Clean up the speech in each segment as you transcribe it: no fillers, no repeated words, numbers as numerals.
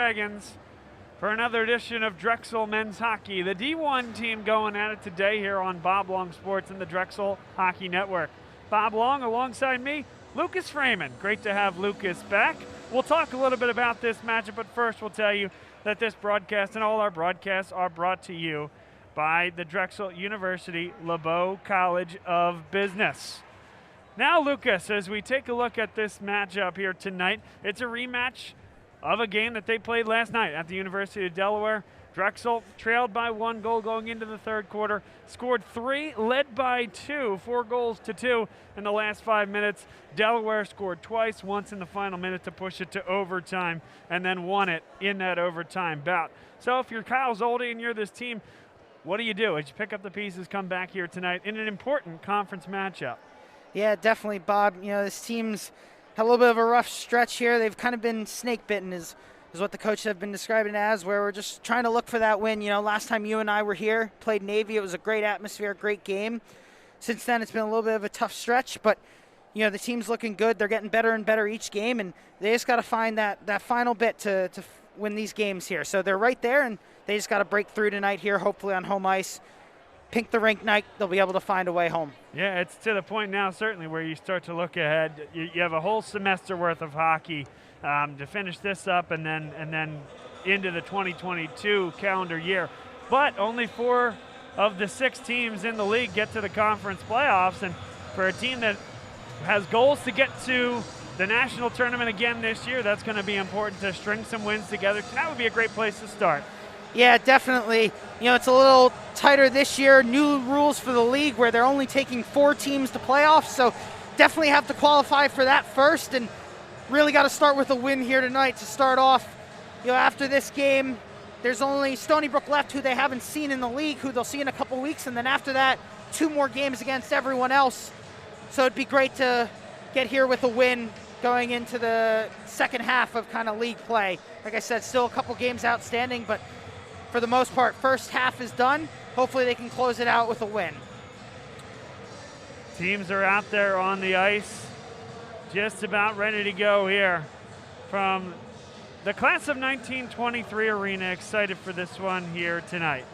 Dragons for another edition of Drexel Men's Hockey. The D1 team going at it today here on Bob Long Sports and the Drexel Hockey Network. Bob Long alongside me, Lucas Freeman. Great to have Lucas back. We'll talk a little bit about this matchup, but first we'll tell you that this broadcast and all our broadcasts are brought to you by the Drexel University LeBeau College of Business. Now, Lucas, as we take a look at this matchup here tonight, it's a rematch of a game that they played last night at the University of Delaware. Drexel trailed by 1 goal going into the third quarter, scored 3, led by 2, 4 goals to 2 in the last 5 minutes. Delaware scored twice, once in the final minute to push it to overtime, and then won it in that overtime bout. So if you're Kyle Zoldi and you're this team, what do? As you pick up the pieces, come back here tonight in an important conference matchup? Yeah, definitely, Bob. You know, this team's had a little bit of a rough stretch here. They've kind of been snake bitten is what the coaches have been describing it as, where we're just trying to look for that win. You know, last time you and I were here, played Navy, it was a great atmosphere, great game. Since then, it's been a little bit of a tough stretch, but, you know, the team's looking good. They're getting better and better each game, and they just got to find that final bit to win these games here. So they're right there, and they just got to break through tonight here, hopefully on home ice. Pink the rink night, they'll be able to find a way home. Yeah, it's to the point now, certainly, where you start to look ahead. You have a whole semester worth of hockey to finish this up, and then into the 2022 calendar year. But only 4 of the 6 teams in the league get to the conference playoffs, and for a team that has goals to get to the national tournament again this year, that's going to be important to string some wins together. That would be a great place to start. Yeah, definitely. You know, it's a little tighter this year. New rules for the league where they're only taking 4 teams to playoffs, so definitely have to qualify for that first, and really got to start with a win here tonight to start off. You know, after this game, there's only Stony Brook left, who they haven't seen in the league, who they'll see in a couple weeks, and then after that, 2 more games against everyone else. So it'd be great to get here with a win going into the second half of kind of league play. Like I said, still a couple games outstanding, but for the most part, first half is done. Hopefully they can close it out with a win. Teams are out there on the ice, just about ready to go here from the class of 1923 arena. Excited for this one here tonight.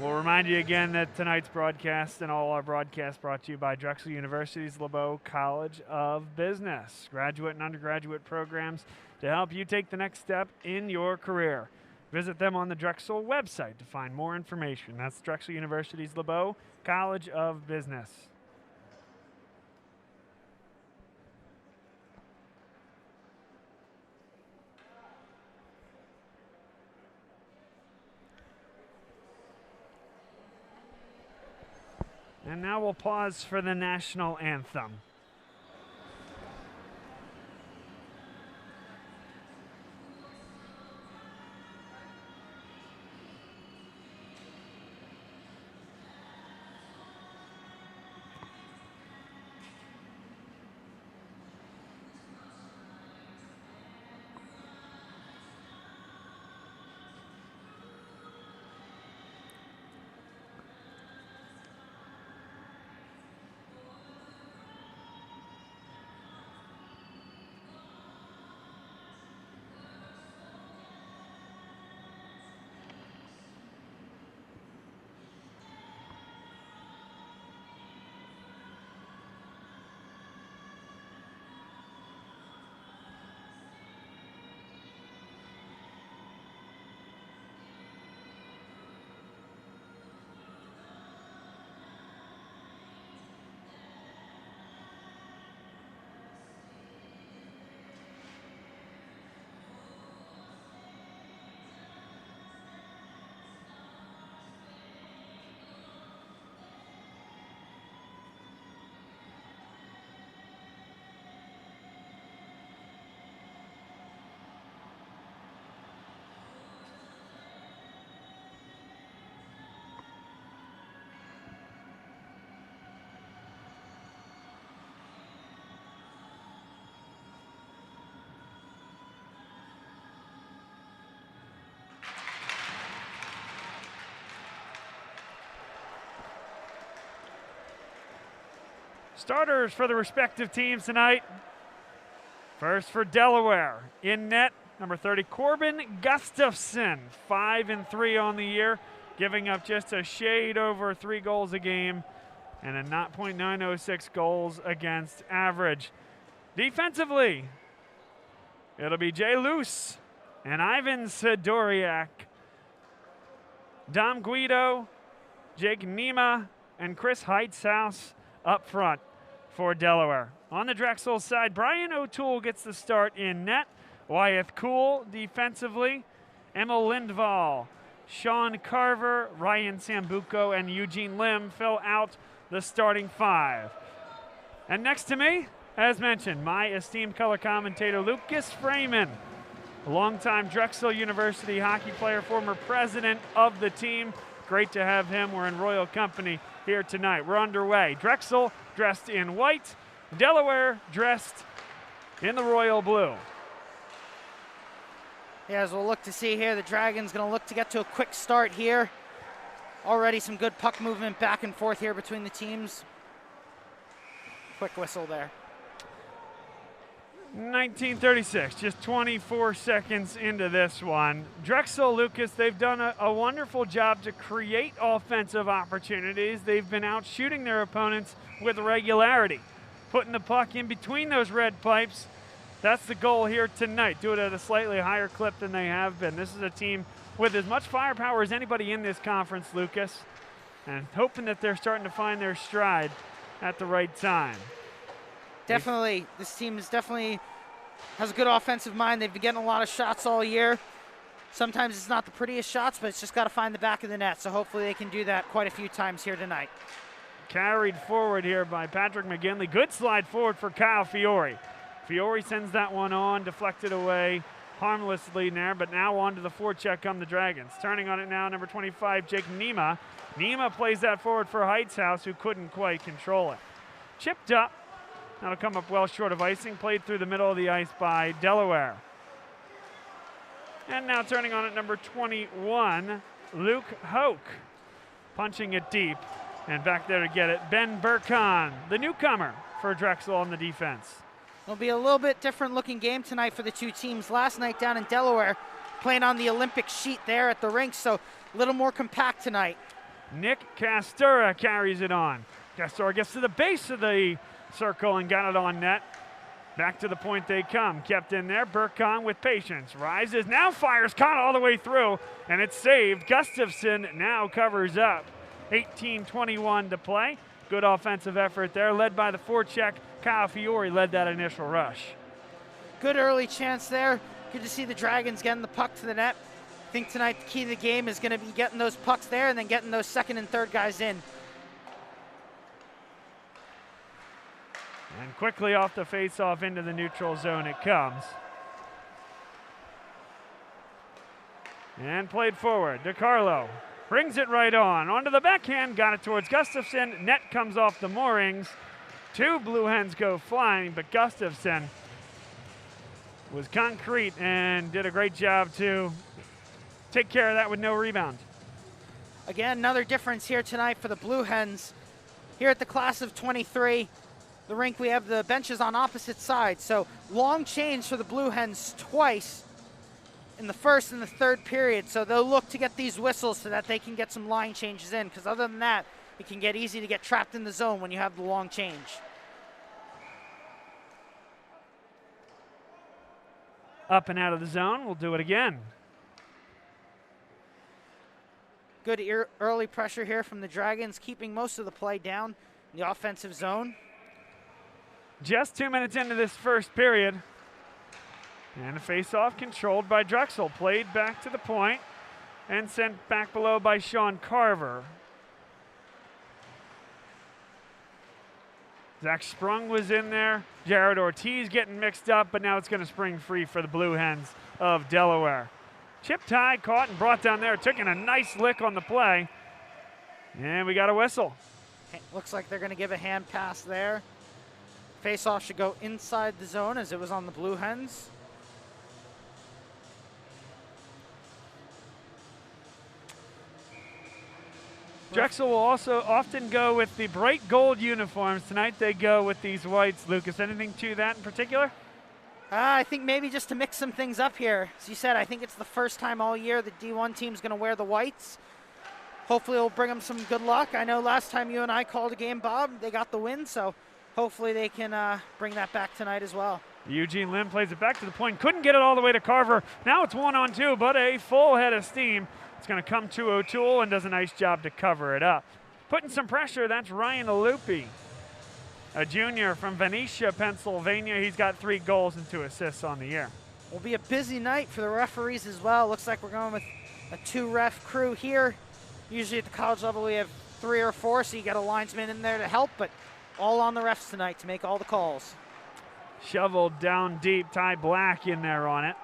We'll remind you again that tonight's broadcast and all our broadcasts brought to you by Drexel University's LeBeau College of Business. Graduate and undergraduate programs to help you take the next step in your career. Visit them on the Drexel website to find more information. That's Drexel University's LeBeau College of Business. And now we'll pause for the national anthem. Starters for the respective teams tonight. First for Delaware, in net, number 30, Corbin Gustafson, 5-3 on the year, giving up just a shade over 3 goals a game and a .906 goals against average. Defensively, it'll be Jay Luce and Ivan Sidoriak. Dom Guido, Jake Nema, and Chris Heitzaus up front for Delaware. On the Drexel side, Brian O'Toole gets the start in net. Wyeth Cool defensively. Emil Lindvall, Sean Carver, Ryan Sambuco, and Eugene Lim fill out the starting 5. And next to me, as mentioned, my esteemed color commentator, Lucas Freeman, a longtime Drexel University hockey player, former president of the team. Great to have him. We're in royal company here tonight. We're underway. Drexel dressed in white, Delaware dressed in the royal blue. Yeah, as we'll look to see here, the Dragons going to look to get to a quick start here. Already some good puck movement back and forth here between the teams. Quick whistle there. 1936, just 24 seconds into this one. Drexel, Lucas, they've done a wonderful job to create offensive opportunities. They've been out shooting their opponents with regularity, putting the puck in between those red pipes. That's the goal here tonight. Do it at a slightly higher clip than they have been. This is a team with as much firepower as anybody in this conference, Lucas, and hoping that they're starting to find their stride at the right time. Definitely, this team definitely has a good offensive mind. They've been getting a lot of shots all year. Sometimes it's not the prettiest shots, but it's just got to find the back of the net. So hopefully they can do that quite a few times here tonight. Carried forward here by Patrick McGinley. Good slide forward for Kyle Fiore. Fiore sends that one on, deflected away harmlessly there, but now on to the forecheck on the Dragons. Turning on it now, number 25, Jake Nema. Nema plays that forward for Heitzaus, who couldn't quite control it. Chipped up. That'll come up well short of icing. Played through the middle of the ice by Delaware. And now turning on it, number 21, Luke Hoke. Punching it deep. And back there to get it, Ben Burkhan, the newcomer for Drexel on the defense. It'll be a little bit different looking game tonight for the two teams. Last night down in Delaware, playing on the Olympic sheet there at the rink, so a little more compact tonight. Nick Castura carries it on. Castura gets to the base of the circle and got it on net. Back to the point they come. Kept in there. Burkhan with patience. Rises, now fires, caught all the way through, and it's saved. Gustafson now covers up. 18:21 to play. Good offensive effort there, led by the forecheck. Kyle Fiore led that initial rush. Good early chance there. Good to see the Dragons getting the puck to the net. I think tonight the key to the game is going to be getting those pucks there and then getting those second and third guys in. And quickly off the face-off into the neutral zone it comes. And played forward. DiCarlo brings it right on. Onto the backhand, got it towards Gustafson. Net comes off the moorings. 2 Blue Hens go flying, but Gustafson was concrete and did a great job to take care of that with no rebound. Again, another difference here tonight for the Blue Hens. Here at the class of 23, the rink, we have the benches on opposite sides. So long change for the Blue Hens twice in the first and the third period. So they'll look to get these whistles so that they can get some line changes in, because other than that, it can get easy to get trapped in the zone when you have the long change. Up and out of the zone, we'll do it again. Good early pressure here from the Dragons, keeping most of the play down in the offensive zone. Just 2 minutes into this first period. And a face-off controlled by Drexel. Played back to the point and sent back below by Sean Carver. Zach Sprung was in there. Jared Ortiz getting mixed up, but now it's going to spring free for the Blue Hens of Delaware. Chipped high, caught and brought down there. Took in a nice lick on the play. And we got a whistle. Looks like they're going to give a hand pass there. Face-off should go inside the zone as it was on the Blue Hens. Drexel will also often go with the bright gold uniforms. Tonight they go with these whites. Lucas, anything to that in particular? I think maybe just to mix some things up here. As you said, I think it's the first time all year the D1 team's going to wear the whites. Hopefully it'll bring them some good luck. I know last time you and I called a game, Bob, they got the win, so hopefully they can bring that back tonight as well. Eugene Lim plays it back to the point. Couldn't get it all the way to Carver. Now it's 1-on-2, but a full head of steam. It's going to come to O'Toole and does a nice job to cover it up. Putting some pressure, that's Ryan Alupi, a junior from Venetia, Pennsylvania. He's got 3 goals and 2 assists on the year. Will be a busy night for the referees as well. Looks like we're going with a 2-ref crew here. Usually at the college level we have 3 or 4, so you got a linesman in there to help, but all on the refs tonight to make all the calls. Shoveled down deep, Ty Black in there on it.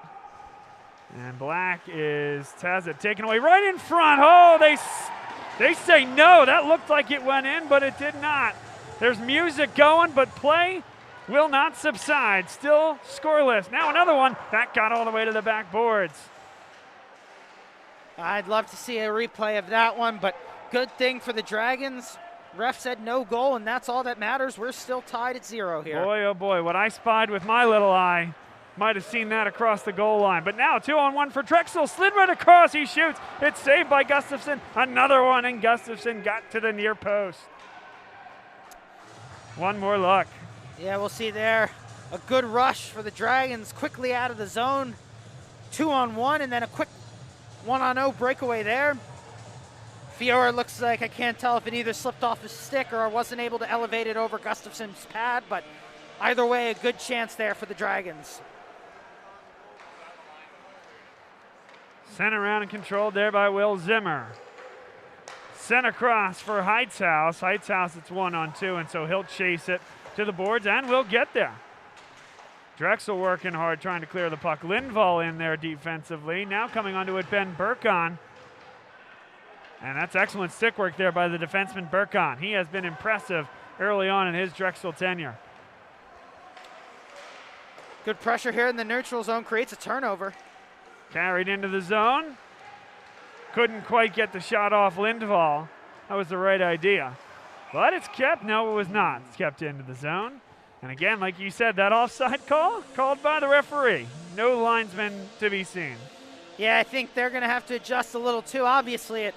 And Black has it taken away right in front. Oh, they say no. That looked like it went in, but it did not. There's music going, but play will not subside. Still scoreless. Now another one. That got all the way to the backboards. I'd love to see a replay of that one, but good thing for the Dragons. Ref said no goal, and that's all that matters. We're still tied at 0 here. Boy, oh boy, what I spied with my little eye. Might have seen that across the goal line. But now 2-on-1 for Drexel. Slid right across. He shoots. It's saved by Gustafson. Another one, and Gustafson got to the near post. One more look. Yeah, we'll see there. A good rush for the Dragons. Quickly out of the zone. 2-on-1, and then a quick 1-on-0 breakaway there. Fiora looks like, I can't tell if it either slipped off his stick or wasn't able to elevate it over Gustafson's pad, but either way, a good chance there for the Dragons. Sent around and controlled there by Will Zimmer. Sent across for Heightshouse. Heightshouse, it's 1-on-2, and so he'll chase it to the boards and will get there. Drexel working hard trying to clear the puck. Lindvall in there defensively. Now coming onto it, Ben Burkon. And that's excellent stick work there by the defenseman Burkon. He has been impressive early on in his Drexel tenure. Good pressure here in the neutral zone, creates a turnover. Carried into the zone. Couldn't quite get the shot off Lindvall. That was the right idea. But it's kept, no it was not. It's kept into the zone. And again, like you said, that offside call called by the referee. No linesman to be seen. Yeah, I think they're going to have to adjust a little too. Obviously, at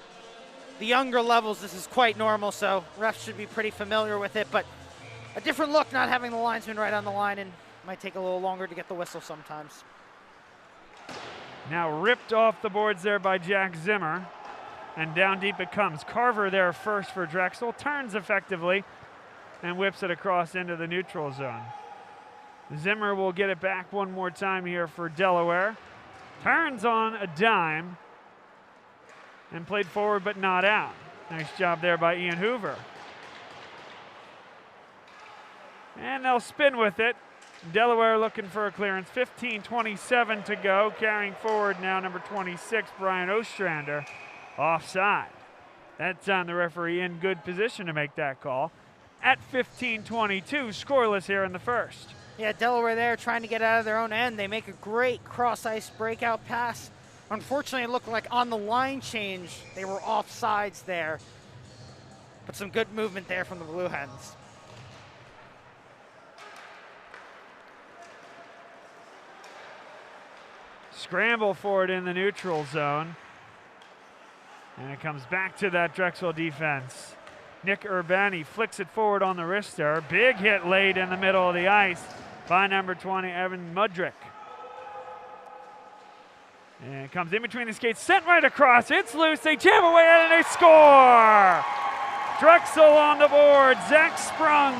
the younger levels, this is quite normal, so refs should be pretty familiar with it. But a different look not having the linesman right on the line, and might take a little longer to get the whistle sometimes. Now ripped off the boards there by Jack Zimmer. And down deep it comes. Carver there first for Drexel. Turns effectively and whips it across into the neutral zone. Zimmer will get it back one more time here for Delaware. Turns on a dime and played forward but not out. Nice job there by Ian Hoover. And they'll spin with it. Delaware looking for a clearance. 15:27 to go. Carrying forward now number 26, Brian Ostrander. Offside. That's on the referee in good position to make that call. At 15:22, scoreless here in the first. Yeah, Delaware there trying to get out of their own end. They make a great cross-ice breakout pass. Unfortunately, it looked like on the line change, they were offsides there. But some good movement there from the Blue Hens. Scramble for it in the neutral zone. And it comes back to that Drexel defense. Nick Urbani flicks it forward on the wrister. Big hit late in the middle of the ice by number 20, Evan Mudrick. And it comes in between the skates, sent right across. It's loose. They jam away at it and they score. Drexel on the board. Zach Sprung.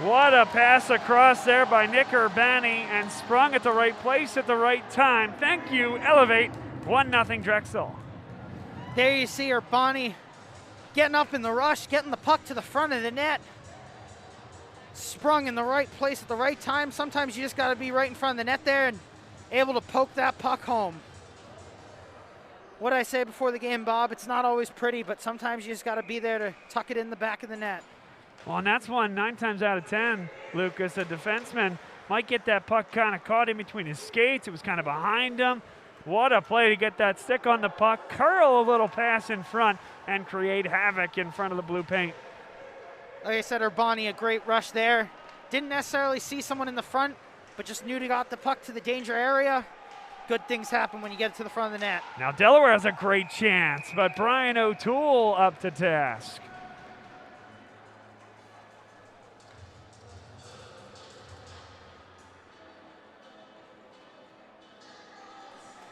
What a pass across there by Nick Urbani, and Sprung at the right place at the right time. Thank you, Elevate. 1-0 Drexel. There you see Urbani getting up in the rush, getting the puck to the front of the net. Sprung in the right place at the right time. Sometimes you just got to be right in front of the net there and able to poke that puck home. What did I say before the game, Bob? It's not always pretty, but sometimes you just got to be there to tuck it in the back of the net. Well, and that's one 9 times out of 10, Lucas, a defenseman might get that puck kind of caught in between his skates. It was kind of behind him. What a play to get that stick on the puck, curl a little pass in front, and create havoc in front of the blue paint. Like I said, Urbani, a great rush there. Didn't necessarily see someone in the front, but just knew to got the puck to the danger area. Good things happen when you get it to the front of the net. Now Delaware has a great chance, but Brian O'Toole up to task.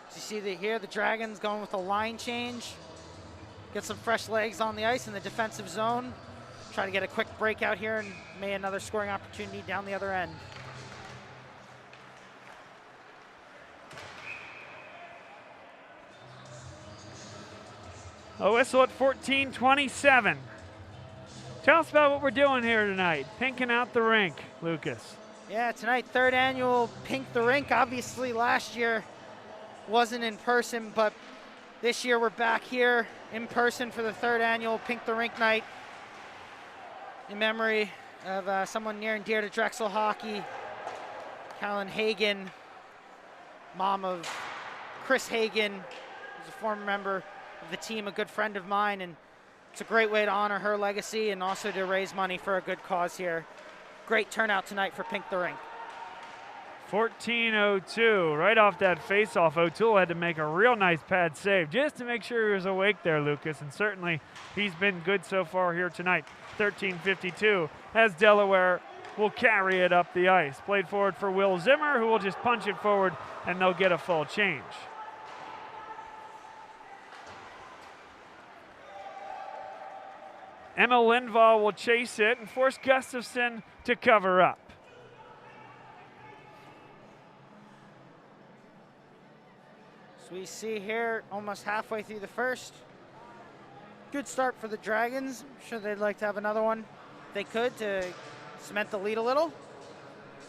So you see here, the Dragons going with a line change. Get some fresh legs on the ice in the defensive zone. Try to get a quick breakout here and may another scoring opportunity down the other end. A whistle at 14:27. Tell us about what we're doing here tonight. Pinking out the rink, Lucas. Yeah, tonight, third annual Pink the Rink. Obviously, last year wasn't in person, but this year we're back here in person for the third annual Pink the Rink night in memory of someone near and dear to Drexel hockey, Carolyn Hagan, mom of Chris Hagan, who's a former member of the team, a good friend of mine, and it's a great way to honor her legacy and also to raise money for a good cause here. Great turnout tonight for Pink the Rink. 14:02, right off that face-off, O'Toole had to make a real nice pad save just to make sure he was awake there, Lucas, and certainly he's been good so far here tonight. 13:52 as Delaware will carry it up the ice. Played forward for Will Zimmer, who will just punch it forward, and they'll get a full change. Emma Lindvall will chase it and force Gustafson to cover up. So we see here almost halfway through the first. Good start for the Dragons. I'm sure they'd like to have another one if they could to cement the lead a little.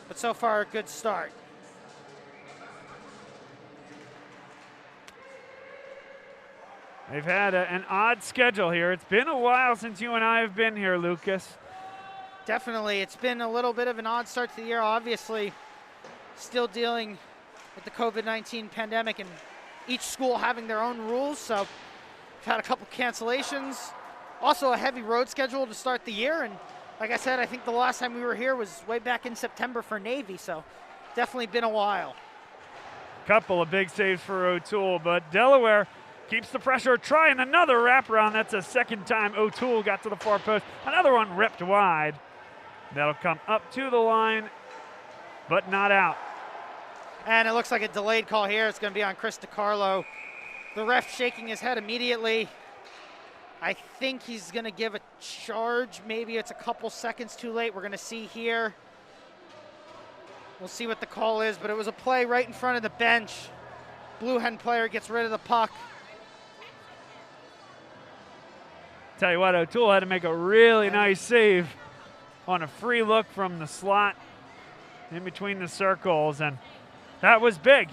But so far, a good start. They've had an odd schedule here. It's been a while since you and I have been here, Lucas. Definitely. It's been a little bit of an odd start to the year. Obviously, still dealing with the COVID-19 pandemic and each school having their own rules. So we've had a couple cancellations. Also a heavy road schedule to start the year. And like I said, I think the last time we were here was way back in September for Navy. So definitely been a while. Couple of big saves for O'Toole, but Delaware keeps the pressure, trying another wraparound. That's a second time O'Toole got to the far post. Another one ripped wide. That'll come up to the line, but not out. And it looks like a delayed call here. It's going to be on Chris DiCarlo. The ref shaking his head immediately. I think he's going to give a charge. Maybe it's a couple seconds too late. We're going to see here. We'll see what the call is, but it was a play right in front of the bench. Blue Hen player gets rid of the puck. Tell you what, O'Toole had to make a really nice save on a free look from the slot in between the circles, and that was big.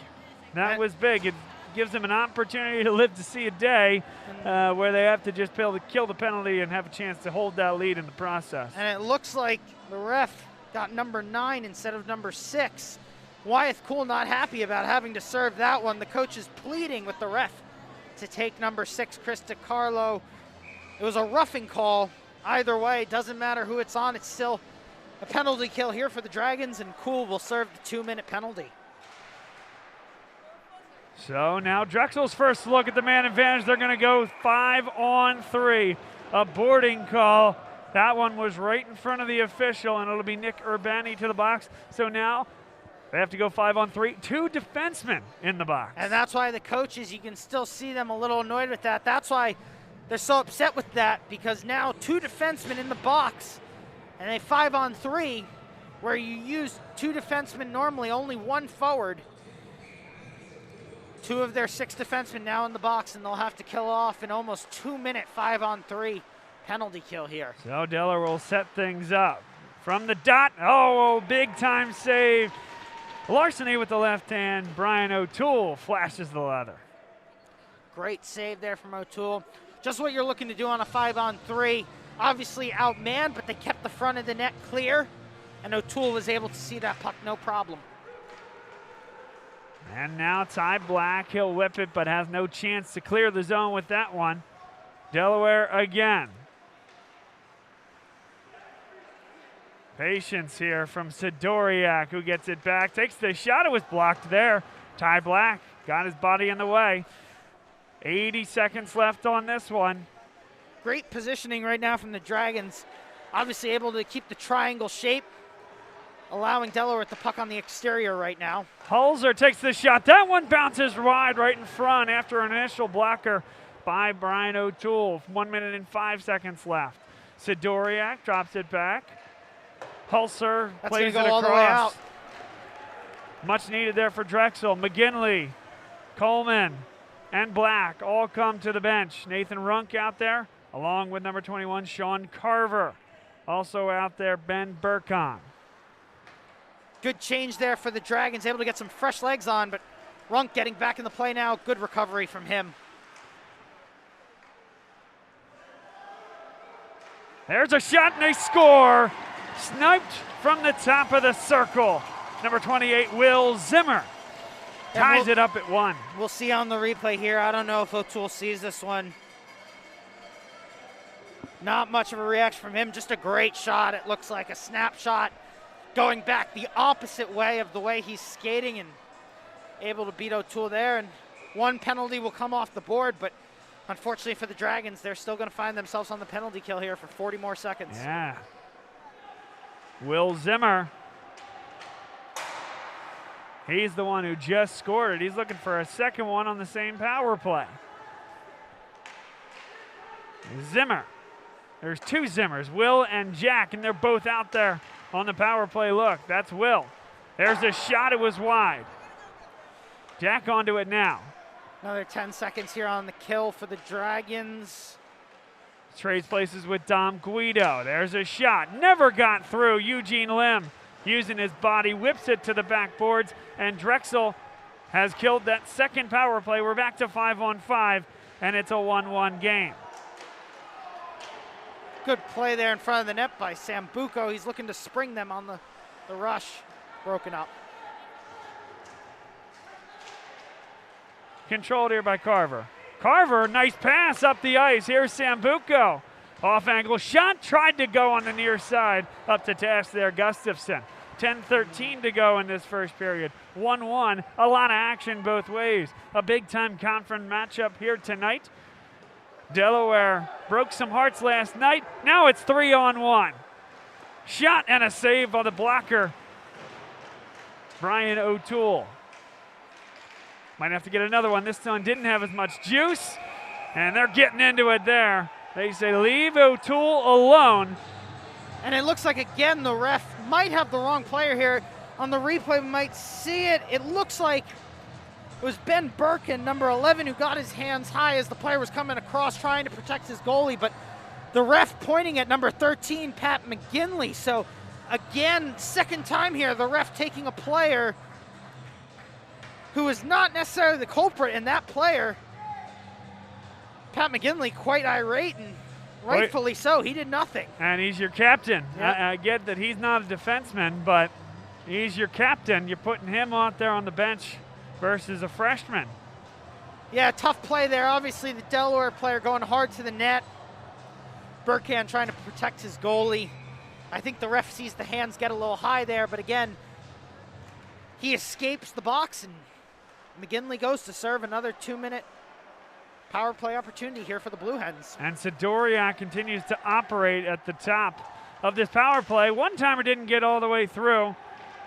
That was big. It gives them an opportunity to live to see a day where they have to just kill the penalty and have a chance to hold that lead in the process. And it looks like the ref got number 9 instead of number 6. Wyeth Cool not happy about having to serve that one. The coach is pleading with the ref to take number 6, Chris DiCarlo. It was a roughing call. Either way, it doesn't matter who it's on. It's still a penalty kill here for the Dragons, and Cool will serve the 2-minute penalty. So now Drexel's first look at the man advantage. They're going to go 5-on-3. A boarding call. That one was right in front of the official, and it'll be Nick Urbani to the box. So now they have to go 5-on-3. 2 defensemen in the box. And that's why the coaches, you can still see them a little annoyed with that. That's why they're so upset with that, because now 2 defensemen in the box, and a 5-on-3, where you use 2 defensemen normally, only 1 forward. 2 of their 6 defensemen now in the box, and they'll have to kill off an almost 2-minute 5-on-3 penalty kill here. So Delaware will set things up. From the dot, oh, big time save. Larceny with the left hand. Brian O'Toole flashes the leather. Great save there from O'Toole. Just what you're looking to do on a 5-on-3. Obviously outmanned, but they kept the front of the net clear, and O'Toole was able to see that puck no problem. And now Ty Black, he'll whip it, but has no chance to clear the zone with that one. Delaware again. Patience here from Sidoriak, who gets it back, takes the shot. It was blocked there. Ty Black got his body in the way. 80 seconds left on this one. Great positioning right now from the Dragons. Obviously able to keep the triangle shape, allowing Delaware with the puck on the exterior right now. Holzer takes the shot. That one bounces wide right in front after an initial blocker by Brian O'Toole. 1 minute and 5 seconds left. Sidoriak drops it back. Holzer plays it across. All the way out. Much needed there for Drexel. McGinley, Coleman, and Black all come to the bench. Nathan Runk out there, along with number 21, Sean Carver. Also out there, Ben Burkon. Good change there for the Dragons, able to get some fresh legs on, but Runk getting back in the play now. Good recovery from him. There's a shot and they score. Sniped from the top of the circle. Number 28, Will Zimmer, ties it up at 1. We'll see on the replay here. I don't know if O'Toole sees this one. Not much of a reaction from him, just a great shot. It looks like a snapshot going back the opposite way of the way he's skating and able to beat O'Toole there. And one penalty will come off the board, but unfortunately for the Dragons, they're still going to find themselves on the penalty kill here for 40 more seconds. Yeah. Will Zimmer. He's the one who just scored it. He's looking for a second one on the same power play. Zimmer. There's two Zimmers, Will and Jack, and they're both out there on the power play. Look, that's Will. There's a shot. It was wide. Jack onto it now. Another 10 seconds here on the kill for the Dragons. Trades places with Dom Guido. There's a shot. Never got through. Eugene Lim using his body, whips it to the backboards, and Drexel has killed that second power play. We're back to 5-on-5, and it's a 1-1 game. Good play there in front of the net by Sambuco. He's looking to spring them on the rush. Broken up. Controlled here by Carver. Carver, nice pass up the ice. Here's Sambuco. Off angle shot, tried to go on the near side. Up to task there, Gustafson. 10:13 to go in this first period. 1-1, a lot of action both ways. A big-time conference matchup here tonight. Delaware broke some hearts last night. Now it's 3-on-1. Shot and a save by the blocker, Brian O'Toole. Might have to get another one. This one didn't have as much juice, and they're getting into it there. They say leave O'Toole alone. And it looks like, again, the ref might have the wrong player here. On the replay, we might see it. It looks like it was Ben Birkin, number 11, who got his hands high as the player was coming across trying to protect his goalie, but the ref pointing at number 13, Pat McGinley. So, again, second time here, the ref taking a player who is not necessarily the culprit, and that player, Pat McGinley, quite irate, and rightfully so. He did nothing. And he's your captain. Yep. I get that he's not a defenseman, but he's your captain. You're putting him out there on the bench versus a freshman. Yeah, tough play there. Obviously, the Delaware player going hard to the net. Burkhan trying to protect his goalie. I think the ref sees the hands get a little high there, but again, he escapes the box, and McGinley goes to serve. Another 2-minute power play opportunity here for the Blue Hens. And Sidoriak continues to operate at the top of this power play. One-timer didn't get all the way through.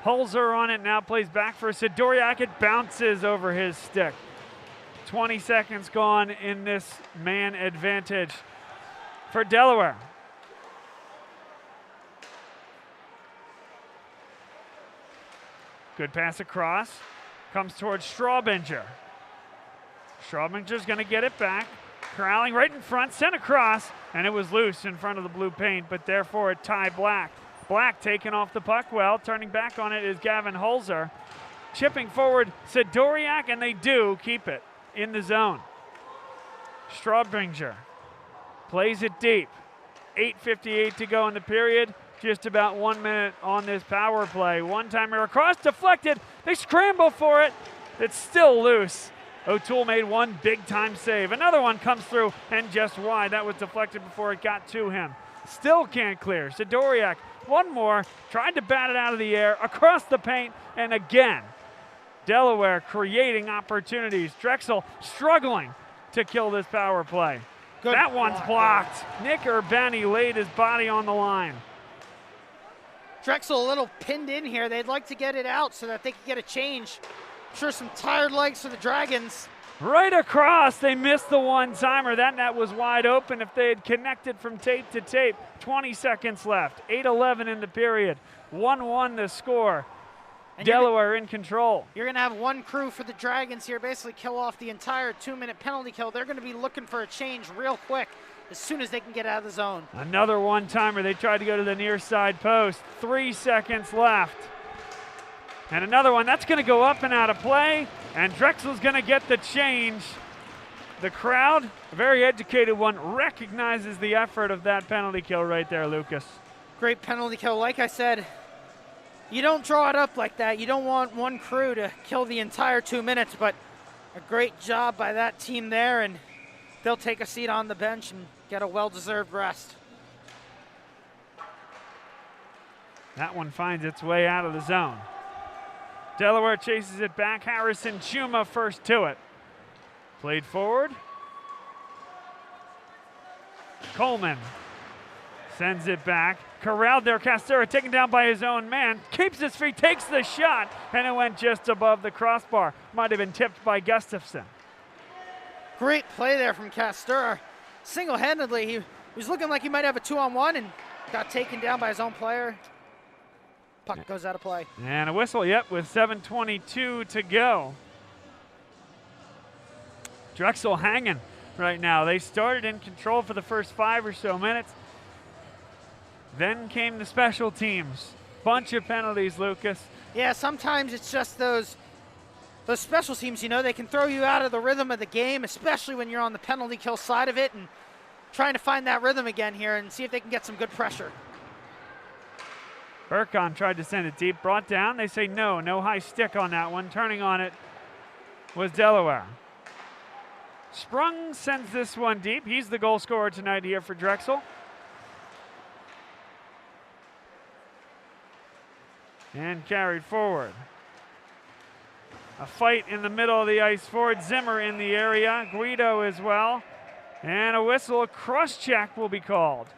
Holzer on it, now plays back for Sidoriak. It bounces over his stick. 20 seconds gone in this man advantage for Delaware. Good pass across. Comes towards Straubinger. Straubinger's going to get it back. Corralling right in front, sent across, and it was loose in front of the blue paint, but therefore it Ty Black. Black taking off the puck well. Turning back on it is Gavin Holzer. Chipping forward Sidoriak, and they do keep it in the zone. Straubinger plays it deep. 8:58 to go in the period. Just about 1 minute on this power play. One-timer across, deflected. They scramble for it, It's still loose. O'Toole made one big-time save. Another one comes through and just wide. That was deflected before it got to him. Still can't clear. Sidoriak, one more, tried to bat it out of the air, across the paint, and again, Delaware creating opportunities. Drexel struggling to kill this power play. Good that one's blocked. Nick Urbani laid his body on the line. Drexel a little pinned in here. They'd like to get it out so that they could get a change. I'm sure some tired legs for the Dragons. Right across, they missed the one-timer. That net was wide open if they had connected from tape to tape. 20 seconds left, 8:11 in the period. 1-1 the score. And Delaware in control. You're going to have one crew for the Dragons here basically kill off the entire 2-minute penalty kill. They're going to be looking for a change real quick as soon as they can get out of the zone. Another one-timer. They tried to go to the near side post. 3 seconds left. And another one. That's going to go up and out of play. And Drexel's going to get the change. The crowd, a very educated one, recognizes the effort of that penalty kill right there, Lucas. Great penalty kill. Like I said, you don't draw it up like that. You don't want one crew to kill the entire 2 minutes, but a great job by that team there, and they'll take a seat on the bench and get a well-deserved rest. That one finds its way out of the zone. Delaware chases it back. Harrison Chuma first to it. Played forward. Coleman sends it back. Corralled there. Castera taken down by his own man. Keeps his feet, takes the shot, and it went just above the crossbar. Might have been tipped by Gustafson. Great play there from Castera. Single-handedly, he was looking like he might have a 2-on-1 and got taken down by his own player. Puck goes out of play. And a whistle, yep, with 7:22 to go. Drexel hanging right now. They started in control for the first 5 or so minutes. Then came the special teams. Bunch of penalties, Lucas. Yeah, sometimes it's just those special teams, you know, they can throw you out of the rhythm of the game, especially when you're on the penalty kill side of it, and trying to find that rhythm again here and see if they can get some good pressure. Burkon tried to send it deep, brought down. They say no high stick on that one. Turning on it was Delaware. Sprung sends this one deep. He's the goal scorer tonight here for Drexel. And carried forward. A fight in the middle of the ice forward. Zimmer in the area. Guido as well. And a whistle, a cross check will be called.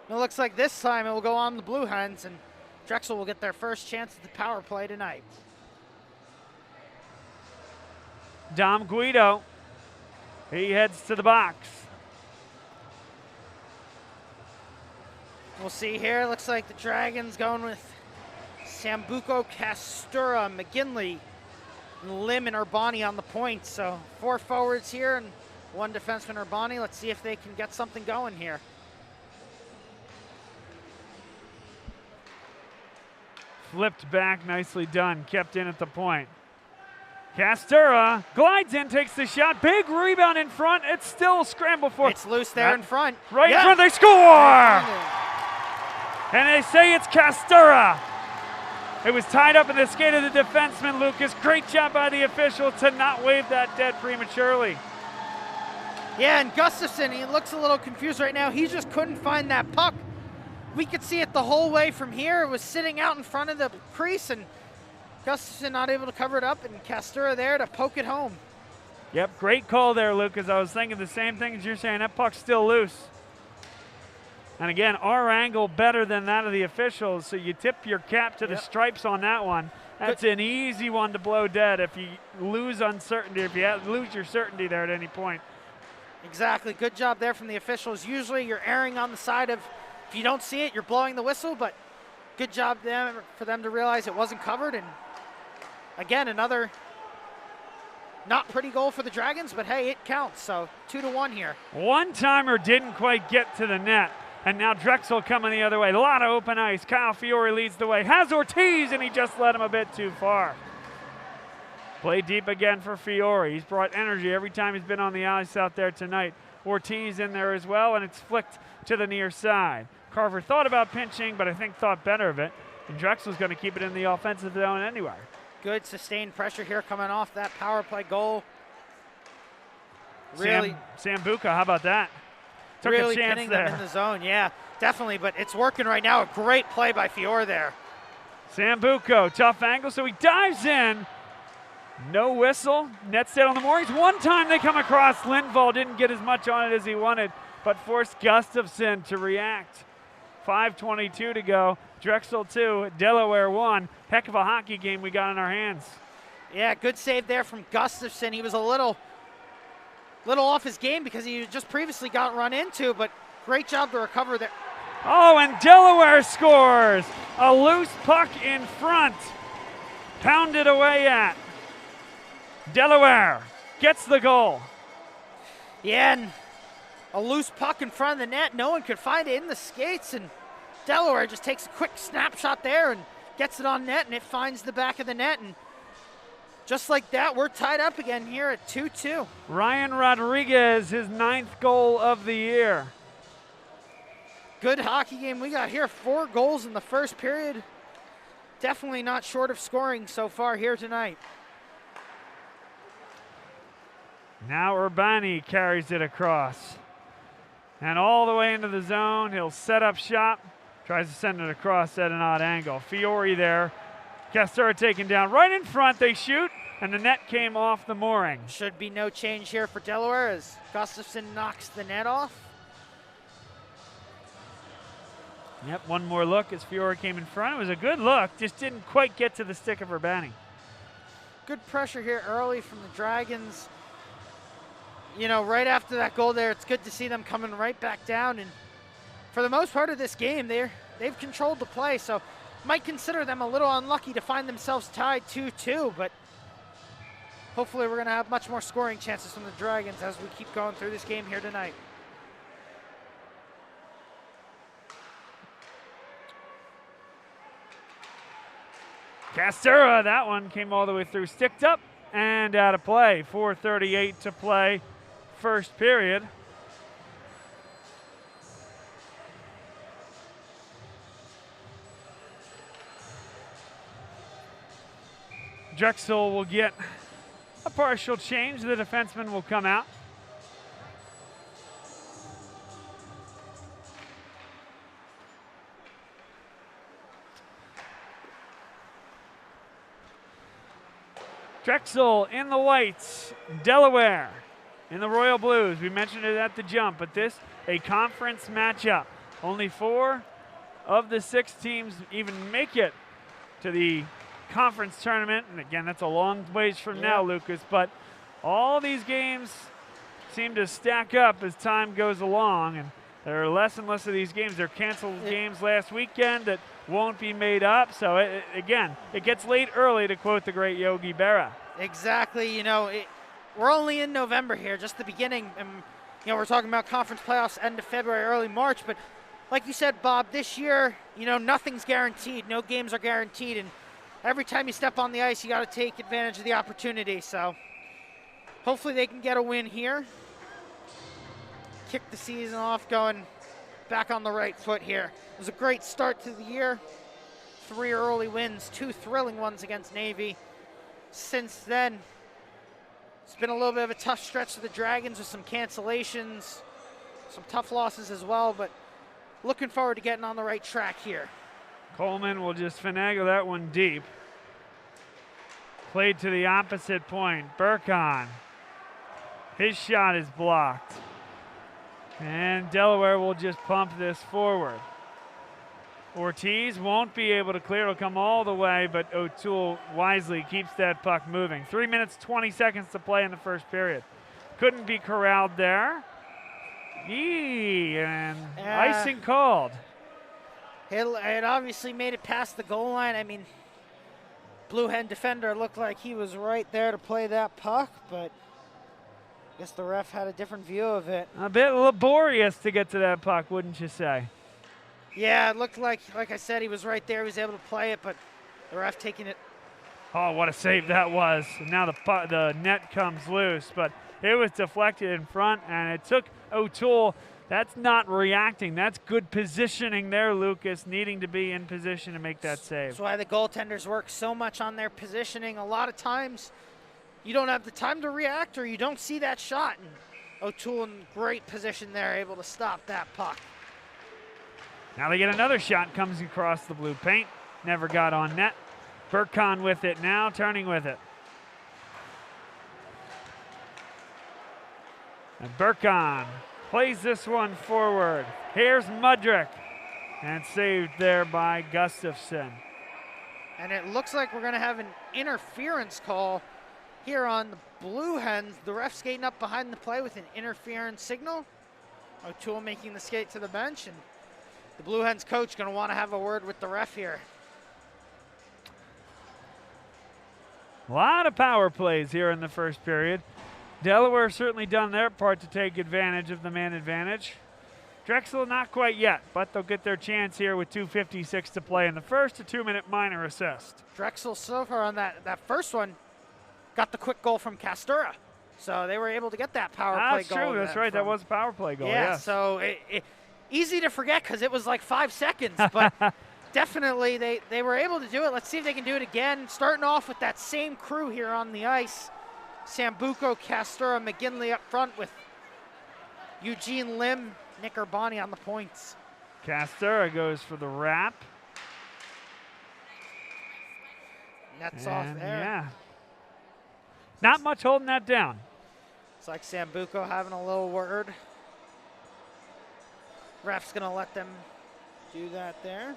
It looks like this time it will go on the Blue Hens, and Drexel will get their first chance at the power play tonight. Dom Guido. He heads to the box. We'll see here. Looks like the Dragons going with Sambuco, Castura, McGinley, Lim, and Urbani on the point. So 4 forwards here and 1 defenseman, Urbani. Let's see if they can get something going here. Flipped back, nicely done. Kept in at the point. Castura glides in, takes the shot. Big rebound in front. It's still a scramble for. It's loose there in front. Right in front, they score! And they say it's Castura. It was tied up in the skate of the defenseman, Lucas. Great job by the official to not wave that dead prematurely. Yeah, and Gustafson, he looks a little confused right now. He just couldn't find that puck. We could see it the whole way from here. It was sitting out in front of the crease, and Gustafson not able to cover it up, and Castura there to poke it home. Yep, great call there, Lucas. I was thinking the same thing as you're saying. That puck's still loose. And again, our angle better than that of the officials, so you tip your cap to the stripes on that one. That's an easy one to blow dead if you lose uncertainty, if you lose your certainty there at any point. Exactly. Good job there from the officials. Usually you're erring on the side of, if you don't see it, you're blowing the whistle, but good job for them to realize it wasn't covered. And again, another not pretty goal for the Dragons, but hey, it counts. So 2-1 here. One-timer didn't quite get to the net. And now Drexel coming the other way. A lot of open ice. Kyle Fiore leads the way. Has Ortiz, and he just led him a bit too far. Play deep again for Fiore. He's brought energy every time he's been on the ice out there tonight. Ortiz in there as well, and it's flicked to the near side. Carver thought about pinching, but I think thought better of it. And Drexel's going to keep it in the offensive zone anyway. Good sustained pressure here coming off that power play goal. Really, Sambuca, how about that? Took really a chance pinning there. them in the zone. Yeah, definitely, but it's working right now. A great play by Fiore there. Sambuco, tough angle, so he dives in. No whistle. Net stayed on the moorings. One time they come across. Lindvall didn't get as much on it as he wanted, but forced Gustafson to react. 5:22 to go. Drexel 2, Delaware 1. Heck of a hockey game we got in our hands. Yeah, good save there from Gustafson. He was a little off his game because he just previously got run into, but great job to recover there. Oh, and Delaware scores. A loose puck in front. Pounded away at. Delaware gets the goal. Yeah, and a loose puck in front of the net. No one could find it in the skates, and Delaware just takes a quick snapshot there and gets it on net, and it finds the back of the net. And just like that, we're tied up again here at 2-2. Ryan Rodriguez, his 9th goal of the year. Good hockey game we got here. 4 goals in the first period. Definitely not short of scoring so far here tonight. Now Urbani carries it across. And all the way into the zone. He'll set up shop. Tries to send it across at an odd angle. Fiore there. Castor taken down right in front. They shoot, and the net came off the mooring. Should be no change here for Delaware as Gustafson knocks the net off. Yep, one more look as Fiore came in front. It was a good look, just didn't quite get to the stick of Urbani. Good pressure here early from the Dragons. You know, right after that goal there, it's good to see them coming right back down. And for the most part of this game, they've controlled the play, so might consider them a little unlucky to find themselves tied 2-2, but hopefully we're going to have much more scoring chances from the Dragons as we keep going through this game here tonight. Castura, that one came all the way through, sticked up and out of play. 4:38 to play, first period. Drexel will get a partial change. The defenseman will come out. Drexel in the whites, Delaware in the royal blues. We mentioned it at the jump, but this a conference matchup. Only 4 of the 6 teams even make it to the conference tournament, and again, that's a long ways from now, Lucas, but all these games seem to stack up as time goes along, and there are less and less of these games. There are canceled games last weekend that won't be made up, so again, it gets late early, to quote the great Yogi Berra. Exactly. You know, we're only in November here, just the beginning, and you know, we're talking about conference playoffs end of February, early March, but like you said, Bob, this year, you know, nothing's guaranteed. No games are guaranteed, and every time you step on the ice, you got to take advantage of the opportunity. So hopefully they can get a win here. Kick the season off going back on the right foot here. It was a great start to the year. 3 early wins, 2 thrilling ones against Navy. Since then, it's been a little bit of a tough stretch for the Dragons with some cancellations, some tough losses as well, but looking forward to getting on the right track here. Coleman will just finagle that one deep. Played to the opposite point. Burkon. His shot is blocked. And Delaware will just pump this forward. Ortiz won't be able to clear. It'll come all the way, but O'Toole wisely keeps that puck moving. 3 minutes, 20 seconds to play in the first period. Couldn't be corralled there. And icing called. It obviously made it past the goal line. I mean, Blue Hen defender looked like he was right there to play that puck, but I guess the ref had a different view of it. A bit laborious to get to that puck, wouldn't you say? Yeah, it looked like I said, he was right there. He was able to play it, but the ref taking it. Oh, what a save that was. Now the net comes loose, but it was deflected in front, and it took O'Toole That's not reacting. That's good positioning there, Lucas, needing to be in position to make that save. That's why the goaltenders work so much on their positioning. A lot of times you don't have the time to react or you don't see that shot. And O'Toole in great position there, able to stop that puck. Now they get another shot, comes across the blue paint. Never got on net. Burkhan with it now, turning with it. And Burkhan plays this one forward. Here's Mudryk. And saved there by Gustafson. And it looks like we're going to have an interference call here on the Blue Hens. The ref skating up behind the play with an interference signal. O'Toole making the skate to the bench. And the Blue Hens coach going to want to have a word with the ref here. A lot of power plays here in the first period. Delaware certainly done their part to take advantage of the man advantage. Drexel not quite yet, but they'll get their chance here with 2:56 to play in the first, a 2-minute minor assist. Drexel so far on that first one got the quick goal from Castura. So they were able to get that power play That's goal. true, that's right, that was a power play goal, yeah. yes. So easy to forget because it was like 5 seconds, but definitely they were able to do it. Let's see if they can do it again. Starting off with that same crew here on the ice. Sambuco, Castura, McGinley up front with Eugene Lim, Nick Urbani on the points. Castura goes for the wrap. Nets off there. Yeah. Not much holding that down. It's like Sambuco having a little word. Ref's going to let them do that there.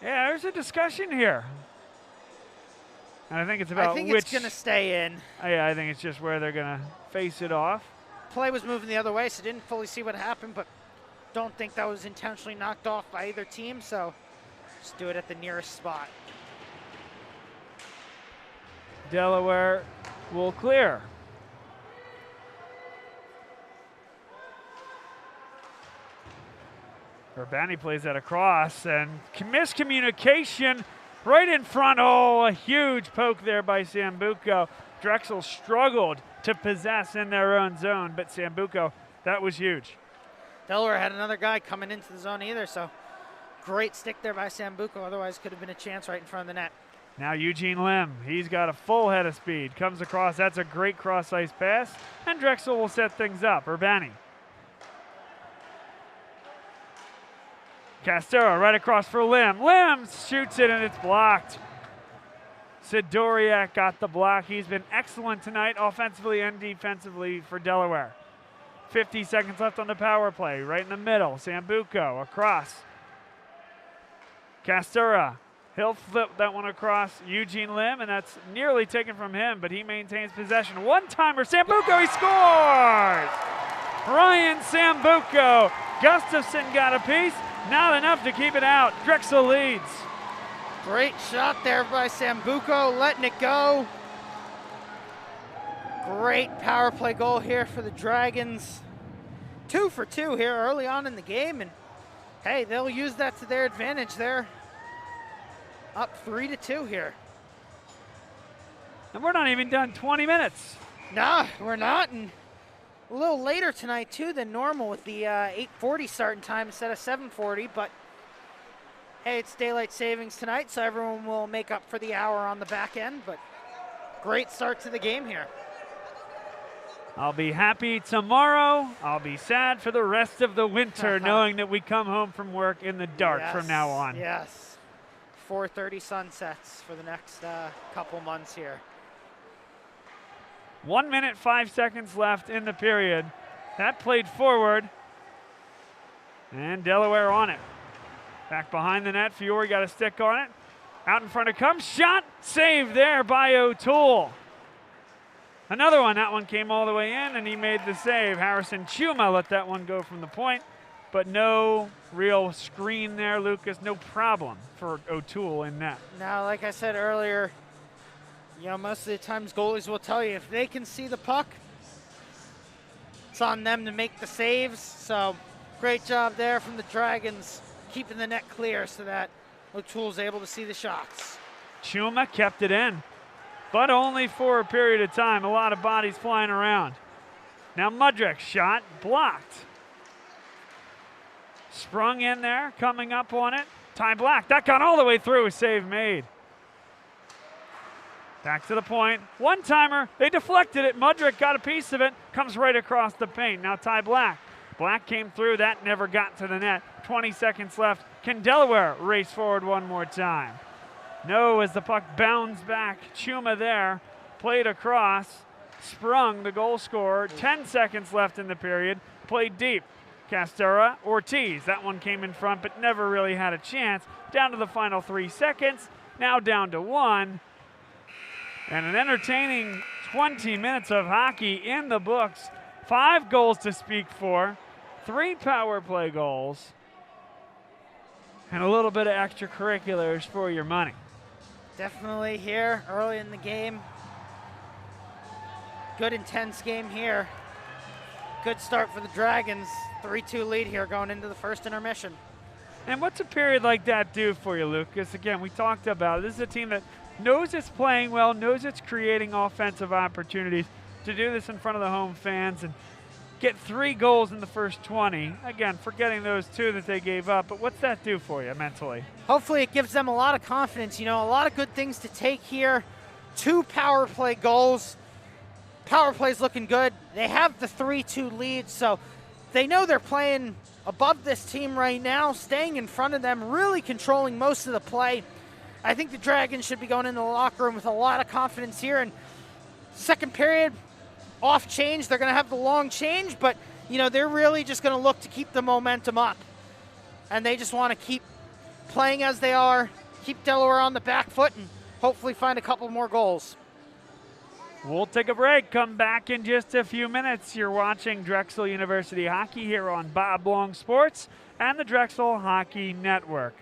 Yeah, there's a discussion here. And I think it's about I think it's going to stay in. Yeah, I think it's just where they're going to face it off. Play was moving the other way, so didn't fully see what happened, but don't think that was intentionally knocked off by either team, so just do it at the nearest spot. Delaware will clear. Urbani plays that across, and miscommunication right in front. Oh, a huge poke there by Sambuco. Drexel struggled to possess in their own zone, but Sambuco, that was huge. Delaware had another guy coming into the zone either, so great stick there by Sambuco. Otherwise, could have been a chance right in front of the net. Now Eugene Lim, he's got a full head of speed. Comes across, that's a great cross-ice pass, and Drexel will set things up. Urbani. Castura right across for Lim. Lim shoots it and it's blocked. Sidoriak got the block. He's been excellent tonight offensively and defensively for Delaware. 50 seconds left on the power play. Right in the middle. Sambuco across. Castura. He'll flip that one across Eugene Lim, and that's nearly taken from him, but he maintains possession. One-timer. Sambuco, he scores! Ryan Sambuco. Gustafson got a piece. Not enough to keep it out. Drexel leads. Great shot there by Sambuco, letting it go. Great power play goal here for the Dragons. 2 for 2 here early on in the game, and hey, they'll use that to their advantage there. Up 3-2 here. And we're not even done 20 minutes. Nah, we're not, and a little later tonight too than normal with the 8:40 starting time instead of 7:40, but hey, it's daylight savings tonight, so everyone will make up for the hour on the back end, but great start to the game here. I'll be happy tomorrow. I'll be sad for the rest of the winter knowing that we come home from work in the dark from now on. Yes, 4:30 sunsets for the next couple months here. 1 minute, 5 seconds left in the period. That played forward. And Delaware on it. Back behind the net. Fiore got a stick on it. Out in front it comes. Shot saved there by O'Toole. Another one. That one came all the way in, and he made the save. Harrison Chuma let that one go from the point, but no real screen there, Lucas. No problem for O'Toole in net. Now, like I said earlier, you know, most of the times goalies will tell you if they can see the puck, it's on them to make the saves. So great job there from the Dragons, keeping the net clear so that O'Toole's able to see the shots. Chuma kept it in, but only for a period of time. A lot of bodies flying around. Now Mudrick, shot blocked. Sprung in there, coming up on it. Ty Black, that got all the way through, save made. Back to the point, one-timer, they deflected it. Mudrick got a piece of it, comes right across the paint. Now Ty Black. Black came through, that never got to the net. 20 seconds left. Can Delaware race forward one more time? No, as the puck bounds back. Chuma there, played across, sprung the goal scorer. 10 seconds left in the period, played deep. Castera, Ortiz, that one came in front but never really had a chance. Down to the final 3 seconds, now down to 1. And an entertaining 20 minutes of hockey in the books. 5 goals to speak for, 3 power play goals, and a little bit of extracurriculars for your money. Definitely here early in the game. Good intense game here. Good start for the Dragons. 3-2 lead here going into the first intermission. And what's a period like that do for you, Lucas? Again, we talked about it. This is a team that knows it's playing well, knows it's creating offensive opportunities. To do this in front of the home fans and get 3 goals in the first 20. Again, forgetting those 2 that they gave up, but what's that do for you mentally? Hopefully it gives them a lot of confidence. You know, a lot of good things to take here. 2 power play goals. Power play's looking good. They have the 3-2 lead, so they know they're playing above this team right now, staying in front of them, really controlling most of the play. I think the Dragons should be going into the locker room with a lot of confidence here. And second period, off change. They're going to have the long change, but, you know, they're really just going to look to keep the momentum up. And they just want to keep playing as they are, keep Delaware on the back foot, and hopefully find a couple more goals. We'll take a break, come back in just a few minutes. You're watching Drexel University Hockey here on Bob Long Sports and the Drexel Hockey Network.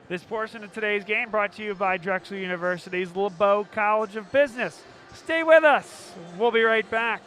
This portion of today's game brought to you by Drexel University's LeBeau College of Business. Stay with us. We'll be right back.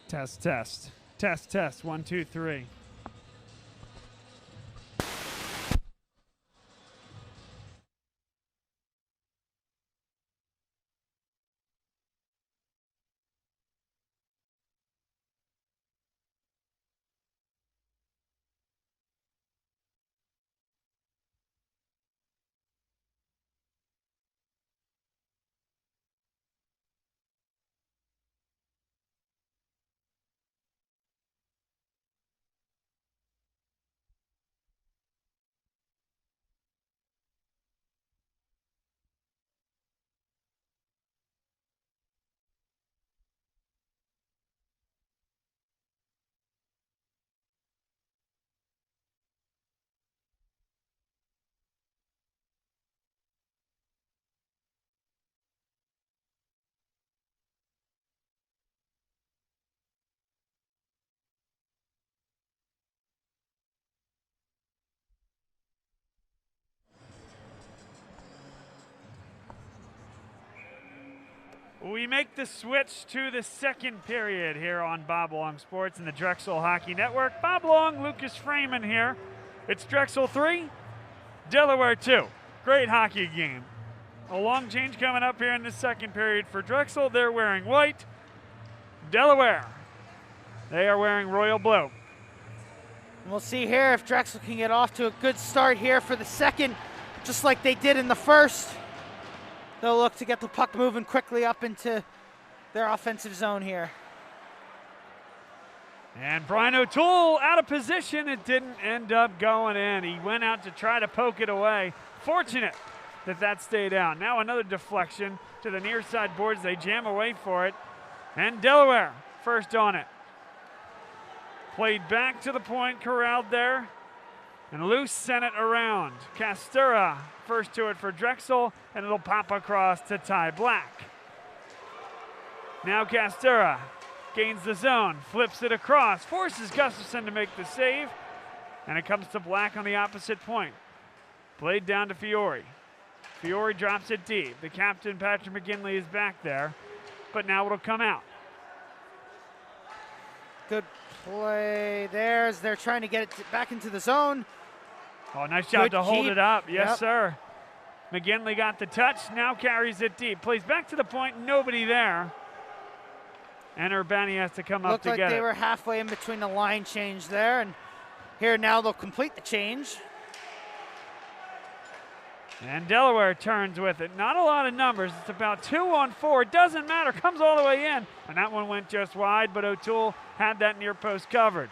Test, test. Test, test. 1, 2, 3. We make the switch to the second period here on Bob Long Sports and the Drexel Hockey Network. Bob Long, Lucas Freeman here. It's Drexel 3, Delaware 2. Great hockey game. A long change coming up here in the second period for Drexel. They're wearing white. Delaware, they are wearing royal blue. We'll see here if Drexel can get off to a good start here for the second, just like they did in the first. They'll look to get the puck moving quickly up into their offensive zone here. And Brian O'Toole out of position. It didn't end up going in. He went out to try to poke it away. Fortunate that that stayed out. Now another deflection to the near side boards. They jam away for it. And Delaware first on it. Played back to the point, corralled there. And Luce sent it around. Castura first to it for Drexel, and it'll pop across to Ty Black. Now Castura gains the zone, flips it across, forces Gustafson to make the save, and it comes to Black on the opposite point. Played down to Fiore. Fiore drops it deep. The captain, Patrick McGinley, is back there, but now it'll come out. Good play there as they're trying to get it back into the zone. Oh, nice job to hold it up. Yes, yep, sir. McGinley got the touch, now carries it deep. Plays back to the point, nobody there. And Urbani has to come up to get it. Looked like they were halfway in between the line change there, and here now they'll complete the change. And Delaware turns with it. Not a lot of numbers. It's about 2-on-4. It doesn't matter. Comes all the way in. And that one went just wide, but O'Toole had that near post covered.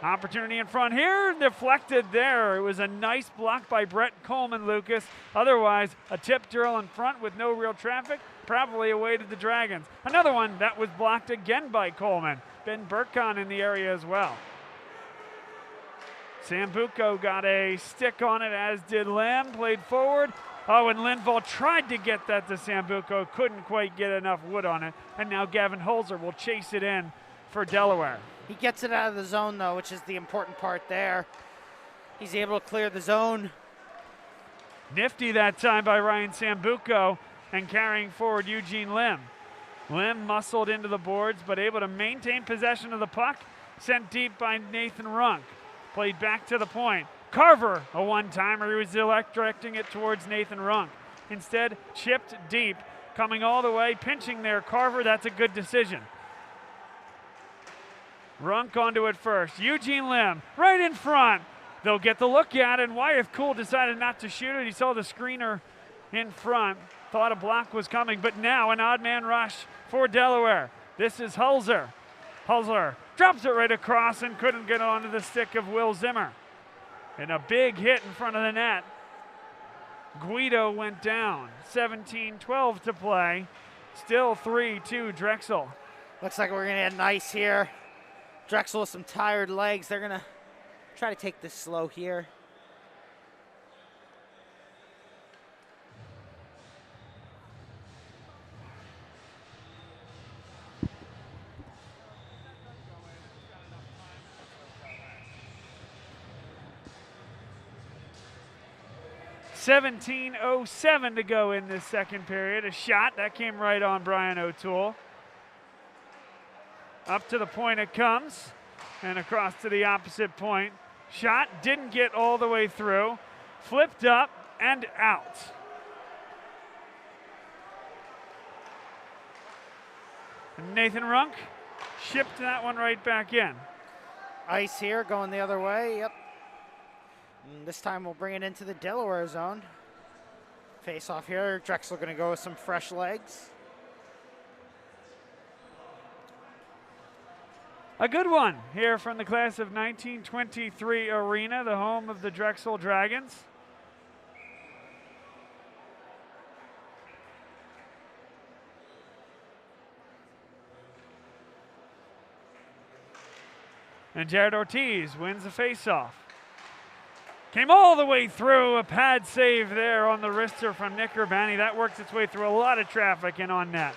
Opportunity in front here. Deflected there. It was a nice block by Brett Coleman, Lucas. Otherwise, a tip drill in front with no real traffic. Probably awaited the Dragons. Another one that was blocked again by Coleman. Ben Burkon in the area as well. Sambuco got a stick on it, as did Lim. Played forward. Oh, and Linval tried to get that to Sambuco. Couldn't quite get enough wood on it. And now Gavin Holzer will chase it in for Delaware. He gets it out of the zone, though, which is the important part there. He's able to clear the zone. Nifty that time by Ryan Sambuco, and carrying forward Eugene Lim. Lim muscled into the boards, but able to maintain possession of the puck. Sent deep by Nathan Runk. Played back to the point. Carver, a one-timer. He was directing it towards Nathan Runk. Instead, chipped deep, coming all the way, pinching there. Carver, that's a good decision. Runk onto it first. Eugene Lim, right in front. They'll get the look at it, and Wyeth Cool decided not to shoot it. He saw the screener in front, thought a block was coming, but now an odd man rush for Delaware. This is Hulzer. Hulzer drops it right across and couldn't get onto the stick of Will Zimmer. And a big hit in front of the net. Guido went down. 17-12 to play. Still 3-2 Drexel. Looks like we're going to get nice here. Drexel with some tired legs. They're going to try to take this slow here. $17:07 to go in this second period. A shot that came right on Brian O'Toole. Up to the point it comes, and across to the opposite point. Shot didn't get all the way through. Flipped up and out. And Nathan Runk shipped that one right back in. Ice here going the other way, yep. And this time we'll bring it into the Delaware zone. Face off here, Drexel gonna go with some fresh legs. A good one here from the class of 1923 arena, the home of the Drexel Dragons. And Jared Ortiz wins the faceoff. Came all the way through, a pad save there on the wrister from Nick Urbani. That works its way through a lot of traffic and on net.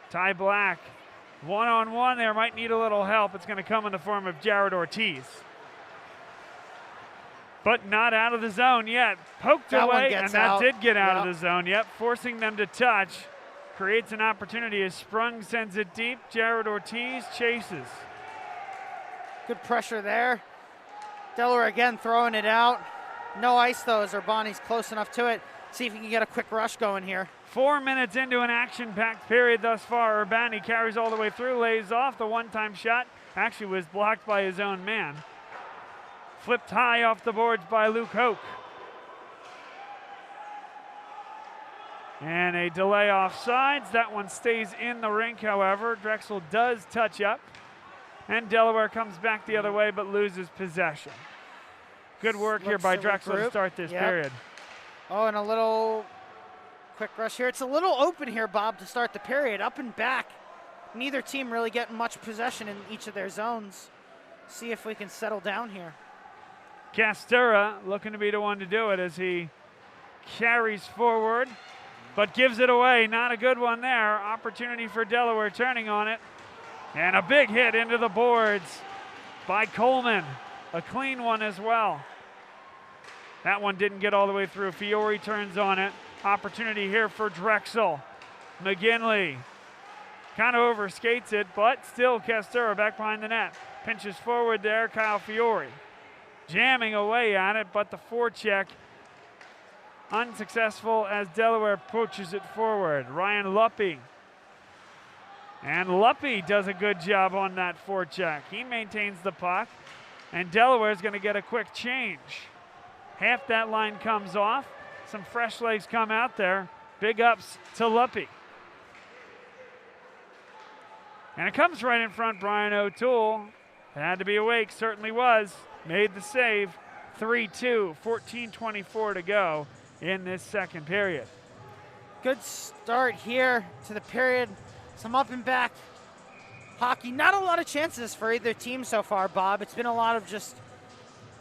Ty Black, one-on-one there, might need a little help. It's going to come in the form of Jared Ortiz. But not out of the zone yet. Poked away, and that did get out of the zone. Yep, forcing them to touch. Creates an opportunity as Sprung sends it deep. Jared Ortiz chases. Good pressure there. Delaware again throwing it out. No ice though, as Urbani's close enough to it. See if he can get a quick rush going here. 4 minutes into an action-packed period thus far. Urbani carries all the way through, lays off. The one-time shot actually was blocked by his own man. Flipped high off the boards by Luke Hoke. And a delay offsides. That one stays in the rink, however. Drexel does touch up. And Delaware comes back the other way but loses possession. Good work here by Drexel to start this period. Oh, and a little quick rush here. It's a little open here, Bob, to start the period. Up and back. Neither team really getting much possession in each of their zones. See if we can settle down here. Castura looking to be the one to do it as he carries forward, but gives it away. Not a good one there. Opportunity for Delaware turning on it. And a big hit into the boards by Coleman. A clean one as well. That one didn't get all the way through. Fiore turns on it. Opportunity here for Drexel. McGinley kind of overskates it, but still Castura back behind the net. Pinches forward there, Kyle Fiore. Jamming away at it, but the forecheck unsuccessful as Delaware pushes it forward. Ryan Luppy. And Luppy does a good job on that forecheck. He maintains the puck, and Delaware's going to get a quick change. Half that line comes off. Some fresh legs come out there. Big ups to Luppy. And it comes right in front, Brian O'Toole. Had to be awake, certainly was. Made the save. 3-2, 14:24 to go in this second period. Good start here to the period. Some up and back hockey. Not a lot of chances for either team so far, Bob. It's been a lot of just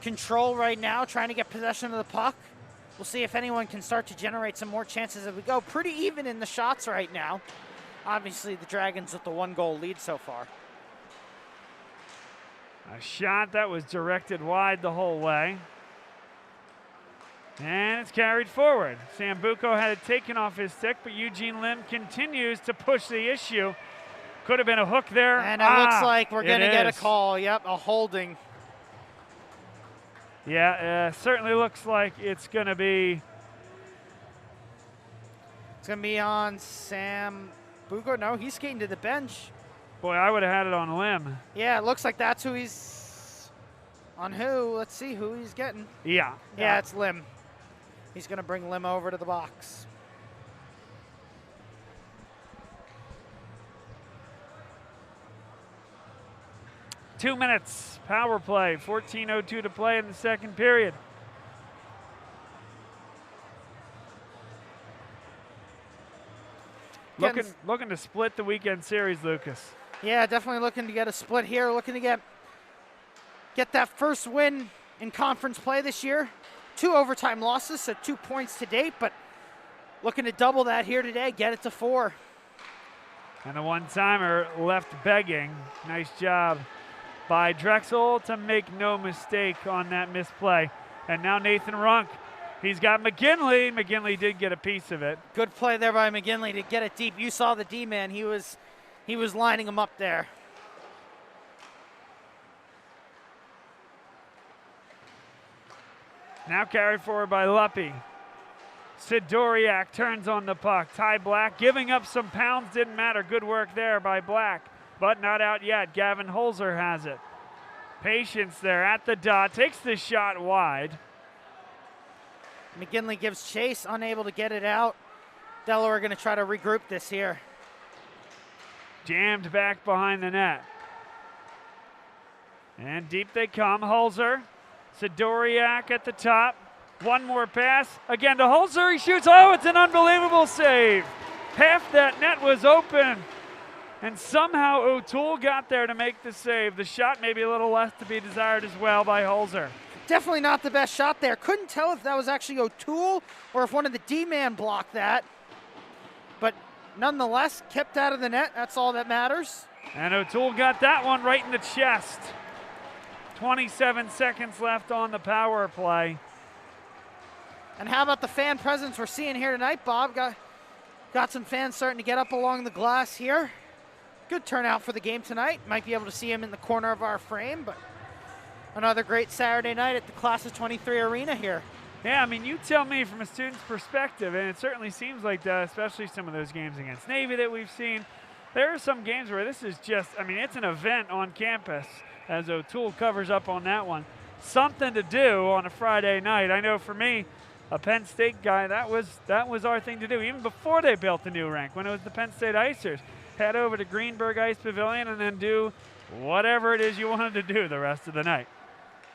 control right now, trying to get possession of the puck. We'll see if anyone can start to generate some more chances as we go. Pretty even in the shots right now. Obviously, the Dragons with the 1-goal lead so far. A shot that was directed wide the whole way. And it's carried forward. Sambuco had it taken off his stick, but Eugene Lim continues to push the issue. Could have been a hook there. And it looks like we're going to get a call. Yep, a holding. Yeah, certainly looks like it's going to be. It's going to be on Sambuco. No, he's skating to the bench. Boy, I would have had it on Lim. Yeah, it looks like that's who he's on. Who? Let's see who he's getting. Yeah. Yeah, it's Lim. He's going to bring Lim over to the box. Two minutes, power play, 14:02 to play in the second period. Looking to split the weekend series, Lucas. Yeah, definitely looking to get a split here. Looking to get that first win in conference play this year. 2 overtime losses, so 2 points to date, but looking to double that here today, get it to 4. And the one-timer left begging. Nice job by Drexel to make no mistake on that misplay. And now Nathan Runk, He's got McGinley. McGinley did get a piece of it. Good play there by McGinley to get it deep. You saw the D-man. He was lining him up there. Now carried forward by Luppy. Sidoriak turns on the puck. Ty Black giving up some pounds. Didn't matter. Good work there by Black. But not out yet. Gavin Holzer has it. Patience there at the dot. Takes the shot wide. McGinley gives chase. Unable to get it out. Delaware going to try to regroup this here. Jammed back behind the net. And deep they come. Holzer. Sidoriak at the top. One more pass. Again to Holzer. He shoots. Oh, it's an unbelievable save. Half that net was open. And somehow O'Toole got there to make the save. The shot maybe a little less to be desired as well by Holzer. Definitely not the best shot there. Couldn't tell if that was actually O'Toole or if one of the D-man blocked that. But nonetheless, kept out of the net. That's all that matters. And O'Toole got that one right in the chest. 27 seconds left on the power play. And how about the fan presence we're seeing here tonight, Bob? Got some fans starting to get up along the glass here. Good turnout for the game tonight. Might be able to see him in the corner of our frame, but another great Saturday night at the Class of 23 arena here. Yeah, I mean, you tell me from a student's perspective, and it certainly seems like that, especially some of those games against Navy that we've seen. There are some games where this is just, I mean, it's an event on campus, as O'Toole covers up on that one. Something to do on a Friday night. I know for me, a Penn State guy, that was our thing to do, even before they built the new rink, when it was the Penn State Icers. Head over to Greenberg Ice Pavilion and then do whatever it is you wanted to do the rest of the night.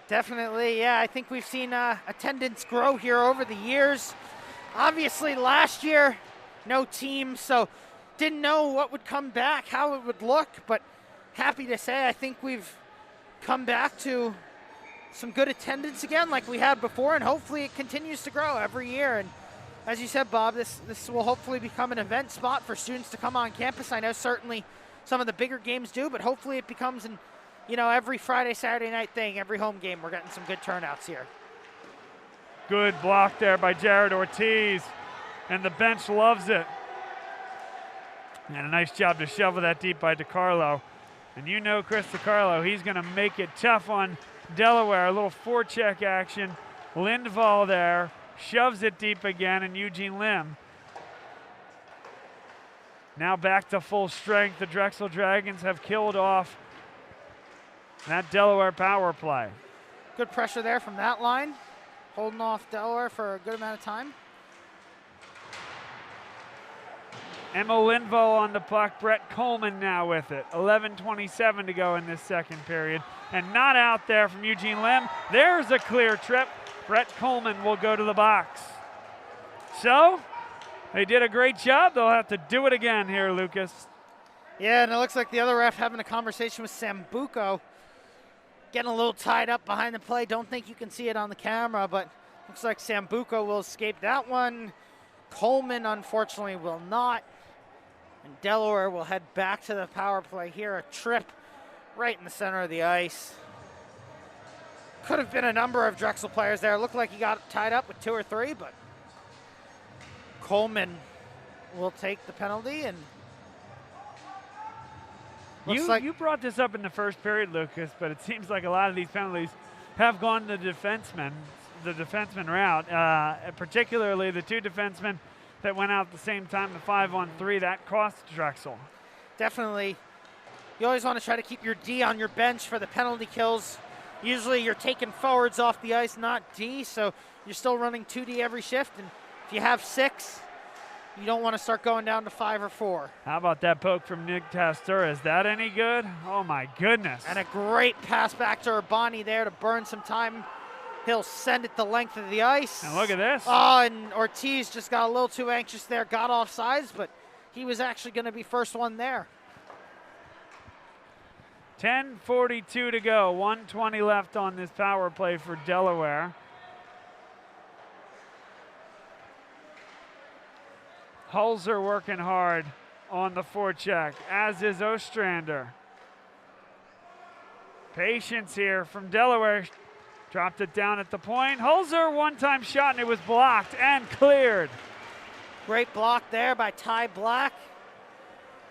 Definitely, yeah. I think we've seen attendance grow here over the years. Obviously, last year, no team, so didn't know what would come back, how it would look, but happy to say I think we've come back to some good attendance again like we had before, and hopefully it continues to grow every year. And as you said, Bob, this will hopefully become an event spot for students to come on campus. I know certainly some of the bigger games do, but hopefully it becomes an, every Friday, Saturday night thing, every home game. We're getting some good turnouts here. Good block there by Jared Ortiz, and the bench loves it. And a nice job to shovel that deep by DiCarlo. And you know Chris DiCarlo, he's going to make it tough on Delaware. A little forecheck action. Lindvall there. Shoves it deep again, and Eugene Lim. Now back to full strength. The Drexel Dragons have killed off that Delaware power play. Good pressure there from that line. Holding off Delaware for a good amount of time. Emma Lindvall on the puck. Brett Coleman now with it. 11:27 to go in this second period. And not out there from Eugene Lim. There's a clear trip. Brett Coleman will go to the box. So, they did a great job. They'll have to do it again here, Lucas. Yeah, and it looks like the other ref having a conversation with Sambuco. Getting a little tied up behind the play. Don't think you can see it on the camera, but looks like Sambuco will escape that one. Coleman, unfortunately, will not. And Delaware will head back to the power play here. A trip right in the center of the ice. Could have been a number of Drexel players there. It looked like he got tied up with 2 or 3, but Coleman will take the penalty. And you brought this up in the first period, Lucas, but it seems like a lot of these penalties have gone to the defenseman route, particularly the 2 defensemen that went out at the same time, the 5-on-3, that cost Drexel. Definitely. You always want to try to keep your D on your bench for the penalty kills. Usually you're taking forwards off the ice, not D, so you're still running 2D every shift. And if you have 6, you don't want to start going down to 5 or 4. How about that poke from Nick Tastura? Is that any good? Oh, my goodness. And a great pass back to Urbani there to burn some time. He'll send it the length of the ice. And look at this. Oh, and Ortiz just got a little too anxious there, got off sides, but he was actually going to be first one there. 10:42 to go, 1:20 left on this power play for Delaware. Holzer working hard on the forecheck, as is Ostrander. Patience here from Delaware. Dropped it down at the point. Holzer, one-time shot, and it was blocked and cleared. Great block there by Ty Black.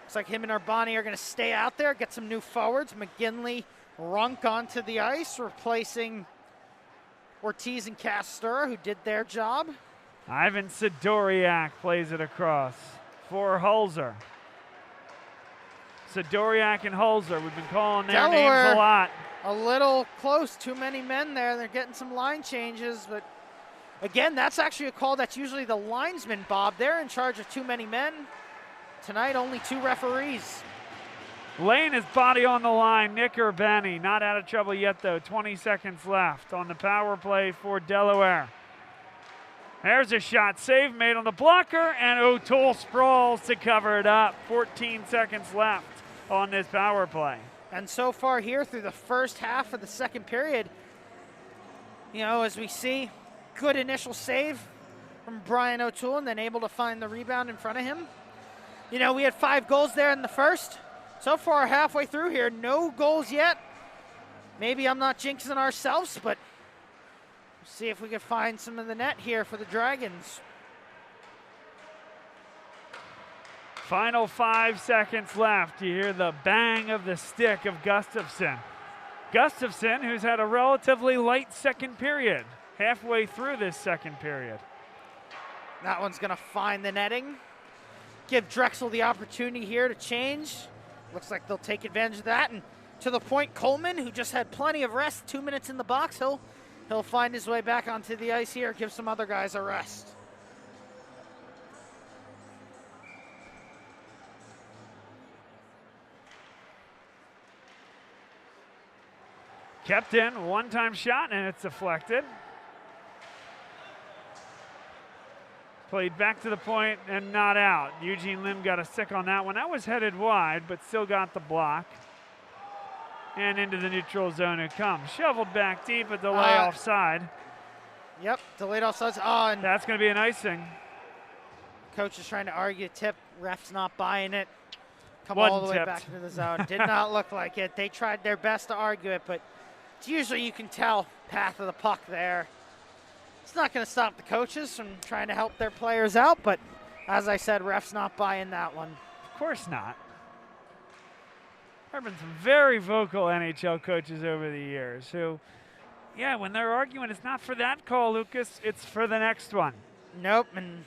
Looks like him and Urbani are going to stay out there, get some new forwards. McGinley, Runk onto the ice, replacing Ortiz and Castura, who did their job. Ivan Sidoriak plays it across for Holzer. Sidoriak and Holzer, we've been calling their Delaware, names a lot. A little close, too many men there. They're getting some line changes, but again, that's actually a call that's usually the linesman, Bob. They're in charge of too many men. Tonight, only 2 referees. Laying his body on the line, Nick Urbani, not out of trouble yet though. 20 seconds left on the power play for Delaware. There's a shot save made on the blocker, and O'Toole sprawls to cover it up. 14 seconds left on this power play. And so far here through the first half of the second period, you know, as we see, good initial save from Brian O'Toole and then able to find the rebound in front of him. You know, we had 5 goals there in the first. So far, halfway through here, no goals yet. Maybe I'm not jinxing ourselves, but we'll see if we can find some of the net here for the Dragons. Final 5 seconds left. You hear the bang of the stick of Gustafson. Gustafson, who's had a relatively light second period, halfway through this second period. That one's going to find the netting. Give Drexel the opportunity here to change. Looks like they'll take advantage of that. And to the point, Coleman, who just had plenty of rest, 2 minutes in the box, he'll find his way back onto the ice here, give some other guys a rest. Kept in, one-time shot, and it's deflected. Played back to the point and not out. Eugene Lim got a stick on that one. That was headed wide, but still got the block. And into the neutral zone it comes. Shoveled back deep, a delay offside. Yep, delayed offsides. Oh, and that's going to be an icing. Coach is trying to argue tip. Ref's not buying it. Come Wasn't all the way tipped. back into the zone. Did not look like it. They tried their best to argue it, but it's usually you can tell path of the puck there. It's not going to stop the coaches from trying to help their players out, but as I said, ref's not buying that one. Of course not. There have been some very vocal NHL coaches over the years who, yeah, when they're arguing, it's not for that call, Lucas, it's for the next one. Nope, and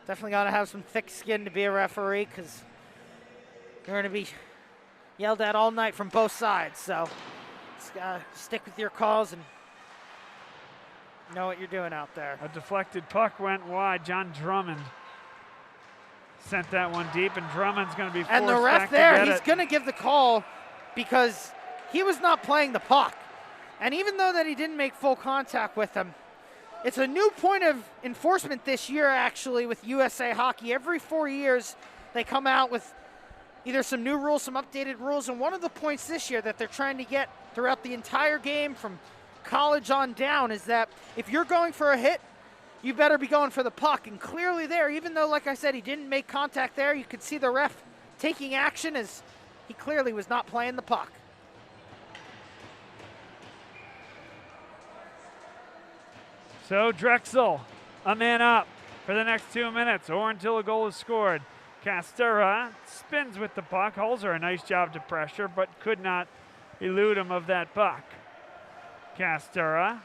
definitely got to have some thick skin to be a referee because you're going to be yelled at all night from both sides. So just got to stick with your calls and know what you're doing out there. A deflected puck went wide. John Drummond sent that one deep, and Drummond's going to be forced and the back ref there, to get he's going to give the call because he was not playing the puck. And even though that he didn't make full contact with him, it's a new point of enforcement this year, actually, with USA Hockey. Every 4 years, they come out with either some new rules, some updated rules, and one of the points this year that they're trying to get throughout the entire game from college on down is that if you're going for a hit, you better be going for the puck. And clearly there, even though, like I said, he didn't make contact there, you could see the ref taking action as he clearly was not playing the puck. So Drexel, a man up for the next 2 minutes or until a goal is scored. Castura spins with the puck. Holzer a nice job to pressure, but could not elude him of that puck. Castura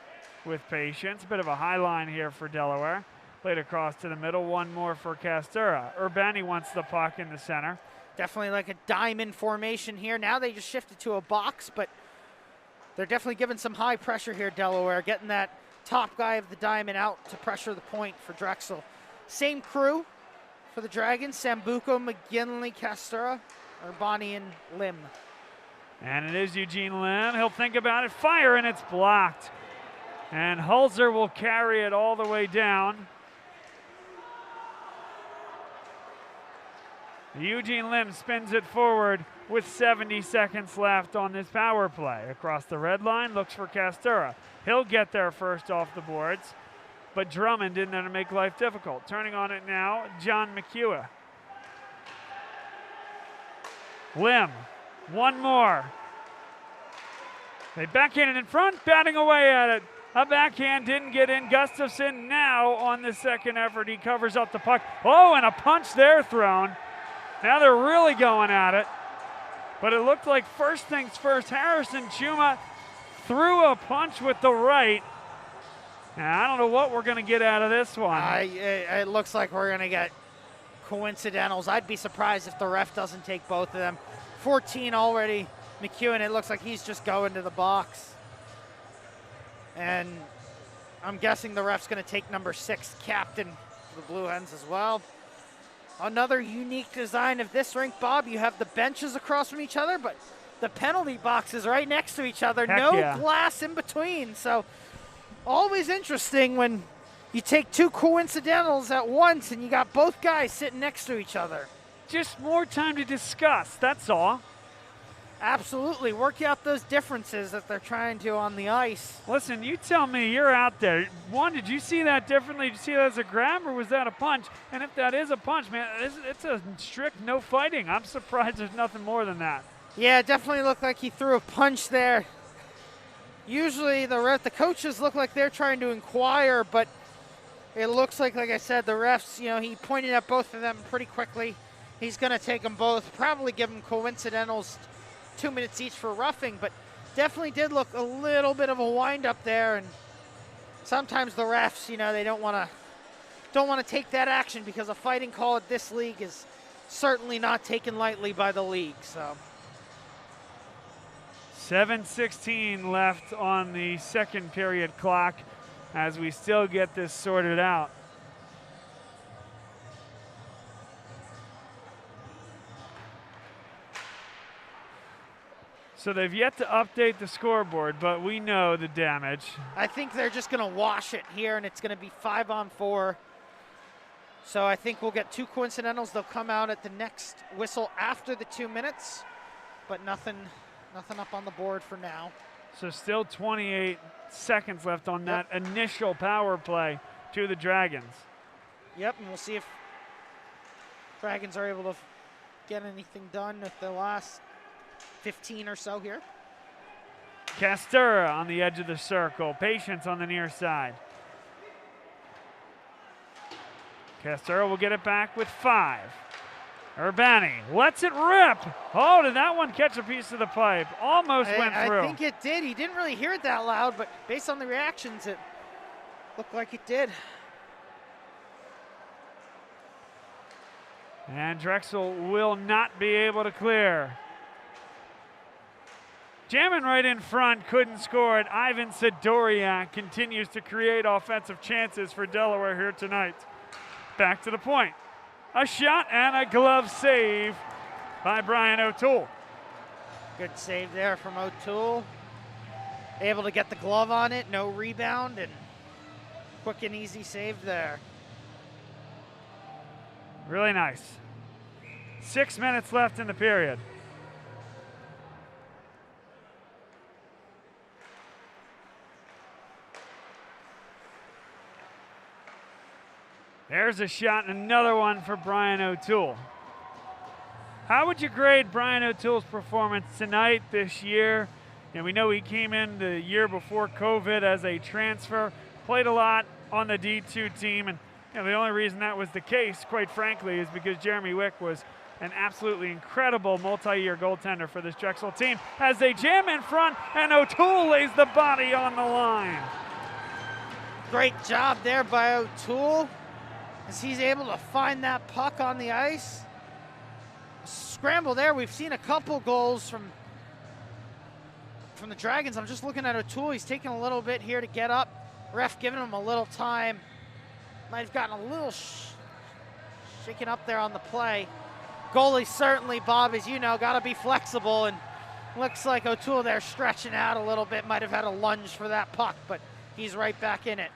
with patience. Bit of a high line here for Delaware. Played across to the middle. One more for Castura. Urbani wants the puck in the center. Definitely like a diamond formation here. Now they just shifted to a box, but they're definitely giving some high pressure here, Delaware. Getting that top guy of the diamond out to pressure the point for Drexel. Same crew for the Dragons. Sambuco, McGinley, Castura, Urbani, and Lim. And it is Eugene Lim. He'll think about it. Fire, and it's blocked. And Holzer will carry it all the way down. Eugene Lim spins it forward with 70 seconds left on this power play. Across the red line, looks for Castura. He'll get there first off the boards, but Drummond in there to make life difficult. Turning on it now, John McEwen. Lim. One more. They backhanded in front, batting away at it. A backhand didn't get in. Gustafson now on the second effort. He covers up the puck. Oh, and a punch there thrown. Now they're really going at it. But it looked like first things first. Harrison Chuma threw a punch with the right. And I don't know what we're going to get out of this one. It looks like we're going to get coincidentals. I'd be surprised if the ref doesn't take both of them. 14 already. McEwen, it looks like he's just going to the box. And I'm guessing the ref's going to take number 6, captain, for the Blue Hens as well. Another unique design of this rink, Bob. You have the benches across from each other, but the penalty boxes right next to each other. Heck no yeah. glass in between. So always interesting when you take 2 coincidentals at once and you got both guys sitting next to each other. Just more time to discuss, that's all. Absolutely. Work out those differences that they're trying to on the ice. Listen, you tell me, you're out there. One, did you see that differently? Did you see that as a grab or was that a punch? And if that is a punch, man, it's a strict no fighting. I'm surprised there's nothing more than that. Yeah, it definitely looked like he threw a punch there. Usually the coaches look like they're trying to inquire, but it looks like I said, the refs, he pointed at both of them pretty quickly. He's going to take them both, probably give them coincidentals, 2 minutes each for roughing, but definitely did look a little bit of a wind-up there. And sometimes the refs, they don't want to take that action because a fighting call at this league is certainly not taken lightly by the league. So 7:16 left on the second period clock as we still get this sorted out. So they've yet to update the scoreboard, but we know the damage. I think they're just going to wash it here, and it's going to be 5-on-4. So I think we'll get 2 coincidentals. They'll come out at the next whistle after the 2 minutes, but nothing up on the board for now. So still 28 seconds left on that initial power play to the Dragons. Yep, and we'll see if Dragons are able to get anything done with the last 15 or so here. Castura on the edge of the circle. Patience on the near side. Castura will get it back with 5. Urbani lets it rip. Oh, did that one catch a piece of the pipe? Almost went through. I think it did. He didn't really hear it that loud, but based on the reactions, it looked like it did. And Drexel will not be able to clear. Jamming right in front, couldn't score it. Ivan Sidoriak continues to create offensive chances for Delaware here tonight. Back to the point. A shot and a glove save by Brian O'Toole. Good save there from O'Toole. Able to get the glove on it, no rebound, and quick and easy save there. Really nice. 6 minutes left in the period. There's a shot and another one for Brian O'Toole. How would you grade Brian O'Toole's performance tonight, this year? And we know he came in the year before COVID as a transfer, played a lot on the D2 team, and the only reason that was the case, quite frankly, is because Jeremy Wick was an absolutely incredible multi-year goaltender for this Drexel team as they jam in front and O'Toole lays the body on the line. Great job there by O'Toole as he's able to find that puck on the ice. Scramble there. We've seen a couple goals from the Dragons. I'm just looking at O'Toole. He's taking a little bit here to get up. Ref giving him a little time. Might have gotten a little shaken up there on the play. Goalie certainly, Bob, as you know, got to be flexible, and looks like O'Toole there stretching out a little bit. Might have had a lunge for that puck, but he's right back in it.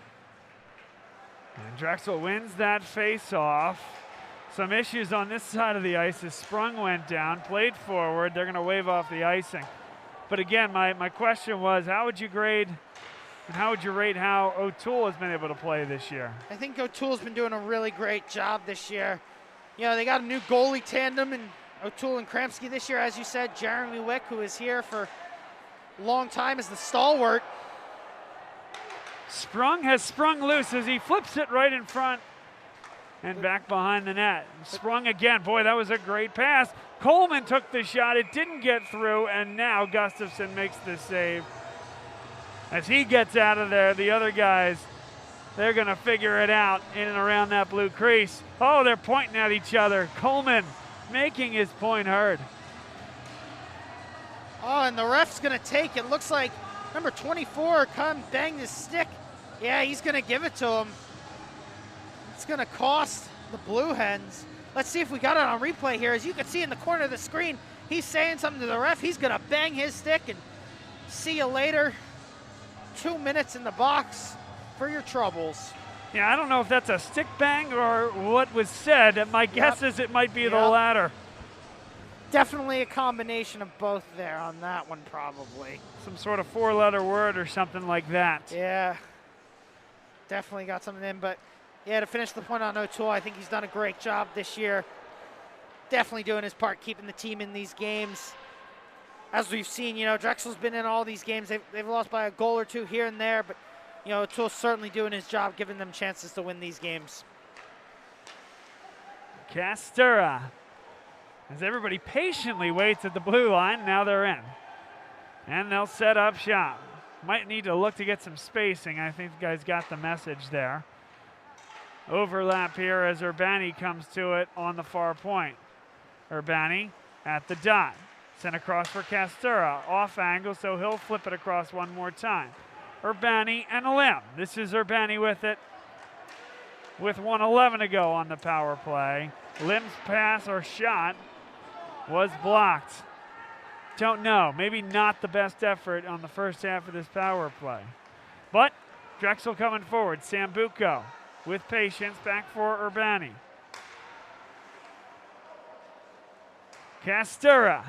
And Drexel wins that face-off. Some issues on this side of the ice as Sprung went down, played forward. They're going to wave off the icing. But again, my question was, how would you grade and how would you rate how O'Toole has been able to play this year? I think O'Toole's been doing a really great job this year. They got a new goalie tandem in O'Toole and Kramsky this year. As you said, Jeremy Wick, who is here for long time as the stalwart. Sprung has sprung loose as he flips it right in front and back behind the net. Sprung again. Boy, that was a great pass. Coleman took the shot. It didn't get through, and now Gustafson makes the save. As he gets out of there, the other guys, they're going to figure it out in and around that blue crease. Oh, they're pointing at each other. Coleman making his point heard. Oh, and the ref's going to take it. Looks like number 24 come bang his stick. Yeah, he's going to give it to him. It's going to cost the Blue Hens. Let's see if we got it on replay here. As you can see in the corner of the screen, he's saying something to the ref. He's going to bang his stick and see you later. 2 minutes in the box for your troubles. Yeah, I don't know if that's a stick bang or what was said. My guess is it might be the latter. Definitely a combination of both there on that one, probably. Some sort of 4-letter word or something like that. Yeah, definitely got something in. But, yeah, to finish the point on O'Toole, I think he's done a great job this year. Definitely doing his part, keeping the team in these games. As we've seen, you know, Drexel's been in all these games. They've lost by a goal or two here and there, but, you know, O'Toole's certainly doing his job, giving them chances to win these games. Castura. As everybody patiently waits at the blue line, now they're in. And they'll set up shop. Might need to look to get some spacing. I think the guys got the message there. Overlap here as Urbani comes to it on the far point. Urbani at the dot. Sent across for Castura. Off angle, so he'll flip it across one more time. Urbani and Lim. This is Urbani with it. With 1:11 to go on the power play. Lim's pass or shot was blocked. Don't know. Maybe not the best effort on the first half of this power play. But Drexel coming forward. Sambuco with patience back for Urbani. Castura.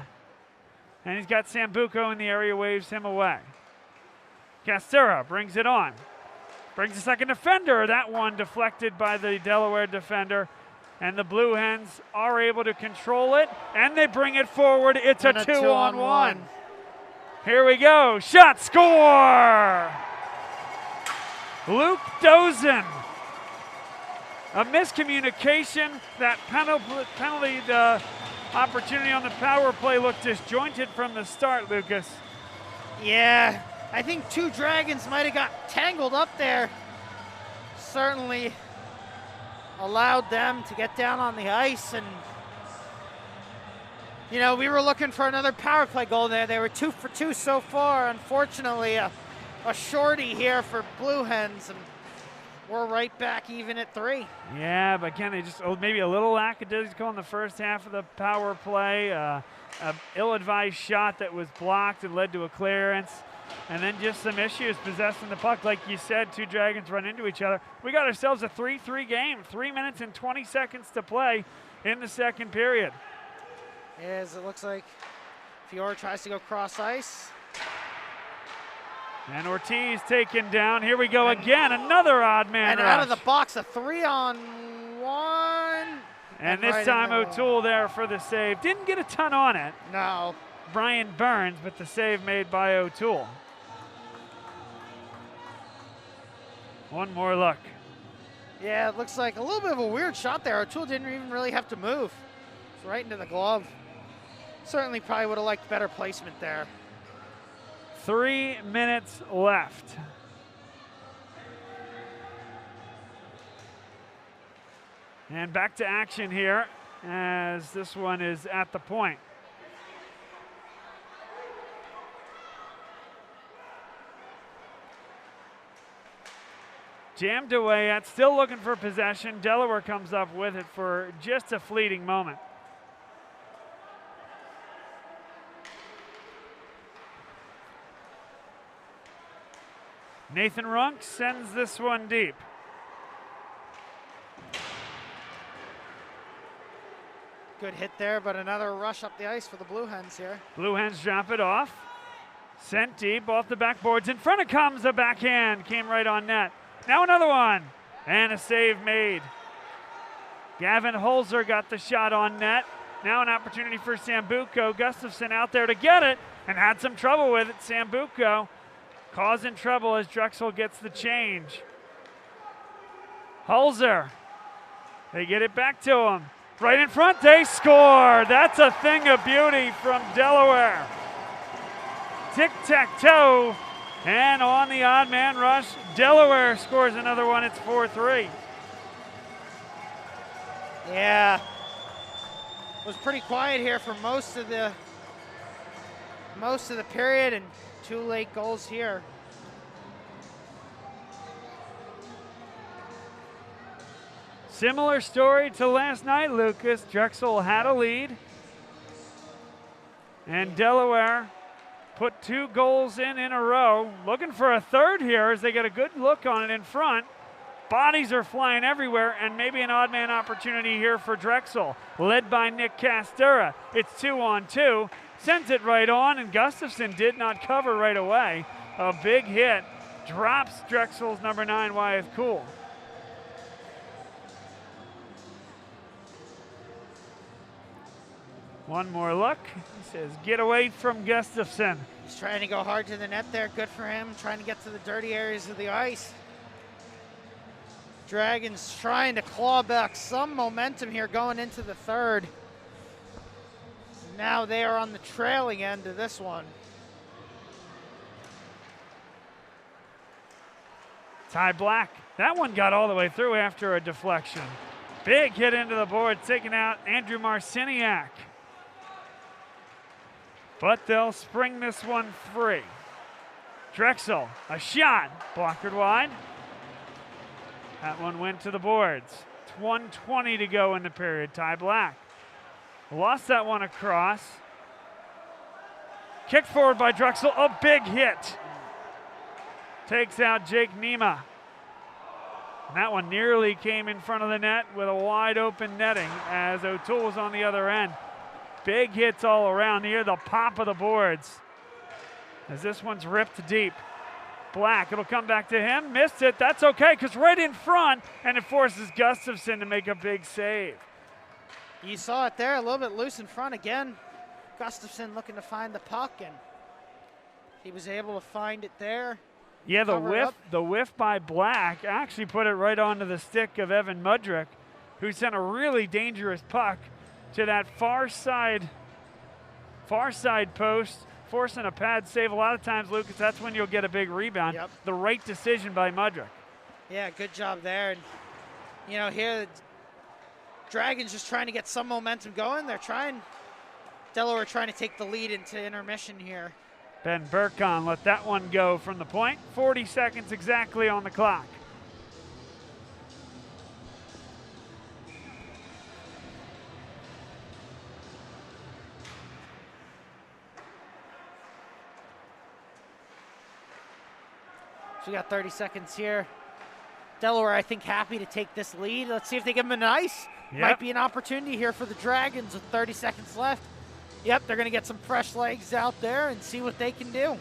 And he's got Sambuco in the area, waves him away. Castura brings it on. Brings a second defender. That one deflected by the Delaware defender. And the Blue Hens are able to control it, and they bring it forward. It's a two-on-one. Here we go. Shot, score! Luke Dozen. A miscommunication. That penalty, the opportunity on the power play looked disjointed from the start, Lucas. Yeah, I think two Dragons might have got tangled up there. Certainly allowed them to get down on the ice, and you know, we were looking for another power play goal there. They were 2 for 2 so far. Unfortunately, a shorty here for Blue Hens, and we're right back even at 3. Yeah, but again, they just maybe a little lackadaisical in the first half of the power play. A ill-advised shot that was blocked and led to a clearance. And then just some issues possessing the puck. Like you said, two Dragons run into each other. We got ourselves a 3-3 game. 3 minutes and 20 seconds to play in the second period. As it looks like Fiora tries to go cross ice. And Ortiz taken down. Here we go again. Another odd man and rush. Out of the box, a 3-on-1. And this time O'Toole there for the save. Didn't get a ton on it. No. Brian Burns, but the save made by O'Toole. One more look. Yeah, it looks like a little bit of a weird shot there. O'Toole didn't even really have to move. It's right into the glove. Certainly probably would have liked better placement there. 3 minutes left. And back to action here as this one is at the point. Jammed away at, still looking for possession. Delaware comes up with it for just a fleeting moment. Nathan Runk sends this one deep. Good hit there, but another rush up the ice for the Blue Hens here. Blue Hens drop it off. Sent deep off the backboards. In front it comes, a backhand. Came right on net. Now another one. And a save made. Gavin Holzer got the shot on net. Now an opportunity for Sambuco. Gustafson out there to get it and had some trouble with it. Sambuco causing trouble as Drexel gets the change. Hulzer, they get it back to him. Right in front, they score. That's a thing of beauty from Delaware. Tic-tac-toe, and on the odd man rush, Delaware scores another one. It's 4-3. Yeah, it was pretty quiet here for most of the period, and 2 late goals here. Similar story to last night, Lucas. Drexel had a lead, and Delaware put 2 goals in a row. Looking for a third here as they get a good look on it in front. Bodies are flying everywhere, and maybe an odd man opportunity here for Drexel, led by Nick Castura. It's 2-on-2, sends it right on, and Gustafson did not cover right away. A big hit drops Drexel's number 9, Wyeth Cool. One more look. He says, get away from Gustafson. He's trying to go hard to the net there. Good for him. Trying to get to the dirty areas of the ice. Dragons trying to claw back some momentum here going into the third. Now they are on the trailing end of this one. Ty Black. That one got all the way through after a deflection. Big hit into the board, taking out Andrew Marciniak. But they'll spring this one free. Drexel, a shot, blockered wide. That one went to the boards. It's 1:20 to go in the period. Ty Black lost that one across. Kicked forward by Drexel, a big hit. Takes out Jake Nema. And that one nearly came in front of the net with a wide open netting as O'Toole was on the other end. Big hits all around here, the pop of the boards. As this one's ripped deep. Black, it'll come back to him, missed it, that's okay, because right in front, and it forces Gustafson to make a big save. You saw it there, a little bit loose in front again. Gustafson looking to find the puck, and he was able to find it there. Yeah, the whiff by Black actually put it right onto the stick of Evan Mudrick, who sent a really dangerous puck to that far side post, forcing a pad save. A lot of times, Lucas, that's when you'll get a big rebound. Yep. The right decision by Mudrick. Yeah, good job there. And, you know, here the Dragons just trying to get some momentum going. Delaware trying to take the lead into intermission here. Ben Burkon let that one go from the point. 40 seconds exactly on the clock. So we got 30 seconds here. Delaware, I think, happy to take this lead. Let's see if they give them an ice. Yep. Might be an opportunity here for the Dragons with 30 seconds left. Yep, they're going to get some fresh legs out there and see what they can do.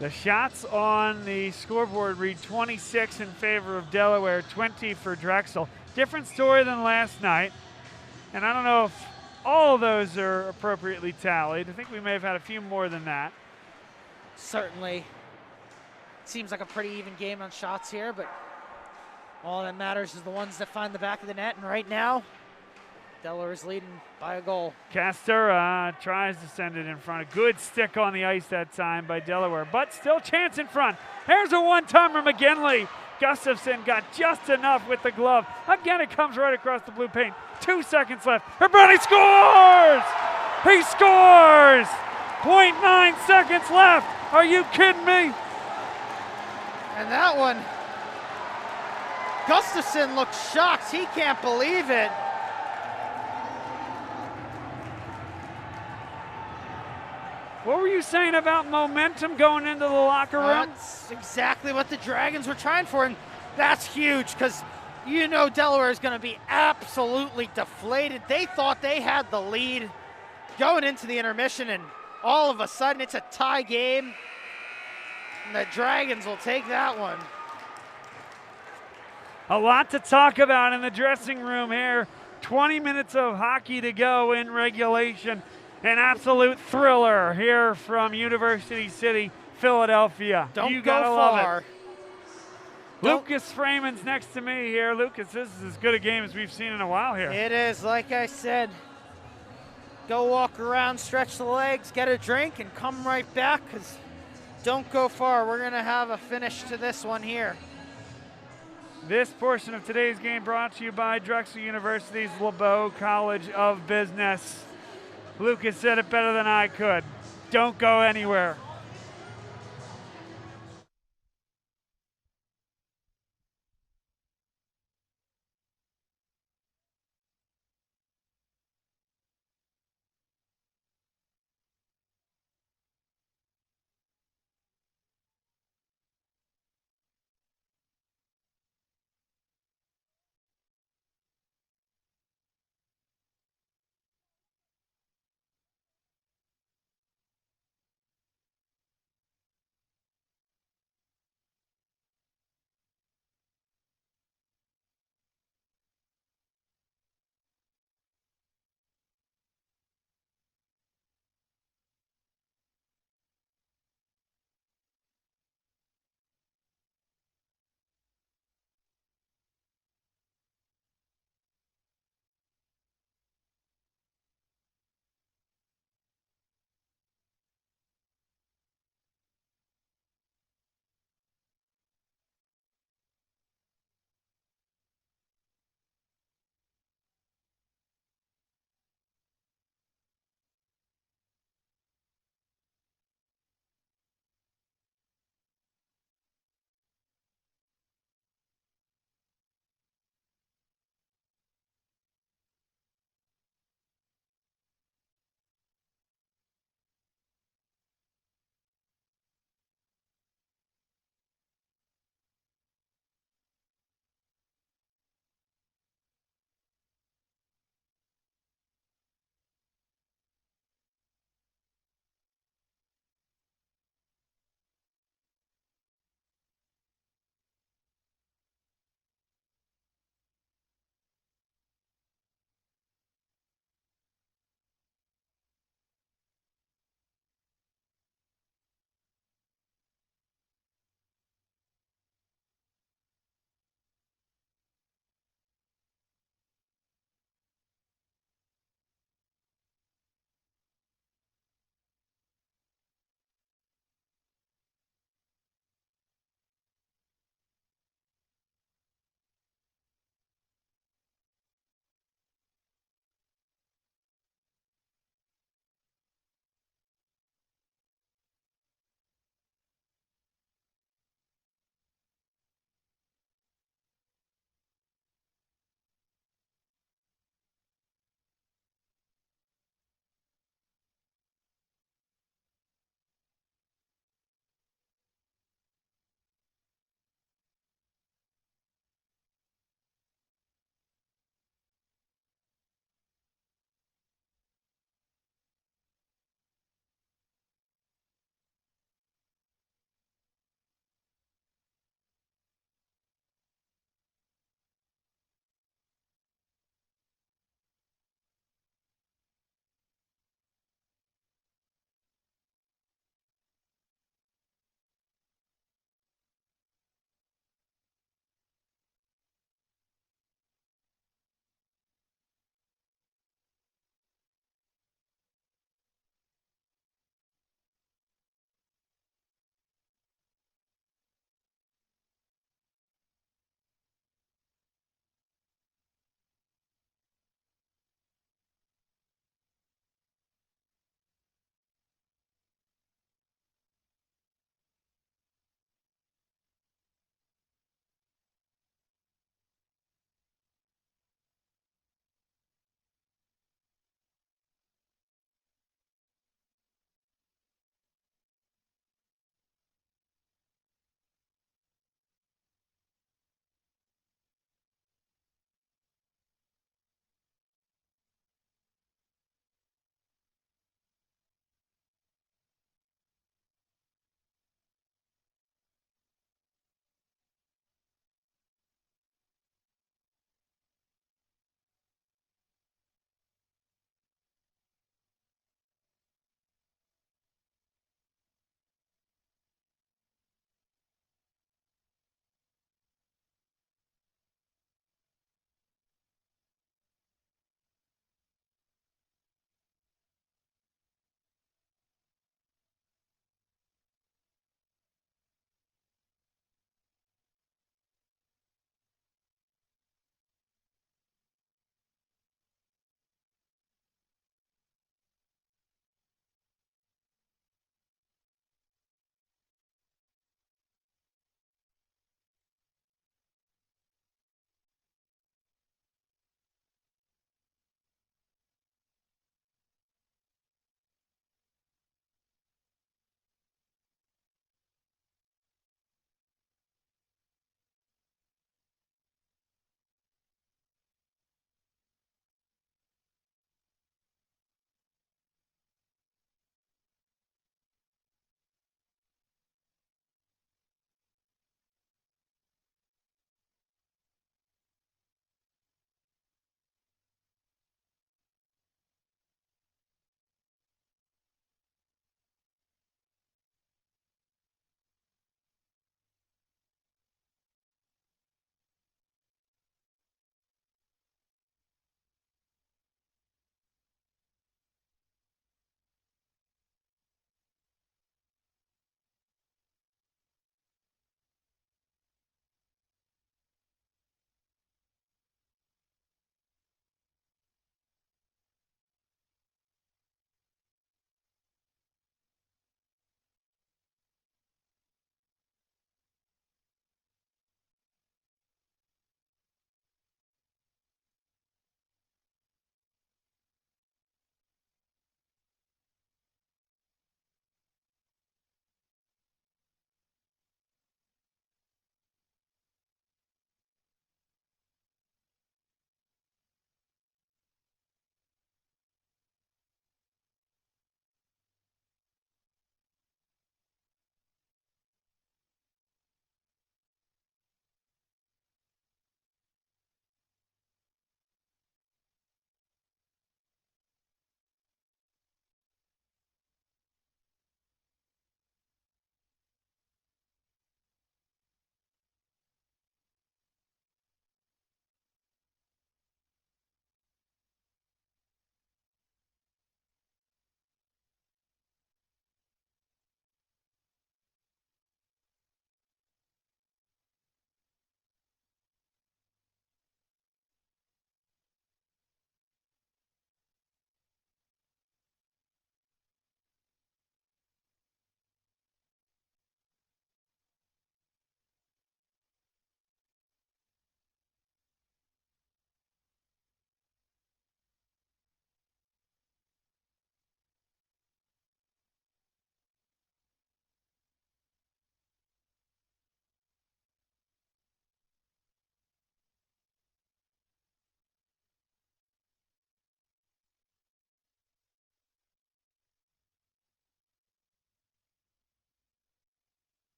The shots on the scoreboard read 26 in favor of Delaware, 20 for Drexel. Different story than last night. And I don't know if all of those are appropriately tallied. I think we may have had a few more than that. Certainly. Seems like a pretty even game on shots here, but all that matters is the ones that find the back of the net. And right now, Delaware is leading by a goal. Castura tries to send it in front. A good stick on the ice that time by Delaware, but still chance in front. Here's a one-timer, McGinley. Gustafson got just enough with the glove. Again, it comes right across the blue paint. 2 seconds left. Herbrani scores! He scores! 0.9 seconds left. Are you kidding me? And that one, Gustafson looks shocked. He can't believe it. What were you saying about momentum going into the locker room? That's exactly what the Dragons were trying for, and that's huge because you know Delaware is going to be absolutely deflated. They thought they had the lead going into the intermission, and all of a sudden it's a tie game, and the Dragons will take that one. A lot to talk about in the dressing room here. 20 minutes of hockey to go in regulation. An absolute thriller here from University City, Philadelphia. Don't you go gotta love far. it. Lucas Freeman's next to me here. Lucas, this is as good a game as we've seen in a while here. It is, like I said. Go walk around, stretch the legs, get a drink, and come right back, because don't go far. We're going to have a finish to this one here. This portion of today's game brought to you by Drexel University's LeBeau College of Business. Lucas said it better than I could. Don't go anywhere.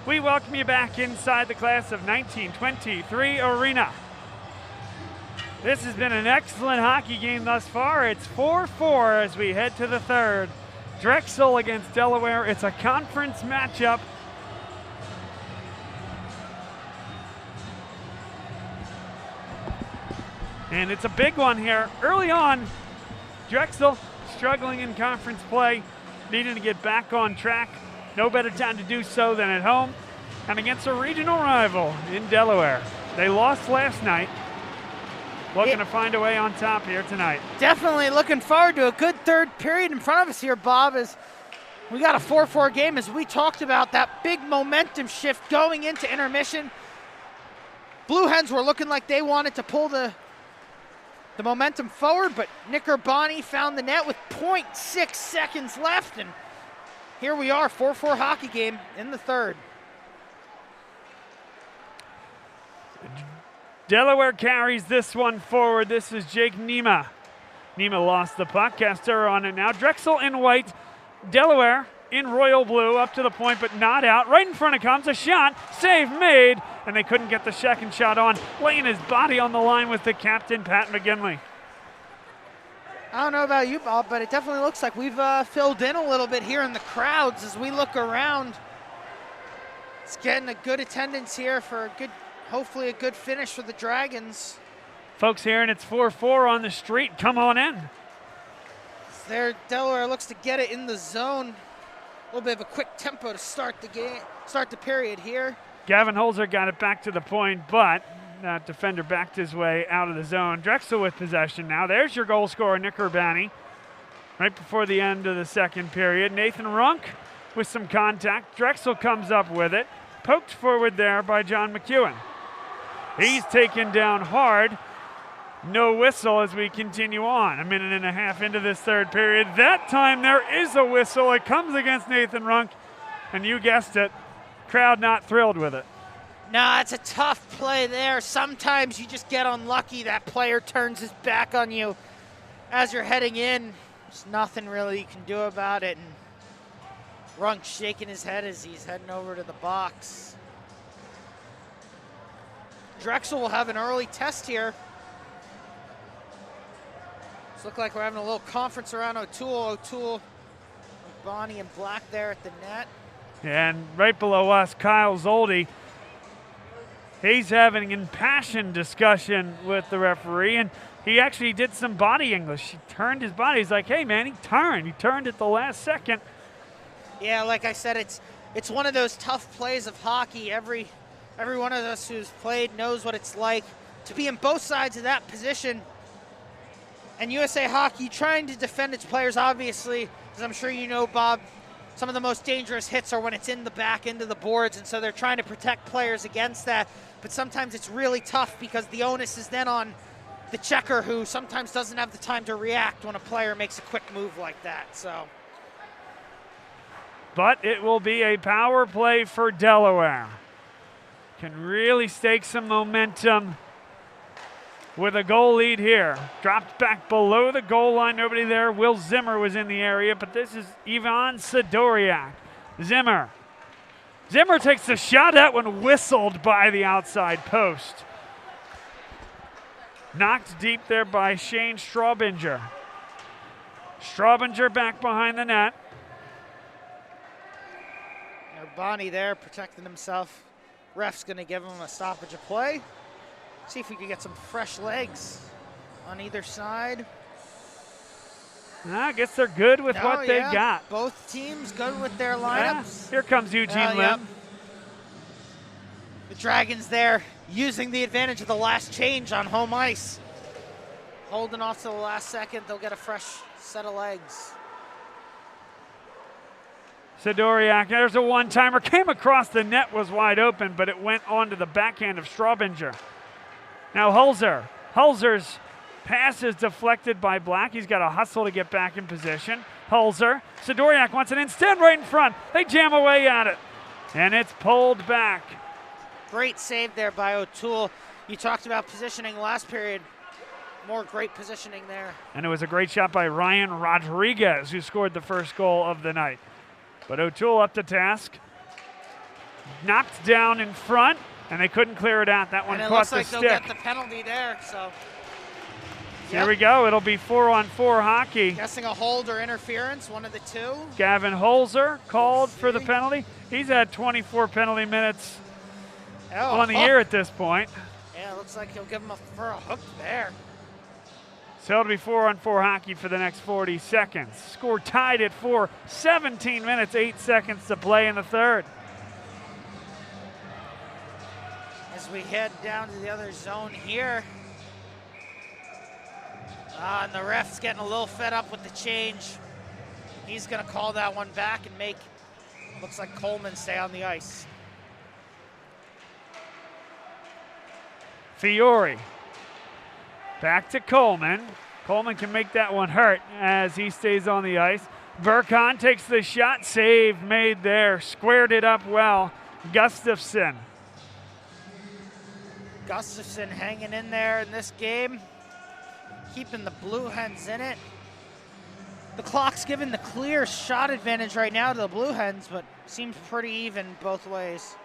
we welcome you back inside the class of 1923 arena. This has been an excellent hockey game thus far. It's 4-4 as we head to the third. Drexel against Delaware. It's a conference matchup. And it's a big one here. Early on, Drexel struggling in conference play, needing to get back on track. No better time to do so than at home and against a regional rival in Delaware. They lost last night. Looking to find a way on top here tonight. Definitely looking forward to a good third period in front of us here, Bob, as we got a 4-4 game, as we talked about that big momentum shift going into intermission. Blue Hens were looking like they wanted to pull the momentum forward, but Nick Urbani found the net with 0.6 seconds left, and here we are, 4-4 hockey game in the third. Delaware carries this one forward. This is Jake Nima. Nima lost the puck. Castor on it now. Drexel in white. Delaware in royal blue, up to the point, but not out. Right in front of comes a shot. Save made, and they couldn't get the second shot on. Laying his body on the line with the captain, Pat McGinley. I don't know about you, Bob, but it definitely looks like we've filled in a little bit here in the crowds as we look around. It's getting a good attendance here for a good, hopefully a good finish for the Dragons. Folks hearing it's 4-4 on the street. Come on in. There, Delaware looks to get it in the zone. A little bit of a quick tempo to start the game, start the period here. Gavin Holzer got it back to the point, but that defender backed his way out of the zone. Drexel with possession now. There's your goal scorer, Nick Urbani. Right before the end of the second period. Nathan Runk with some contact. Drexel comes up with it. Poked forward there by John McEwen. He's taken down hard. No whistle as we continue on. A minute and a half into this third period. That time there is a whistle. It comes against Nathan Runk. And you guessed it, crowd not thrilled with it. No, it's a tough play there. Sometimes you just get unlucky. That player turns his back on you as you're heading in. There's nothing really you can do about it. And Runk's shaking his head as he's heading over to the box. Drexel will have an early test here. It's look like we're having a little conference around O'Toole. O'Toole, Bonnie, and Black there at the net. And right below us, Kyle Zoldi. He's having an impassioned discussion with the referee, and he actually did some body English. He turned his body. He's like, hey, man, he turned. He turned at the last second. Yeah, like I said, it's one of those tough plays of hockey. Every one of us who's played knows what it's like to be in both sides of that position. And USA Hockey trying to defend its players, obviously, as I'm sure you know, Bob, some of the most dangerous hits are when it's in the back into the boards, and so they're trying to protect players against that. But sometimes it's really tough because the onus is then on the checker, who sometimes doesn't have the time to react when a player makes a quick move like that. So, but it will be a power play for Delaware. Can really stake some momentum with a goal lead here. Dropped back below the goal line, nobody there. Will Zimmer was in the area, but this is Ivan Sidoriak. Zimmer takes the shot. That one whistled by the outside post. Knocked deep there by Shane Straubinger. Straubinger back behind the net. Bonnie there protecting himself. Ref's going to give him a stoppage of play. See if we can get some fresh legs on either side. I guess they're good with what they got. Both teams good with their lineups. Here comes Eugene Lim. The Dragons there using the advantage of the last change on home ice. Holding off to the last second. They'll get a fresh set of legs. Sidoriak, there's a one-timer. Came across the net, was wide open, but it went onto the backhand of Straubinger. Now Holzer. Holzer's pass is deflected by Black. He's got to hustle to get back in position. Holzer. Sidoriak wants it instead right in front. They jam away at it. And it's pulled back. Great save there by O'Toole. You talked about positioning last period. More great positioning there. And it was a great shot by Ryan Rodriguez, who scored the first goal of the night. But O'Toole up to task. knocked down in front, and they couldn't clear it out. That one and it caught looks the like stick. they'll get the penalty there. So Here we go. It'll be 4-on-4 hockey. Guessing a hold or interference, one of the two. Gavin Holzer called for the penalty. He's had 24 penalty minutes on the year at this point. Yeah, it looks like he'll give him for a hook there. So it'll be 4-on-4 hockey for the next 40 seconds. Score tied at 4, 17 minutes, 8 seconds to play in the third. As we head down to the other zone here. And the ref's getting a little fed up with the change. He's gonna call that one back and make, looks like Coleman stay on the ice. Fiore. Back to Coleman. Coleman can make that one hurt as he stays on the ice. Burkhan takes the shot. Save made there. Squared it up well. Gustafson. Gustafson hanging in there in this game. Keeping the Blue Hens in it. The clock's giving the clear shot advantage right now to the Blue Hens, but seems pretty even both ways.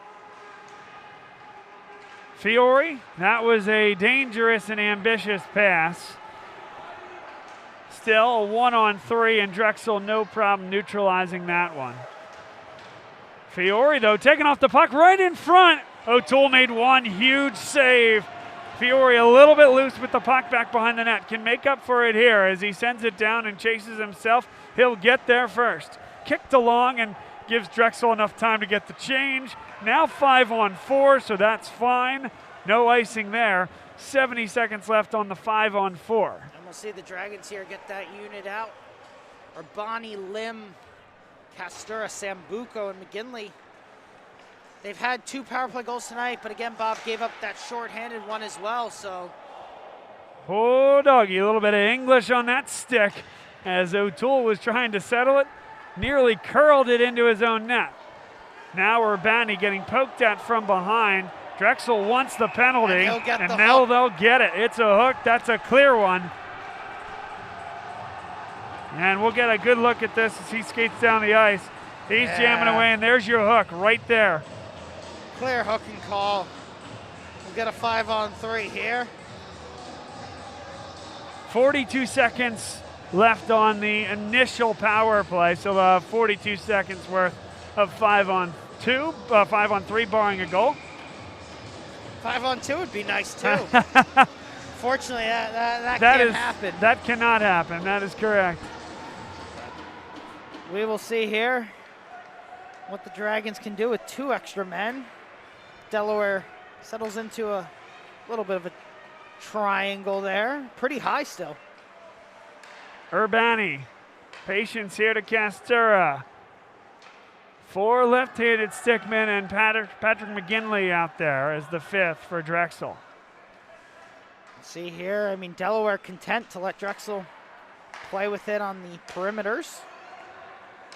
Fiore, that was a dangerous and ambitious pass. Still a 1-on-3, and Drexel no problem neutralizing that one. Fiore, though, taking off the puck right in front. O'Toole made one huge save. Fiore a little bit loose with the puck back behind the net. Can make up for it here as he sends it down and chases himself. He'll get there first. Kicked along and gives Drexel enough time to get the change. Now 5-on-4, so that's fine. No icing there. 70 seconds left on the 5-on-4. And we'll see the Dragons here get that unit out. Urbani, Lim, Castura, Sambuco, and McGinley. They've had 2 power play goals tonight, but again, Bob gave up that short-handed one as well, so. Oh, doggy, a little bit of English on that stick as O'Toole was trying to settle it. Nearly curled it into his own net. Now Urbani getting poked at from behind. Drexel wants the penalty, and now they'll get it. It's a hook. That's a clear one. And we'll get a good look at this as he skates down the ice. He's jamming away, and there's your hook right there. Clear hooking call. We'll get a 5-on-3 here. 42 seconds left on the initial power play, so 42 seconds worth of 5-on-2, 5-on-3 barring a goal. 5-on-2 would be nice too. Fortunately, that can't happen. That cannot happen. That is correct. We will see here what the Dragons can do with 2 extra men. Delaware settles into a little bit of a triangle there. Pretty high still. Urbani. Patience here to Castura. 4 left-handed stickmen and Patrick McGinley out there as the 5th for Drexel. See here, I mean, Delaware content to let Drexel play with it on the perimeters.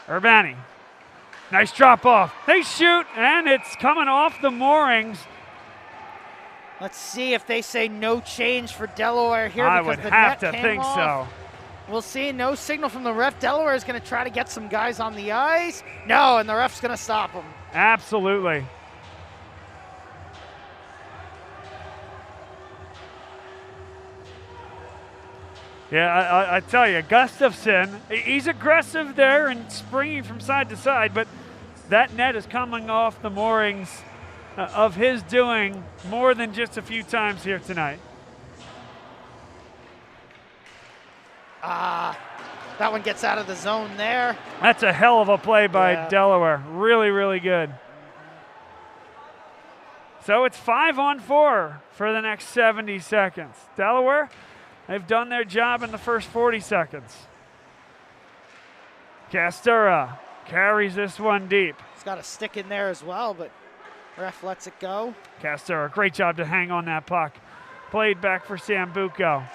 Urbani. Nice drop off. They shoot, and it's coming off the moorings. Let's see if they say no change for Delaware here. I would have to think so. We'll see. No signal from the ref. Delaware is going to try to get some guys on the ice. No, and the ref's going to stop them. Absolutely. Yeah, I tell you, Gustafson, he's aggressive there and springing from side to side, but that net is coming off the moorings of his doing more than just a few times here tonight. That one gets out of the zone there. That's a hell of a play by Delaware. Really, really good. So it's 5-on-4 for the next 70 seconds. Delaware, they've done their job in the first 40 seconds. Castura carries this one deep. He's got a stick in there as well, but ref lets it go. Castura, great job to hang on that puck. Played back for Sambuco.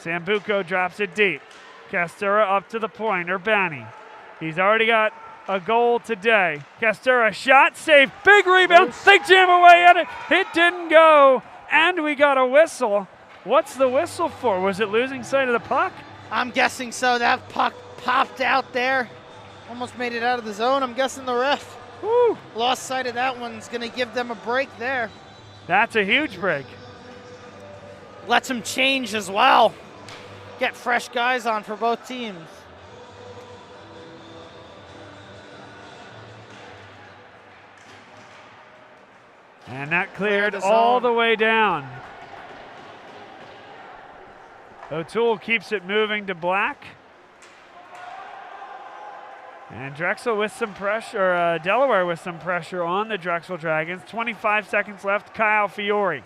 Sambuco drops it deep. Castura up to the point. Urbani. He's already got a goal today. Castura shot, save, big rebound. They jam away at it. It didn't go, and we got a whistle. What's the whistle for? Was it losing sight of the puck? I'm guessing so. That puck popped out there. Almost made it out of the zone. I'm guessing the ref Woo. Lost sight of that one's going to give them a break there. That's a huge break. Lets them change as well. Get fresh guys on for both teams. And that cleared all the way down. O'Toole keeps it moving to Black. And Drexel with some pressure, Delaware with some pressure on the Drexel Dragons. 25 seconds left, Kyle Fiore.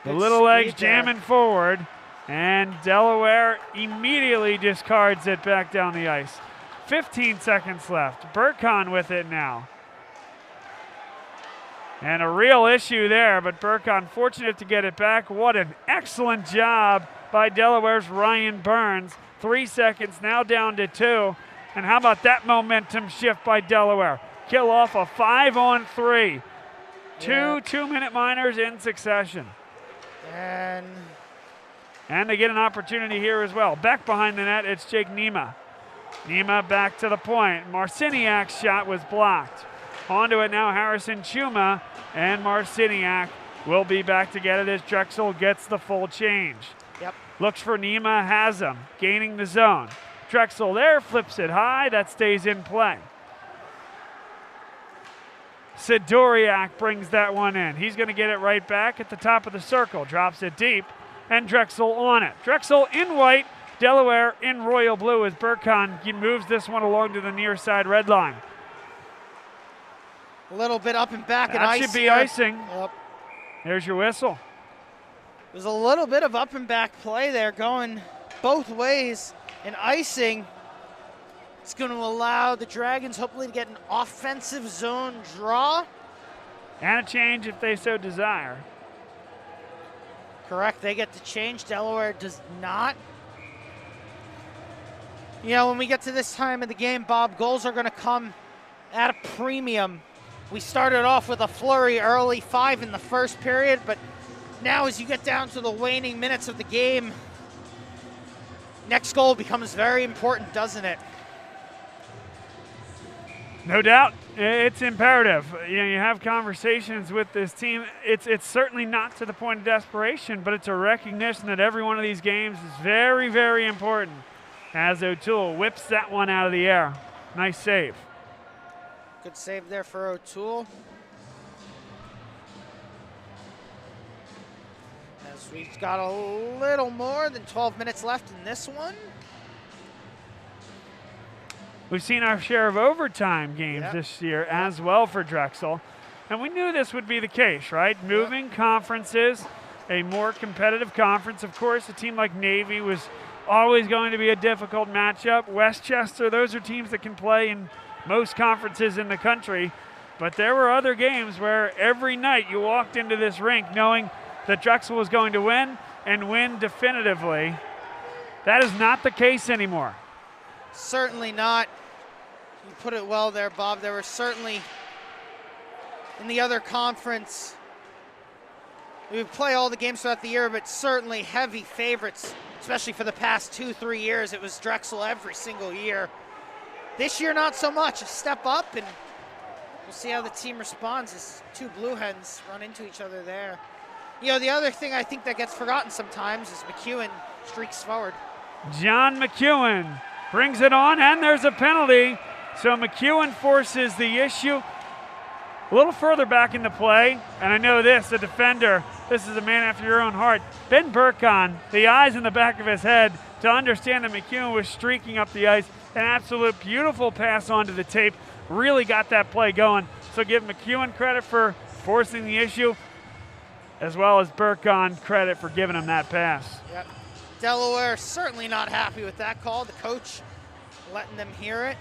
The little legs jamming forward, and Delaware immediately discards it back down the ice. 15 seconds left, Burkhan with it now. And a real issue there, but Burkhan fortunate to get it back. What an excellent job by Delaware's Ryan Burns. 3 seconds, now down to 2. And how about that momentum shift by Delaware? Kill off a 5-on-3. Two 2-minute minors in succession. And they get an opportunity here as well. Back behind the net, it's Jake Nima. Nima back to the point. Marciniak's shot was blocked. Onto it now, Harrison Chuma, and Marciniak will be back to get it as Drexel gets the full change. Yep. Looks for Nima, has him, gaining the zone. Drexel there, flips it high, that stays in play. Sidoriak brings that one in. He's going to get it right back at the top of the circle, drops it deep, and Drexel on it. Drexel in white, Delaware in royal blue as Burkhan moves this one along to the near side red line. A little bit up and back and ice. That should be icing. Yep. There's your whistle. There's a little bit of up and back play there going both ways. And icing, it's going to allow the Dragons hopefully to get an offensive zone draw. And a change if they so desire. Correct, they get to change. Delaware does not. You know, when we get to this time of the game, Bob, goals are going to come at a premium. We started off with a flurry early, 5 in the first period, but now as you get down to the waning minutes of the game, next goal becomes very important, doesn't it? No doubt, it's imperative. You know, you have conversations with this team. It's certainly not to the point of desperation, but it's a recognition that every one of these games is very, very important. As O'Toole whips that one out of the air. Nice save. Good save there for O'Toole. As we've got a little more than 12 minutes left in this one. We've seen our share of overtime games this year as well for Drexel. And we knew this would be the case, right? Moving conferences, a more competitive conference. Of course, a team like Navy was always going to be a difficult matchup. Westchester, those are teams that can play in most conferences in the country. But there were other games where every night you walked into this rink knowing that Drexel was going to win and win definitively. That is not the case anymore. Certainly not. You put it well there, Bob. There were certainly, in the other conference, we would play all the games throughout the year, but certainly heavy favorites, especially for the past 2-3 years. It was Drexel every single year. This year, not so much. A step up, and we'll see how the team responds as two Blue Hens run into each other there. You know, the other thing I think that gets forgotten sometimes is McEwen streaks forward. John McEwen brings it on, and there's a penalty. So McEwen forces the issue a little further back in the play. And I know this, a defender, this is a man after your own heart. Ben Burkhan, the eyes in the back of his head to understand that McEwen was streaking up the ice. An absolute beautiful pass onto the tape. Really got that play going. So give McEwen credit for forcing the issue, as well as Burkhan credit for giving him that pass. Yep. Delaware certainly not happy with that call. The coach letting them hear it.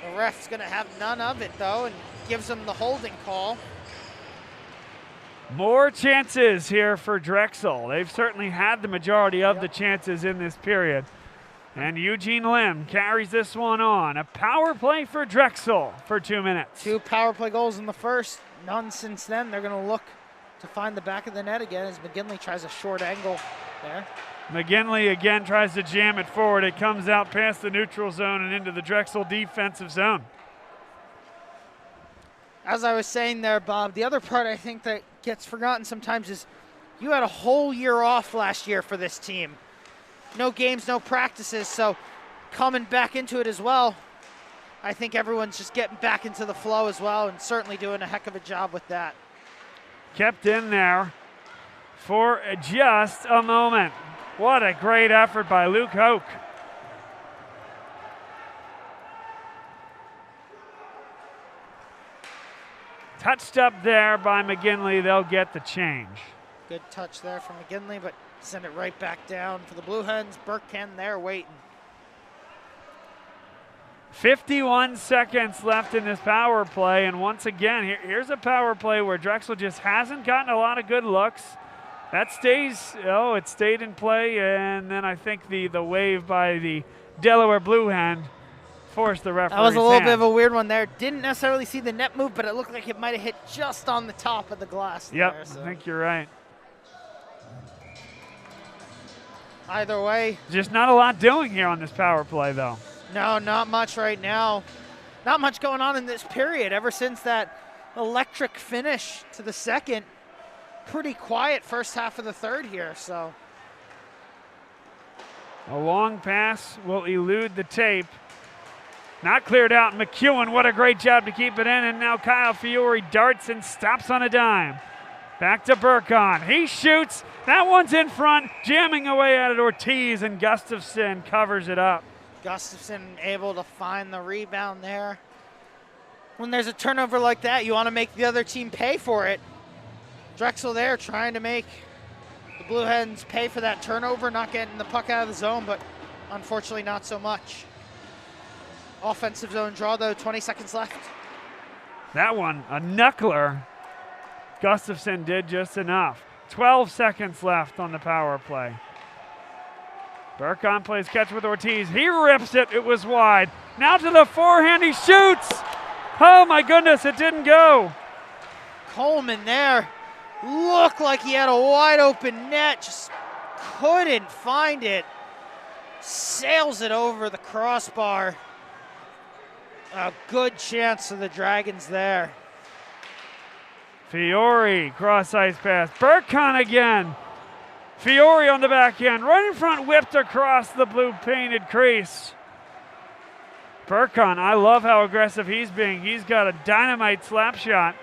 The ref's going to have none of it, though, and gives them the holding call. More chances here for Drexel. They've certainly had the majority of the chances in this period. And Eugene Lim carries this one on. A power play for Drexel for 2 minutes. 2 power play goals in the first. None since then. They're going to look to find the back of the net again as McGinley tries a short angle there. McGinley again tries to jam it forward. It comes out past the neutral zone and into the Drexel defensive zone. As I was saying there, Bob, the other part I think that gets forgotten sometimes is you had a whole year off last year for this team. No games, no practices, so coming back into it as well, I think everyone's just getting back into the flow as well and certainly doing a heck of a job with that. Kept in there for just a moment. What a great effort by Luke Hoke. Touched up there by McGinley. They'll get the change. Good touch there from McGinley, but send it right back down for the Blue Hens. Burkham there waiting. 51 seconds left in this power play, and once again, here's a power play where Drexel just hasn't gotten a lot of good looks. That stays, it stayed in play, and then I think the wave by the Delaware Blue Hen forced the referee's That was a little hand. bit of a weird one there. Didn't necessarily see the net move, but it looked like it might have hit just on the top of the glass Yep, there. So. I think you're right. Either way. Just not a lot doing here on this power play, though. No, not much right now. Not much going on in this period. Ever since that electric finish to the second, pretty quiet first half of the third here. So A long pass will elude the tape. Not cleared out. McEwen, what a great job to keep it in. And now Kyle Fiore darts and stops on a dime. Back to Burkon. He shoots. That one's in front, jamming away at it. Ortiz, and Gustafson covers it up. Gustafson able to find the rebound there. When there's a turnover like that, you want to make the other team pay for it. Drexel there trying to make the Blue Hens pay for that turnover, not getting the puck out of the zone, but unfortunately not so much. Offensive zone draw though, 20 seconds left. That one, a knuckler. Gustafson did just enough. 12 seconds left on the power play. Burkon plays catch with Ortiz. He rips it. It was wide. Now to the forehand. He shoots. Oh, my goodness. It didn't go. Coleman there looked like he had a wide open net. Just couldn't find it. Sails it over the crossbar. A good chance for the Dragons there. Fiore, cross ice pass. Burkon again. Fiore on the backhand, right in front, whipped across the blue painted crease. Burkon, I love how aggressive he's being. He's got a dynamite slap shot.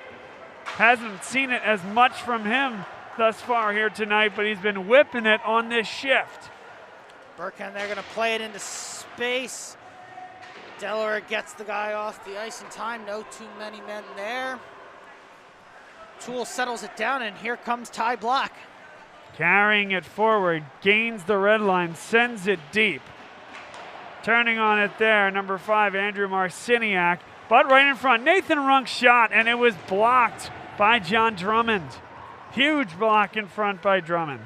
Hasn't seen it as much from him thus far here tonight, but he's been whipping it on this shift. Burkon, they're going to play it into space. Delaware gets the guy off the ice in time. No too many men there. Toole settles it down, and here comes Ty Black. Carrying it forward, gains the red line, sends it deep. Turning on it there, number 5, Andrew Marciniak. But right in front, Nathan Runk's shot, and it was blocked by John Drummond. Huge block in front by Drummond.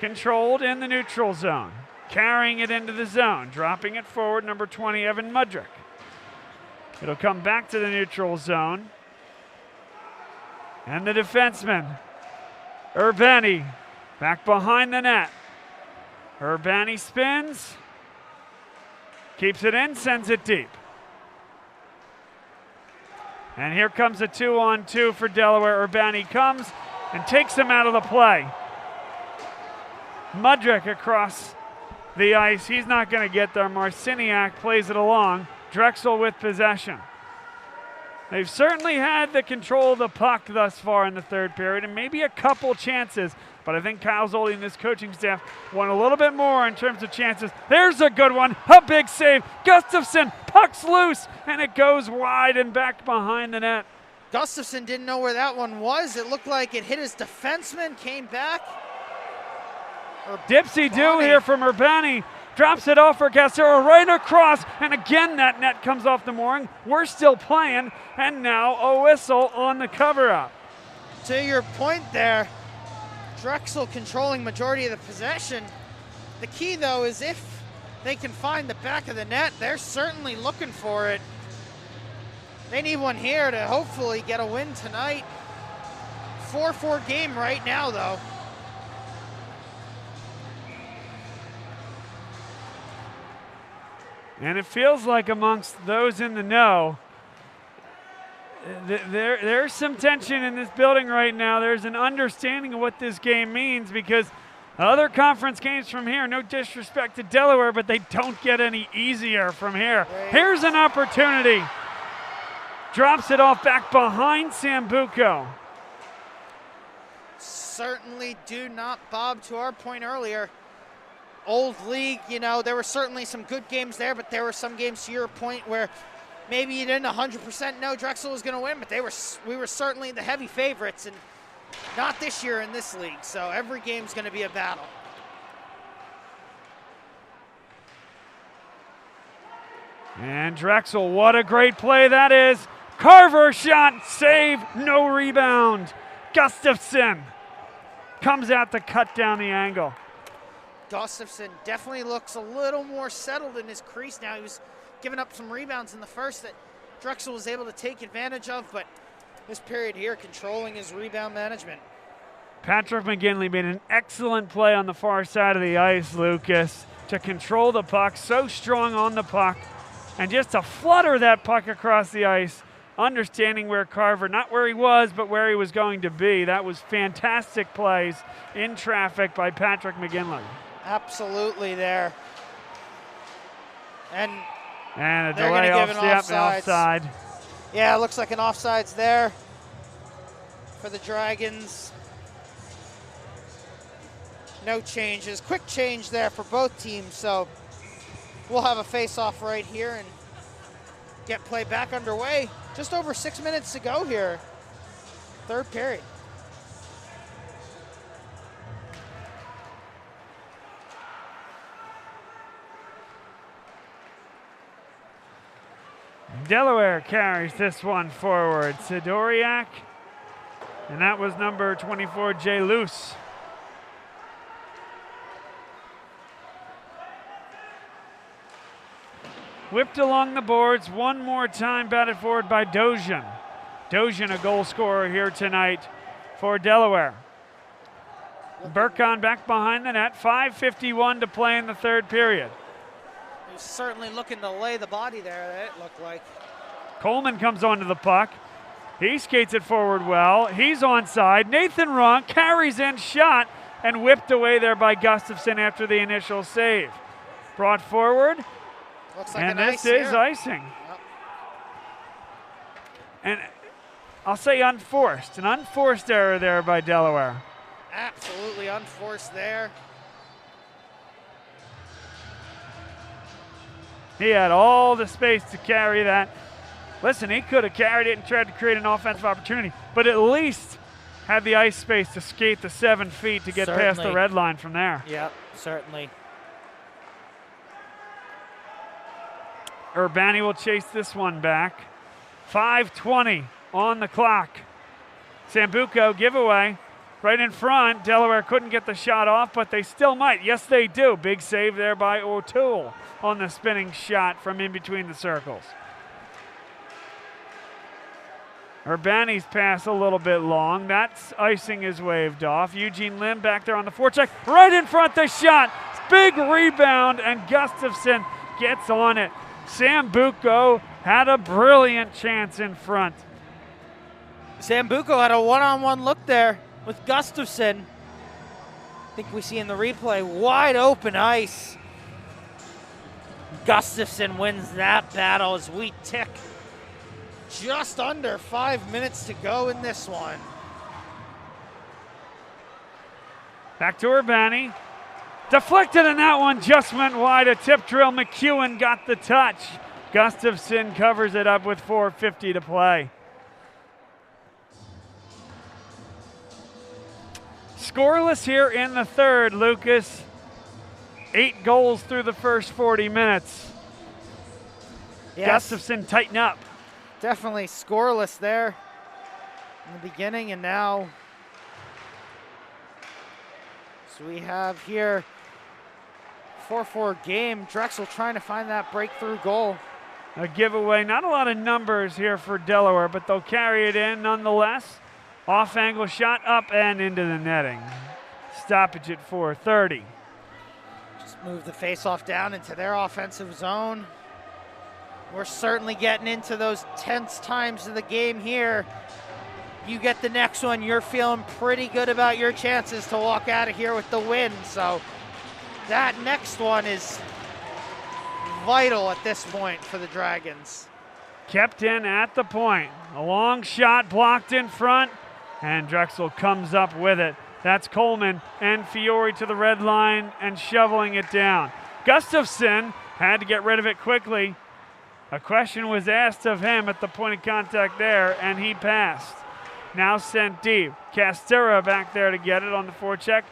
Controlled in the neutral zone. Carrying it into the zone, dropping it forward, number 20, Evan Mudrick. It'll come back to the neutral zone. And the defenseman, Urbani, back behind the net. Urbani spins, keeps it in, sends it deep. And here comes a 2-on-2 for Delaware. Urbani comes and takes him out of the play. Mudrick across the ice. He's not going to get there. Marciniak plays it along. Drexel with possession. They've certainly had the control of the puck thus far in the third period, and maybe a couple chances, but I think Kyle Zolli and this coaching staff want a little bit more in terms of chances. There's a good one, a big save. Gustafson, puck's loose, and it goes wide and back behind the net. Gustafson didn't know where that one was. It looked like it hit his defenseman, came back. Dipsy-do here from Urbani. Drops it off for Casero right across, and again that net comes off the mooring. We're still playing, and now a whistle on the cover-up. To your point there, Drexel controlling majority of the possession. The key, though, is if they can find the back of the net, they're certainly looking for it. They need one here to hopefully get a win tonight. 4-4 game right now, though. And it feels like amongst those in the know, there's some tension in this building right now. There's an understanding of what this game means because other conference games from here, no disrespect to Delaware, but they don't get any easier from here. Here's an opportunity. Drops it off back behind Sambuco. Certainly do not, Bob, to our point earlier. Old league, you know, there were certainly some good games there, but there were some games, to your point, where maybe you didn't 100% know Drexel was going to win, but we were certainly the heavy favorites, and not this year in this league. So every game's going to be a battle. And Drexel, what a great play that is. Carver shot, save, no rebound. Gustafson comes out to cut down the angle. Gustafson definitely looks a little more settled in his crease now. He was giving up some rebounds in the first that Drexel was able to take advantage of, but this period here controlling his rebound management. Patrick McGinley made an excellent play on the far side of the ice, Lucas, to control the puck, so strong on the puck, and just to flutter that puck across the ice, understanding where Carver, not where he was, but where he was going to be. That was fantastic plays in traffic by Patrick McGinley. Absolutely there. And a delay offside. Yeah, it looks like an offsides there for the Dragons. No changes. Quick change there for both teams, so we'll have a face-off right here and get play back underway. Just over 6 minutes to go here. Third period. Delaware carries this one forward. Sidoriak, and that was number 24, Jay Luce. Whipped along the boards one more time, batted forward by Dozian. Dozian, a goal scorer here tonight for Delaware. Burkon back behind the net, 5:51 to play in the third period. He's certainly looking to lay the body there, it looked like. Coleman comes onto the puck. He skates it forward well. He's onside. Nathan Ronk carries in, shot, and whipped away there by Gustafson after the initial save. Brought forward, looks like and an this is icing. Yep. And I'll say unforced. An unforced error there by Delaware. Absolutely unforced there. He had all the space to carry that. Listen, he could have carried it and tried to create an offensive opportunity, but at least had the ice space to skate the 7 feet to get past the red line from there. Yep, certainly. Urbani will chase this one back. 5:20 on the clock. Sambuco giveaway right in front. Delaware couldn't get the shot off, but they still might. Yes, they do. Big save there by O'Toole on the spinning shot from in between the circles. Urbani's pass a little bit long. That's icing is waved off. Eugene Lim back there on the forecheck. Right in front, the shot. Big rebound, and Gustafson gets on it. Sambuco had a brilliant chance in front. Sambuco had a one-on-one look there with Gustafson. I think we see in the replay, wide open ice. Gustafson wins that battle as we tick just under 5 minutes to go in this one. Back to Urbani. Deflected, and that one just went wide. A tip drill. McEwen got the touch. Gustafson covers it up with 4:50 to play. Scoreless here in the third, Lucas. 8 goals through the first 40 minutes. Yes. Gustafson tighten up. Definitely scoreless there in the beginning, and now so we have here 4-4 game. Drexel trying to find that breakthrough goal. A giveaway. Not a lot of numbers here for Delaware, but they'll carry it in nonetheless. Off angle shot up and into the netting. Stoppage at 4:30. Just move the face-off down into their offensive zone. We're certainly getting into those tense times of the game here. You get the next one, you're feeling pretty good about your chances to walk out of here with the win. So that next one is vital at this point for the Dragons. Kept in at the point. A long shot blocked in front, and Drexel comes up with it. That's Coleman and Fiore to the red line and shoveling it down. Gustafson had to get rid of it quickly. A question was asked of him at the point of contact there, and he passed. Now sent deep. Castera back there to get it on the forecheck.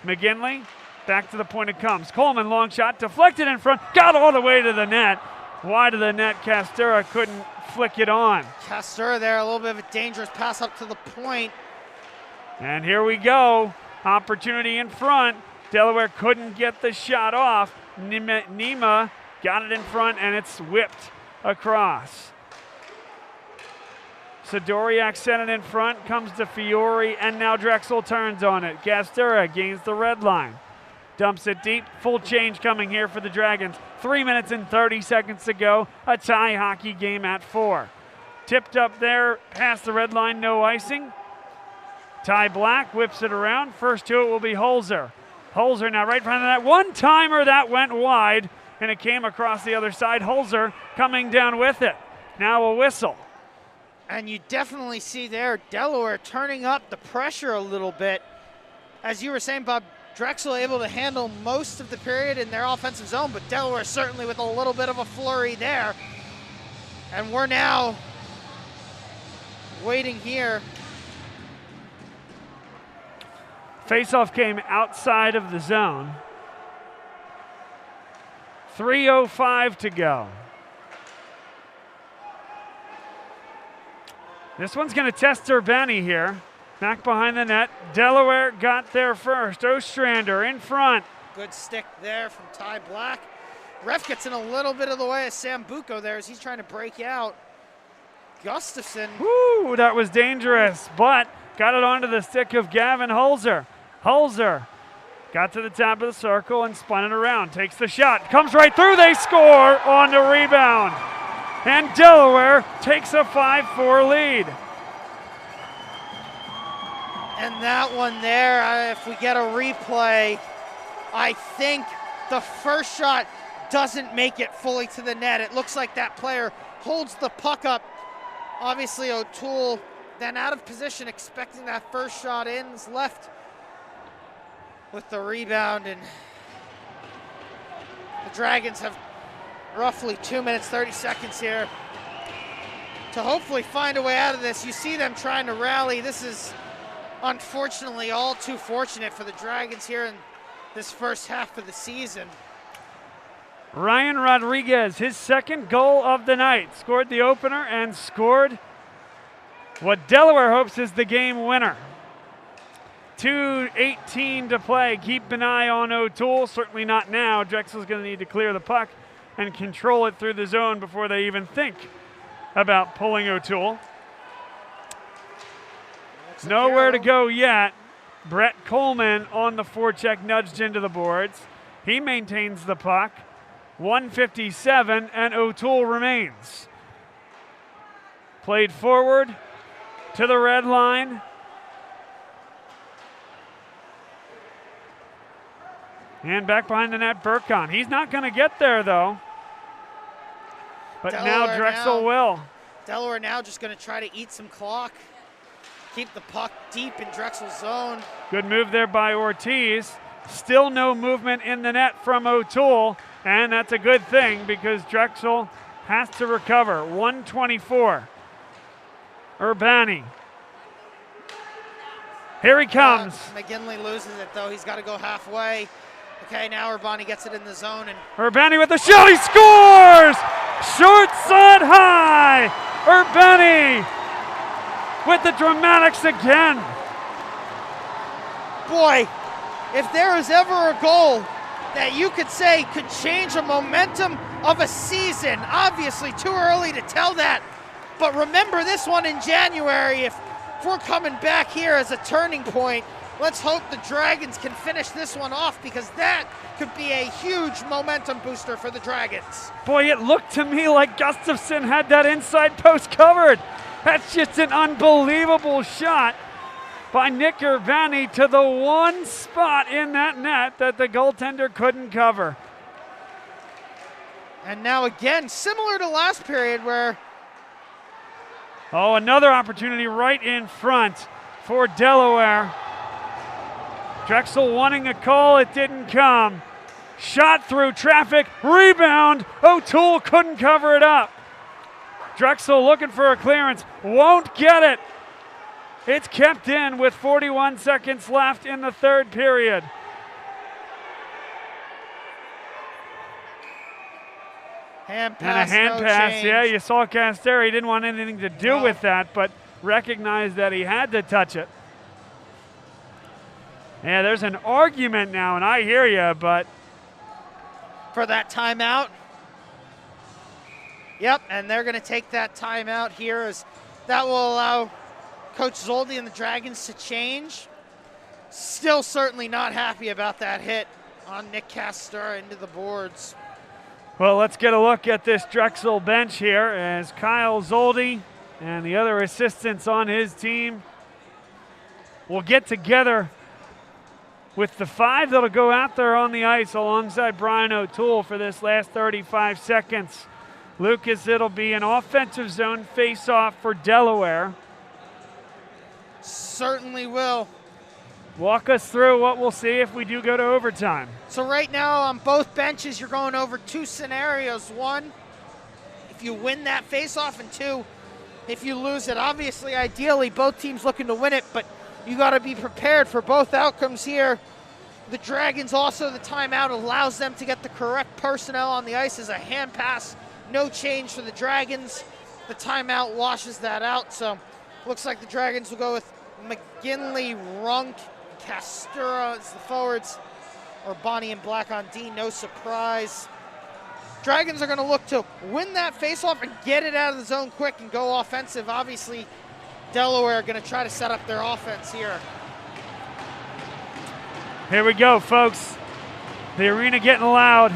McGinley back to the point it comes. Coleman, long shot, deflected in front, got all the way to the net. Wide of the net, Castera couldn't flick it on. Castera there, a little bit of a dangerous pass up to the point. And here we go. Opportunity in front. Delaware couldn't get the shot off. Nima got it in front, and it's whipped across. Sidoriak sent it in front, comes to Fiore, and now Drexel turns on it. Castera gains the red line. Dumps it deep. Full change coming here for the Dragons. 3 minutes and 30 seconds to go. A tie hockey game at 4. Tipped up there past the red line, no icing. Ty Black whips it around. First to it will be Holzer. Holzer now right in front of that one-timer that went wide, and it came across the other side. Holzer coming down with it. Now a whistle. And you definitely see there Delaware turning up the pressure a little bit. As you were saying, Bob, Drexel able to handle most of the period in their offensive zone, but Delaware certainly with a little bit of a flurry there. And we're now waiting here. Faceoff came outside of the zone. 3:05 to go. This one's going to test Urbani here. Back behind the net. Delaware got there first. Ostrander in front. Good stick there from Ty Black. Ref gets in a little bit of the way of Sambuco there as he's trying to break out. Gustafson. Woo, that was dangerous, but got it onto the stick of Gavin Holzer. Holzer got to the top of the circle and spun it around. Takes the shot. Comes right through. They score on the rebound. And Delaware takes a 5-4 lead. And that one there, if we get a replay, I think the first shot doesn't make it fully to the net. It looks like that player holds the puck up. Obviously O'Toole then out of position, expecting that first shot in, is left with the rebound, and the Dragons have roughly 2 minutes, 30 seconds here to hopefully find a way out of this. You see them trying to rally. This is unfortunately all too fortunate for the Dragons here in this first half of the season. Ryan Rodriguez, his second goal of the night, scored the opener and scored what Delaware hopes is the game winner. 2:18 to play. Keep an eye on O'Toole. Certainly not now. Drexel's going to need to clear the puck and control it through the zone before they even think about pulling O'Toole. Nowhere to go yet. Brett Coleman on the forecheck, nudged into the boards. He maintains the puck. 1:57, and O'Toole remains. Played forward to the red line. And back behind the net, Burkon. He's not going to get there, though. But now Drexel will. Delaware now just going to try to eat some clock. Keep the puck deep in Drexel's zone. Good move there by Ortiz. Still no movement in the net from O'Toole. And that's a good thing because Drexel has to recover. 1:24. Urbani. Here he comes. McGinley loses it, though. He's got to go halfway. Okay, now Urbani gets it in the zone. And Urbani with the shot. He scores! Short side high. Urbani with the dramatics again. Boy, if there was ever a goal that you could say could change the momentum of a season, obviously too early to tell that, but remember this one in January. If if we're coming back here as a turning point, let's hope the Dragons can finish this one off, because that could be a huge momentum booster for the Dragons. Boy, it looked to me like Gustafson had that inside post covered. That's just an unbelievable shot by Nick Urbani to the one spot in that net that the goaltender couldn't cover. And now again, similar to last period where... Oh, another opportunity right in front for Delaware. Drexel wanting a call, it didn't come. Shot through traffic, rebound, O'Toole couldn't cover it up. Drexel looking for a clearance, won't get it. It's kept in with 41 seconds left in the third period. Hand pass, and a hand no pass, change. yeah, you saw Casteri. He didn't want anything to do with that, but recognized that he had to touch it. Yeah, there's an argument now, and I hear you, but... For that timeout. Yep, and they're going to take that timeout here, as that will allow Coach Zoldi and the Dragons to change. Still certainly not happy about that hit on Nick Castera into the boards. Well, let's get a look at this Drexel bench here as Kyle Zoldi and the other assistants on his team will get together with the five that'll go out there on the ice alongside Brian O'Toole for this last 35 seconds. Lucas, it'll be an offensive zone face-off for Delaware. Certainly will. Walk us through what we'll see if we do go to overtime. So right now on both benches, you're going over two scenarios. One, if you win that face-off, and two, if you lose it. Obviously, ideally, both teams looking to win it, but you got to be prepared for both outcomes here. The Dragons also, the timeout allows them to get the correct personnel on the ice as a hand pass. No change for the Dragons. The timeout washes that out, so looks like the Dragons will go with McGinley, Runk, Castera as the forwards, or Bonnie and Black on D, no surprise. Dragons are going to look to win that faceoff and get it out of the zone quick and go offensive. Obviously, Delaware going to try to set up their offense here. Here we go, folks. The arena getting loud.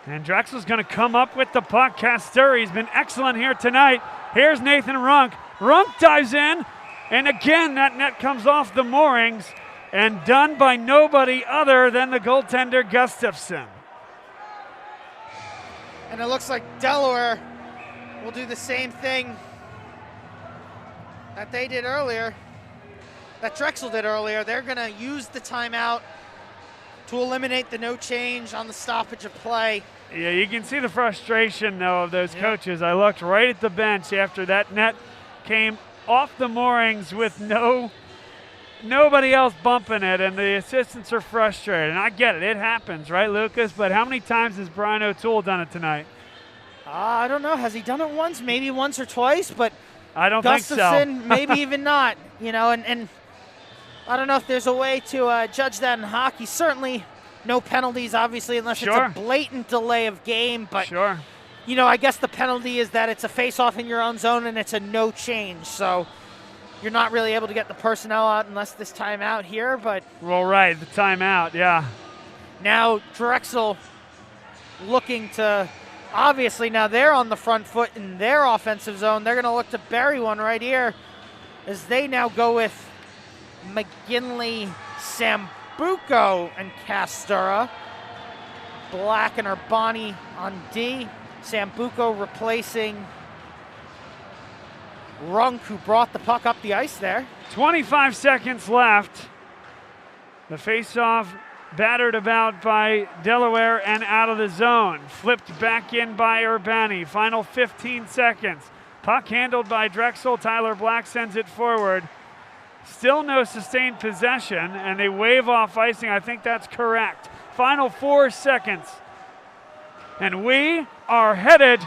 And Drexel's going to come up with the puck. Casturi's been excellent here tonight. Here's Nathan Runk. Runk dives in, and again that net comes off the moorings and done by nobody other than the goaltender Gustafson. And it looks like Delaware will do the same thing that they did earlier, that Drexel did earlier. They're going to use the timeout to eliminate the no change on the stoppage of play. Yeah, you can see the frustration, though, of those coaches. I looked right at the bench after that net came off the moorings with nobody else bumping it, and the assistants are frustrated. And I get it. It happens, right, Lucas? But how many times has Brian O'Toole done it tonight? I don't know. Has he done it once? Maybe once or twice, but I don't think so. Gustafson, maybe even not. You know, and I don't know if there's a way to judge that in hockey. Certainly no penalties, obviously, unless it's a blatant delay of game. But, you know, I guess the penalty is that it's a face-off in your own zone and it's a no change. So you're not really able to get the personnel out unless this timeout here. But well, right, the timeout, yeah. Now Drexel looking to, obviously now they're on the front foot in their offensive zone. They're going to look to bury one right here as they now go with McGinley, Sambuco, and Castera. Black and Urbani on D. Sambuco replacing Runk, who brought the puck up the ice there. 25 seconds left. The face-off battered about by Delaware and out of the zone. Flipped back in by Urbani. Final 15 seconds. Puck handled by Drexel. Tyler Black sends it forward. Still no sustained possession, and they wave off icing. I think that's correct. Final 4 seconds. And we are headed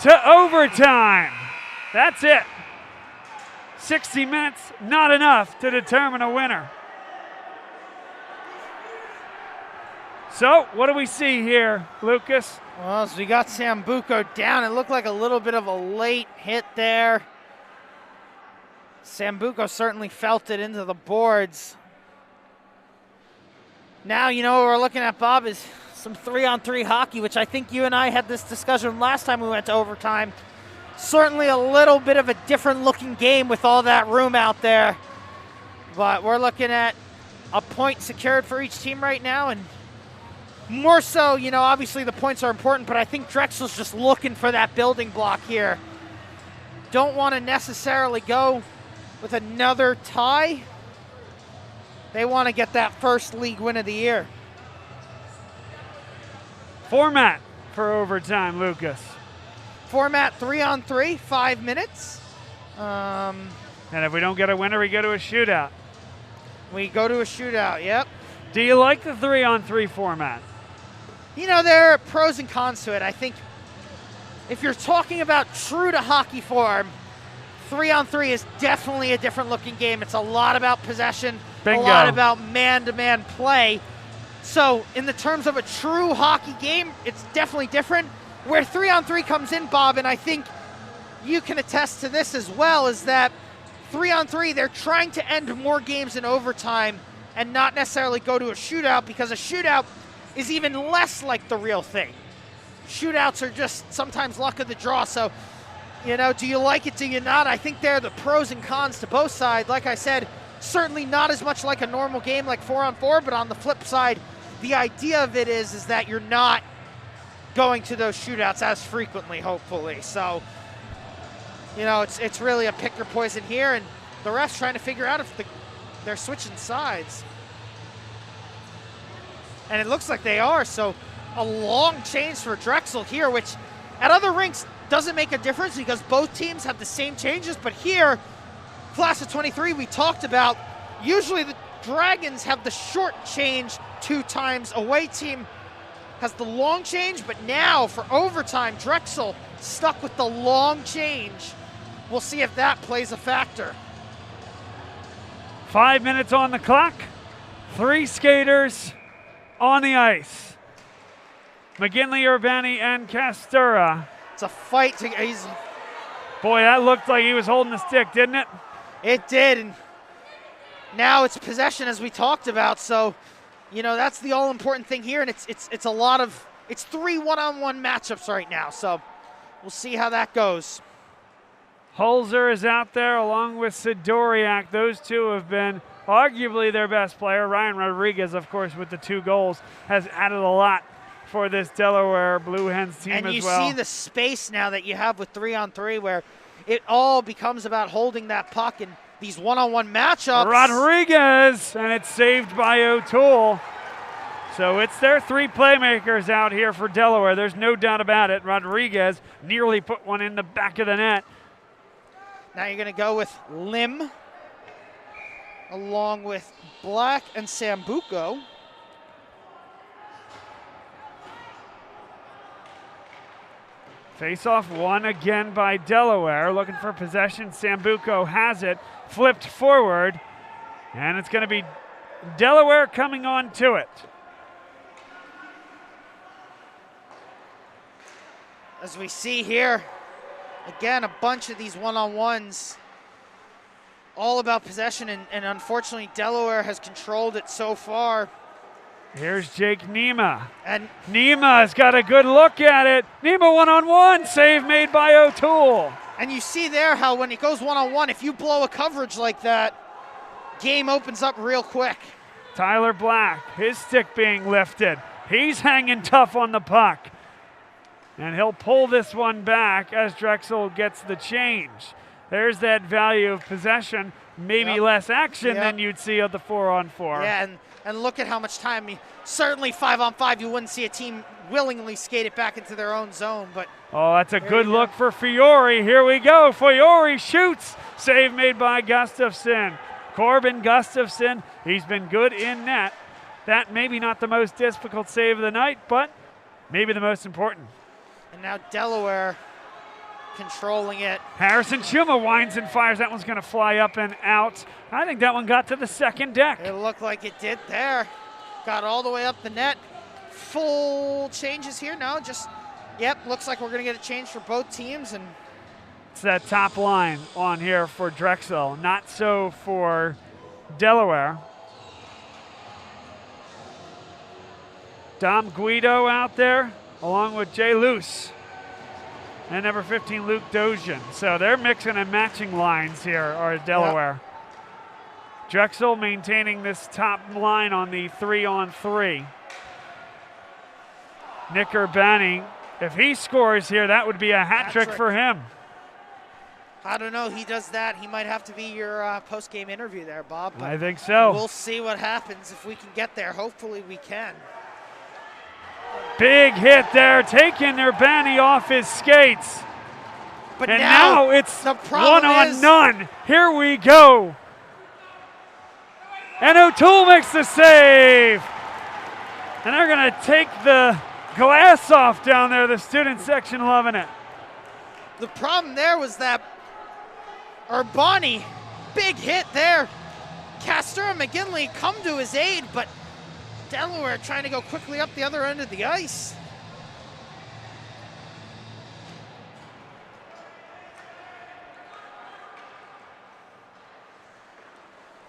to overtime. That's it. 60 minutes, not enough to determine a winner. So, what do we see here, Lucas? Well, so we got Sambuco down. It looked like a little bit of a late hit there. Sambuco certainly felt it into the boards. Now, you know what we're looking at, Bob, is some 3-on-3 hockey, which I think you and I had this discussion last time we went to overtime. Certainly a little bit of a different looking game with all that room out there. But we're looking at a point secured for each team right now, and more so, you know, obviously the points are important, but I think Drexel's just looking for that building block here. Don't want to necessarily go with another tie. They want to get that first league win of the year. Format for overtime, Lucas. Format 3-on-3, 5 minutes. And if we don't get a winner, we go to a shootout. We go to a shootout, yep. Do you like the 3-on-3 format? You know, there are pros and cons to it. I think if you're talking about true to hockey form, 3-on-3 is definitely a different looking game. It's a lot about possession, Bingo. A lot about man-to-man play. So in the terms of a true hockey game, it's definitely different. Where 3-on-3 comes in, Bob, and I think you can attest to this as well, is that 3-on-3, they're trying to end more games in overtime and not necessarily go to a shootout, because a shootout is even less like the real thing. Shootouts are just sometimes luck of the draw. So, you know, do you like it, do you not? I think there are the pros and cons to both sides. Like I said, certainly not as much like a normal game like 4-on-4, but on the flip side, the idea of it is that you're not going to those shootouts as frequently, hopefully. So, you know, it's really a pick your poison here, and the refs trying to figure out if they're switching sides. And it looks like they are, so a long change for Drexel here, which at other rinks doesn't make a difference because both teams have the same changes, but here, class of 23, we talked about, usually the Dragons have the short change 2 times, away team has the long change, but now for overtime, Drexel stuck with the long change. We'll see if that plays a factor. 5 minutes on the clock, 3 skaters on the ice. McGinley, Urbani, and Castura. It's a fight. Boy, that looked like he was holding the stick, didn't it? It did. And now it's possession, as we talked about. So, you know, that's the all-important thing here. And it's a lot of, it's 3 one-on-one matchups right now. So we'll see how that goes. Holzer is out there along with Sidoriak. Those two have been arguably their best player. Ryan Rodriguez, of course, with the 2 goals, has added a lot for this Delaware Blue Hens team as well. And you see the space now that you have with 3-on-3 where it all becomes about holding that puck in these one-on-one matchups. Rodriguez, and it's saved by O'Toole. So it's their 3 playmakers out here for Delaware. There's no doubt about it. Rodriguez nearly put one in the back of the net. Now you're going to go with Lim along with Black and Sambuco. Face-off won again by Delaware. Looking for possession. Sambuco has it. Flipped forward. And it's going to be Delaware coming on to it. As we see here, again, a bunch of these one-on-ones. All about possession, and unfortunately, Delaware has controlled it so far. Here's Jake Nema. And Nema's got a good look at it. Nema one-on-one, save made by O'Toole. And you see there how when it goes one-on-one, if you blow a coverage like that, game opens up real quick. Tyler Black, his stick being lifted. He's hanging tough on the puck. And he'll pull this one back as Drexel gets the change. There's that value of possession, maybe less action than you'd see of the 4-on-4. Yeah, and look at how much time. I mean, certainly 5-on-5, you wouldn't see a team willingly skate it back into their own zone. But oh, that's a good look for Fiore. Here we go. Fiore shoots. Save made by Gustafson. Corbin Gustafson, he's been good in net. That maybe not the most difficult save of the night, but maybe the most important. And now Delaware controlling it. Harrison Chuma winds and fires. That one's going to fly up and out. I think that one got to the second deck. It looked like it did there. Got all the way up the net. full changes here? No, just, yep, looks like we're going to get a change for both teams. And it's that top line on here for Drexel, not so for Delaware. Dom Guido out there, along with Jay Luce. And number 15, Luke Dozian. So they're mixing and matching lines here, or Delaware. Yep. Drexel maintaining this top line on the 3-on-3. Nick Urbani, if he scores here, that would be a hat trick for him. I don't know. He does that, he might have to be your post-game interview there, Bob. I think so. We'll see what happens if we can get there. Hopefully we can. Big hit there, taking Urbani off his skates. But and now it's one on none. Here we go. And O'Toole makes the save. And they're going to take the glass off down there. The student section loving it. The problem there was that Urbani, big hit there. Castor and McGinley come to his aid, but Delaware trying to go quickly up the other end of the ice.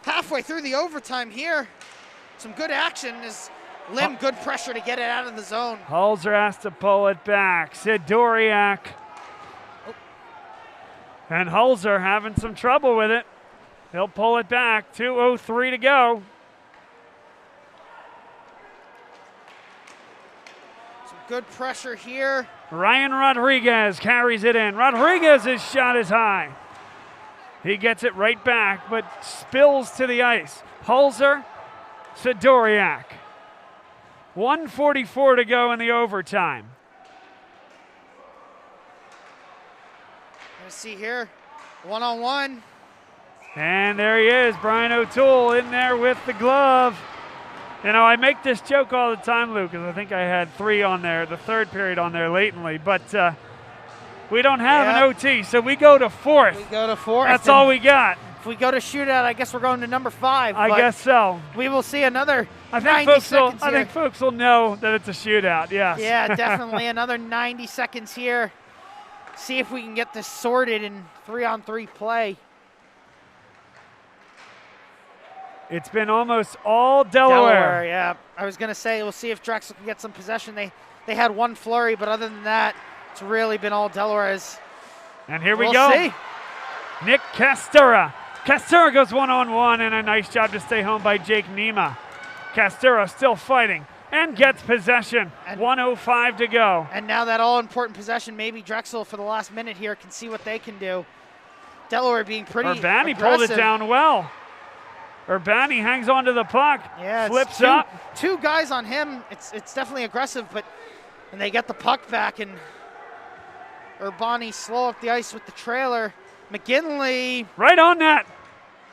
Halfway through the overtime here, some good action as Lim, good pressure to get it out of the zone. Hulzer has to pull it back. Sidoriak. Oh. And Hulzer having some trouble with it. He'll pull it back. 2:03 to go. Some good pressure here. Ryan Rodriguez carries it in. Rodriguez's shot is high. He gets it right back, but spills to the ice. Hulzer, Sidoriak. 1:44 to go in the overtime. Let's see here, one-on-one. And there he is, Brian O'Toole in there with the glove. You know, I make this joke all the time, Luke, because I think I had 3 on there, the third period on there latently, but we don't have an OT, so we go to 4th. We go to 4th. That's all we got. If we go to shootout, I guess we're going to number 5. I guess so. We will see another I think folks will know that it's a shootout, yes. Yeah, definitely another 90 seconds here. See if we can get this sorted in 3-on-3 play. It's been almost all Delaware. Yeah. I was going to say, we'll see if Drexel can get some possession. They had one flurry, but other than that, it's really been all Delaware's. And here we go. See. Nick Castura. Castura goes one-on-one, and a nice job to stay home by Jake Nema. Castura still fighting and gets possession. 1:05 to go. And now that all-important possession, maybe Drexel for the last minute here can see what they can do. Delaware being pretty Urbani aggressive. pulled it down well. Urbani hangs onto the puck, flips up. 2 guys on him. It's definitely aggressive, and they get the puck back, and Urbani slow up the ice with the trailer. McGinley. Right on that.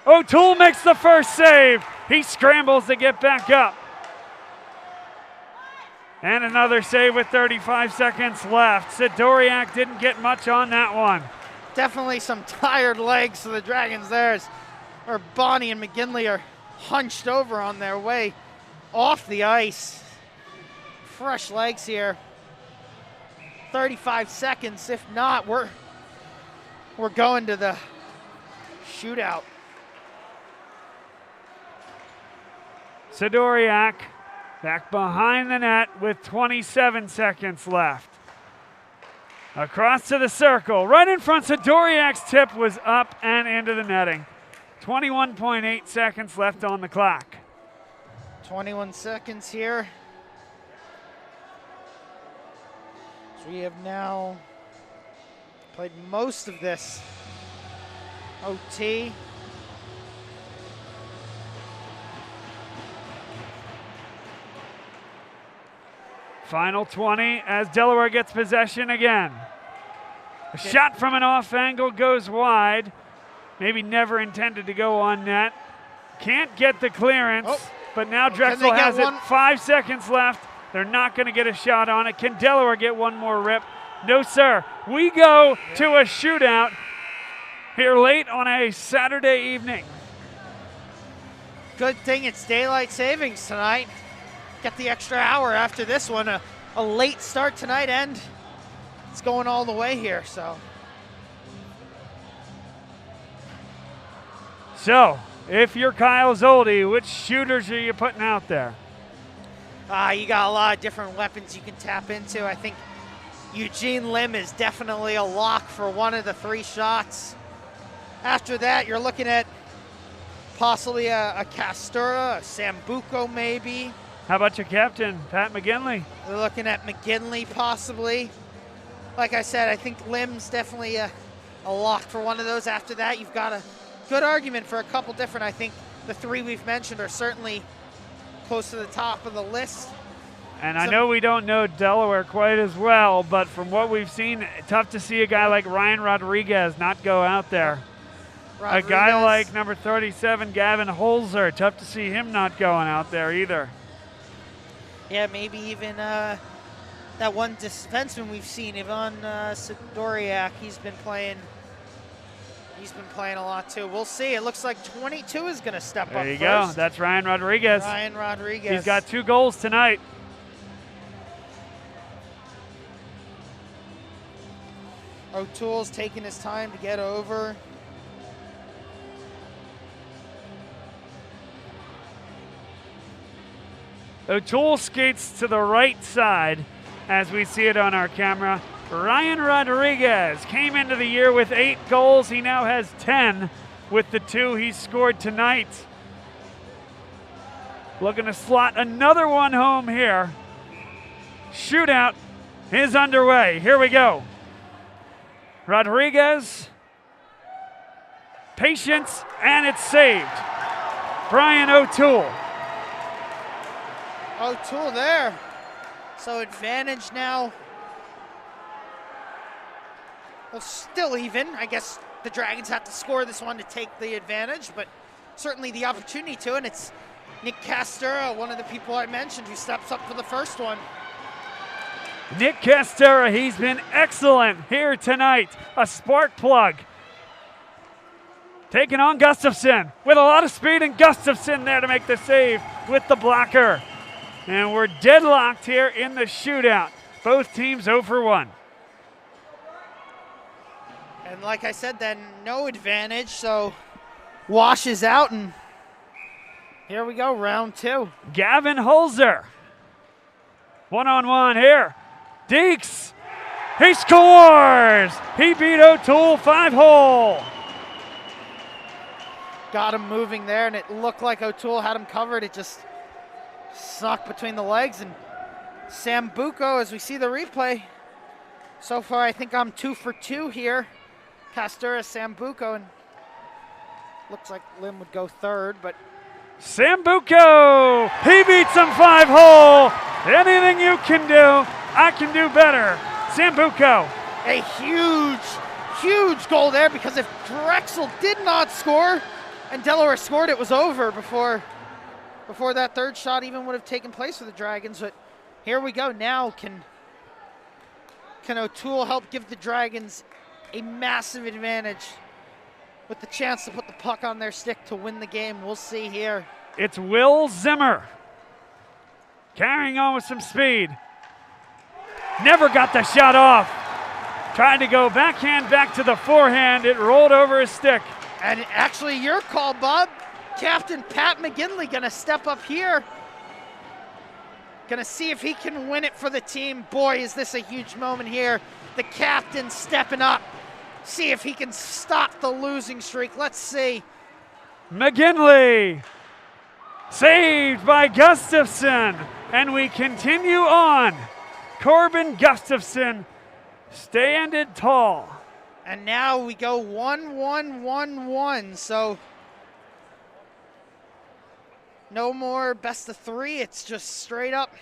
O'Toole makes the first save. He scrambles to get back up. And another save with 35 seconds left. Sidoriak didn't get much on that one. Definitely some tired legs for the Dragons there. Urbani and McGinley are hunched over on their way off the ice. Fresh legs here. 35 seconds. If not, we're going to the shootout. Sidoriak back behind the net with 27 seconds left. Across to the circle, right in front. Sidoriak's tip was up and into the netting. 21.8 seconds left on the clock. 21 seconds here. So we have now played most of this OT. Final 20 as Delaware gets possession again. A shot from an off angle goes wide. Maybe never intended to go on net. Can't get the clearance, but now Drexel has it. 5 seconds left. They're not going to get a shot on it. Can Delaware get one more rip? No, sir. We go to a shootout here late on a Saturday evening. Good thing it's daylight savings tonight. get the extra hour after this one. A late start tonight, and it's going all the way here. So, if you're Kyle Zoldi, which shooters are you putting out there? You got a lot of different weapons you can tap into. I think Eugene Lim is definitely a lock for one of the 3 shots. After that, you're looking at possibly a Castura, a Sambuco maybe. How about your captain, Pat McGinley? They're looking at McGinley possibly. Like I said, I think Lim's definitely a lock for one of those. After that, you've got a good argument for a couple different. I think the 3 we've mentioned are certainly close to the top of the list. And I know we don't know Delaware quite as well, but from what we've seen, tough to see a guy like Ryan Rodriguez not go out there. A guy like number 37, Gavin Holzer, tough to see him not going out there either. Yeah, maybe even that one defenseman we've seen, Ivan Sidoriak, he's been playing a lot too. We'll see. It looks like 22 is going to step up first. There you go. That's Ryan Rodriguez. Ryan Rodriguez. He's got 2 goals tonight. O'Toole's taking his time to get over. O'Toole skates to the right side as we see it on our camera. Ryan Rodriguez came into the year with 8 goals. He now has 10 with the 2 he scored tonight. Looking to slot another one home here. Shootout is underway. Here we go. Rodriguez, patience, and it's saved. Brian O'Toole. O'Toole there. So advantage now. Well, still even. I guess the Dragons have to score this one to take the advantage, but certainly the opportunity to, and it's Nick Castura, one of the people I mentioned, who steps up for the first one. Nick Castura, he's been excellent here tonight. A spark plug. Taking on Gustafson with a lot of speed, and Gustafson there to make the save with the blocker. And we're deadlocked here in the shootout. Both teams 0 for 1. And like I said, then no advantage, so washes out, and here we go, round 2. Gavin Holzer. 1-on-1 here. Deeks, he scores! He beat O'Toole 5-hole. Got him moving there, and it looked like O'Toole had him covered. It just snuck between the legs, and Sambuco, as we see the replay, so far I think I'm 2 for 2 here. Castura, Sambuco, and looks like Lim would go third, but Sambuco, he beats him 5-hole. Anything you can do, I can do better. Sambuco. A huge goal there, because if Drexel did not score and Delaware scored, it was over before that third shot even would have taken place for the Dragons. But here we go. Now can O'Toole help give the Dragons a massive advantage with the chance to put the puck on their stick to win the game? We'll see here. It's Will Zimmer carrying on with some speed. Never got the shot off. Tried to go backhand back to the forehand. It rolled over his stick. And actually your call, Bob. Captain Pat McGinley gonna step up here. Gonna see if he can win it for the team. Boy, is this a huge moment here. The captain stepping up. See if he can stop the losing streak. Let's see. McGinley saved by Gustafson. And we continue on. Corbin Gustafson standing tall. And now we go 1-1-1-1. So no more best of 3. It's just straight up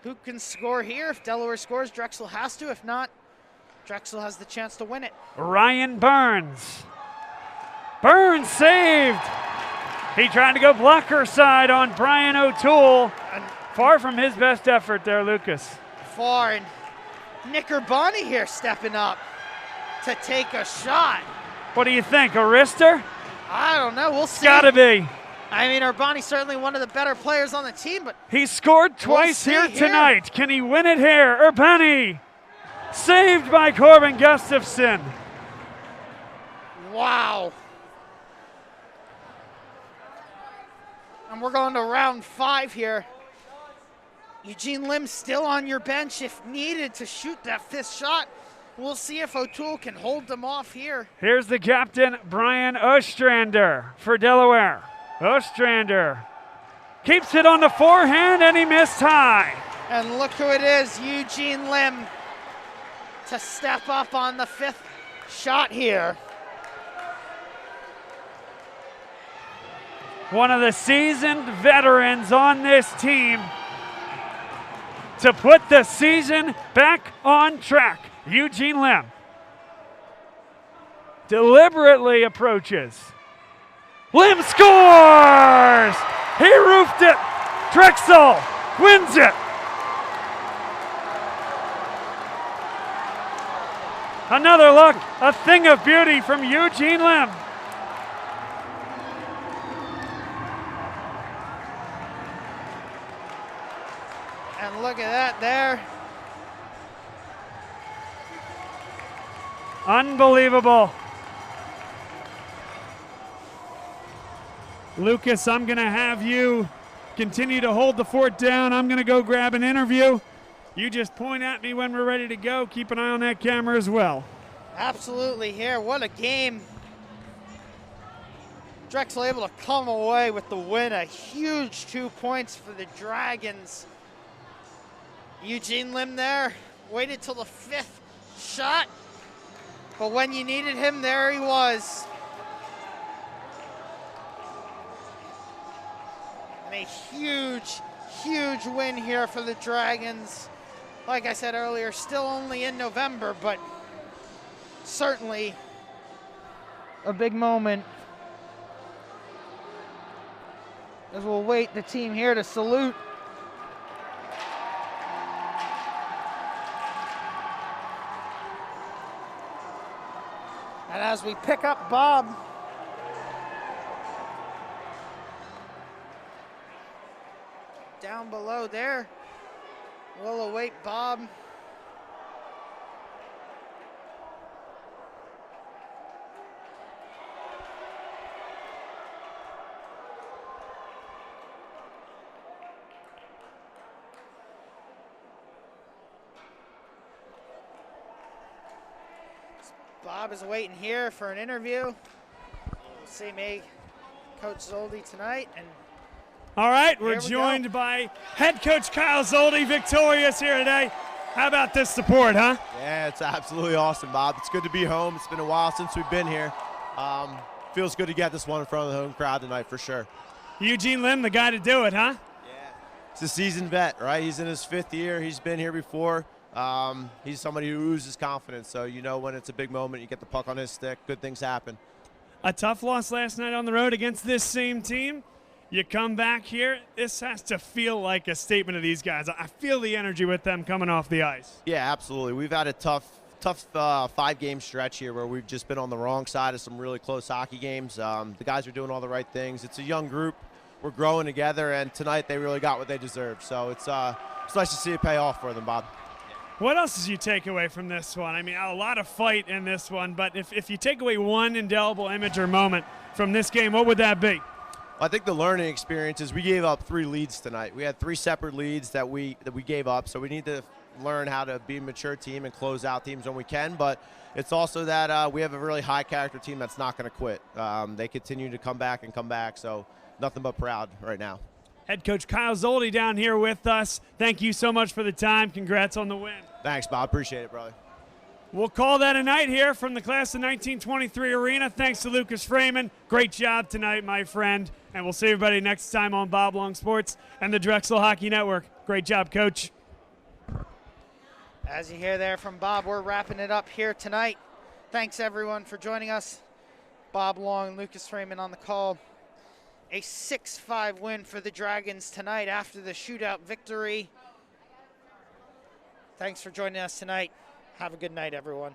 who can score here. If Delaware scores, Drexel has to. If not, Drexel has the chance to win it. Ryan Burns. Burns saved. He tried to go blocker side on Brian O'Toole. And far from his best effort there, Lucas. Far. And Nick Urbani here stepping up to take a shot. What do you think, a wrister? I don't know. We'll see. Gotta be. I mean, Urbani's certainly one of the better players on the team, but he scored twice here tonight. Can he win it here? Urbani saved by Corbin Gustafson. Wow. And we're going to round 5 here. Eugene Lim still on your bench if needed to shoot that 5th shot. We'll see if O'Toole can hold them off here. Here's the captain, Brian Ostrander for Delaware. Ostrander keeps it on the forehand, and he missed high. And look who it is, Eugene Lim, to step up on the 5th shot here. One of the seasoned veterans on this team to put the season back on track. Eugene Lim deliberately approaches. Lim scores! He roofed it. Drexel wins it. Another look, a thing of beauty from Eugene Lim. And look at that there. Unbelievable. Lucas, I'm going to have you continue to hold the fort down. I'm going to go grab an interview. You just point at me when we're ready to go. Keep an eye on that camera as well. Absolutely here. What a game. Drexel able to come away with the win. A huge 2 points for the Dragons. Eugene Lim there. Waited till the 5th shot. But when you needed him, there he was. And a huge, huge win here for the Dragons. Like I said earlier, still only in November, but certainly a big moment. As we'll wait the team here to salute. And as we pick up Bob, down below there, we'll await Bob. Bob is waiting here for an interview. We'll see me, Coach Zoldi tonight. And all right, we're joined by head coach Kyle Zoldi, victorious here today. How about this support, huh? Yeah, it's absolutely awesome, Bob. It's good to be home. It's been a while since we've been here. Feels good to get this one in front of the home crowd tonight for sure. Eugene Lim, the guy to do it, huh? Yeah. He's a seasoned vet, right? He's in his 5th year. He's been here before. He's somebody who oozes confidence, so you know when it's a big moment, you get the puck on his stick, good things happen. A tough loss last night on the road against this same team. You come back here, this has to feel like a statement of these guys. I feel the energy with them coming off the ice. Yeah, absolutely. We've had a tough 5-game stretch here where we've just been on the wrong side of some really close hockey games. The guys are doing all the right things. It's a young group. We're growing together, and tonight they really got what they deserve. So it's nice to see it pay off for them, Bob. What else did you take away from this one? I mean, a lot of fight in this one, but if you take away one indelible image or moment from this game, what would that be? I think the learning experience is we gave up 3 leads tonight. We had 3 separate leads that we gave up, so we need to learn how to be a mature team and close out teams when we can, but it's also that we have a really high character team that's not going to quit. They continue to come back, so nothing but proud right now. Head coach Kyle Zoldi down here with us. Thank you so much for the time. Congrats on the win. Thanks, Bob. Appreciate it, brother. We'll call that a night here from the class of 1923 arena. Thanks to Lucas Freeman. Great job tonight, my friend. And we'll see everybody next time on Bob Long Sports and the Drexel Hockey Network. Great job, Coach. As you hear there from Bob, we're wrapping it up here tonight. Thanks, everyone, for joining us. Bob Long, Lucas Freeman on the call. A 6-5 win for the Dragons tonight after the shootout victory. Thanks for joining us tonight. Have a good night, everyone.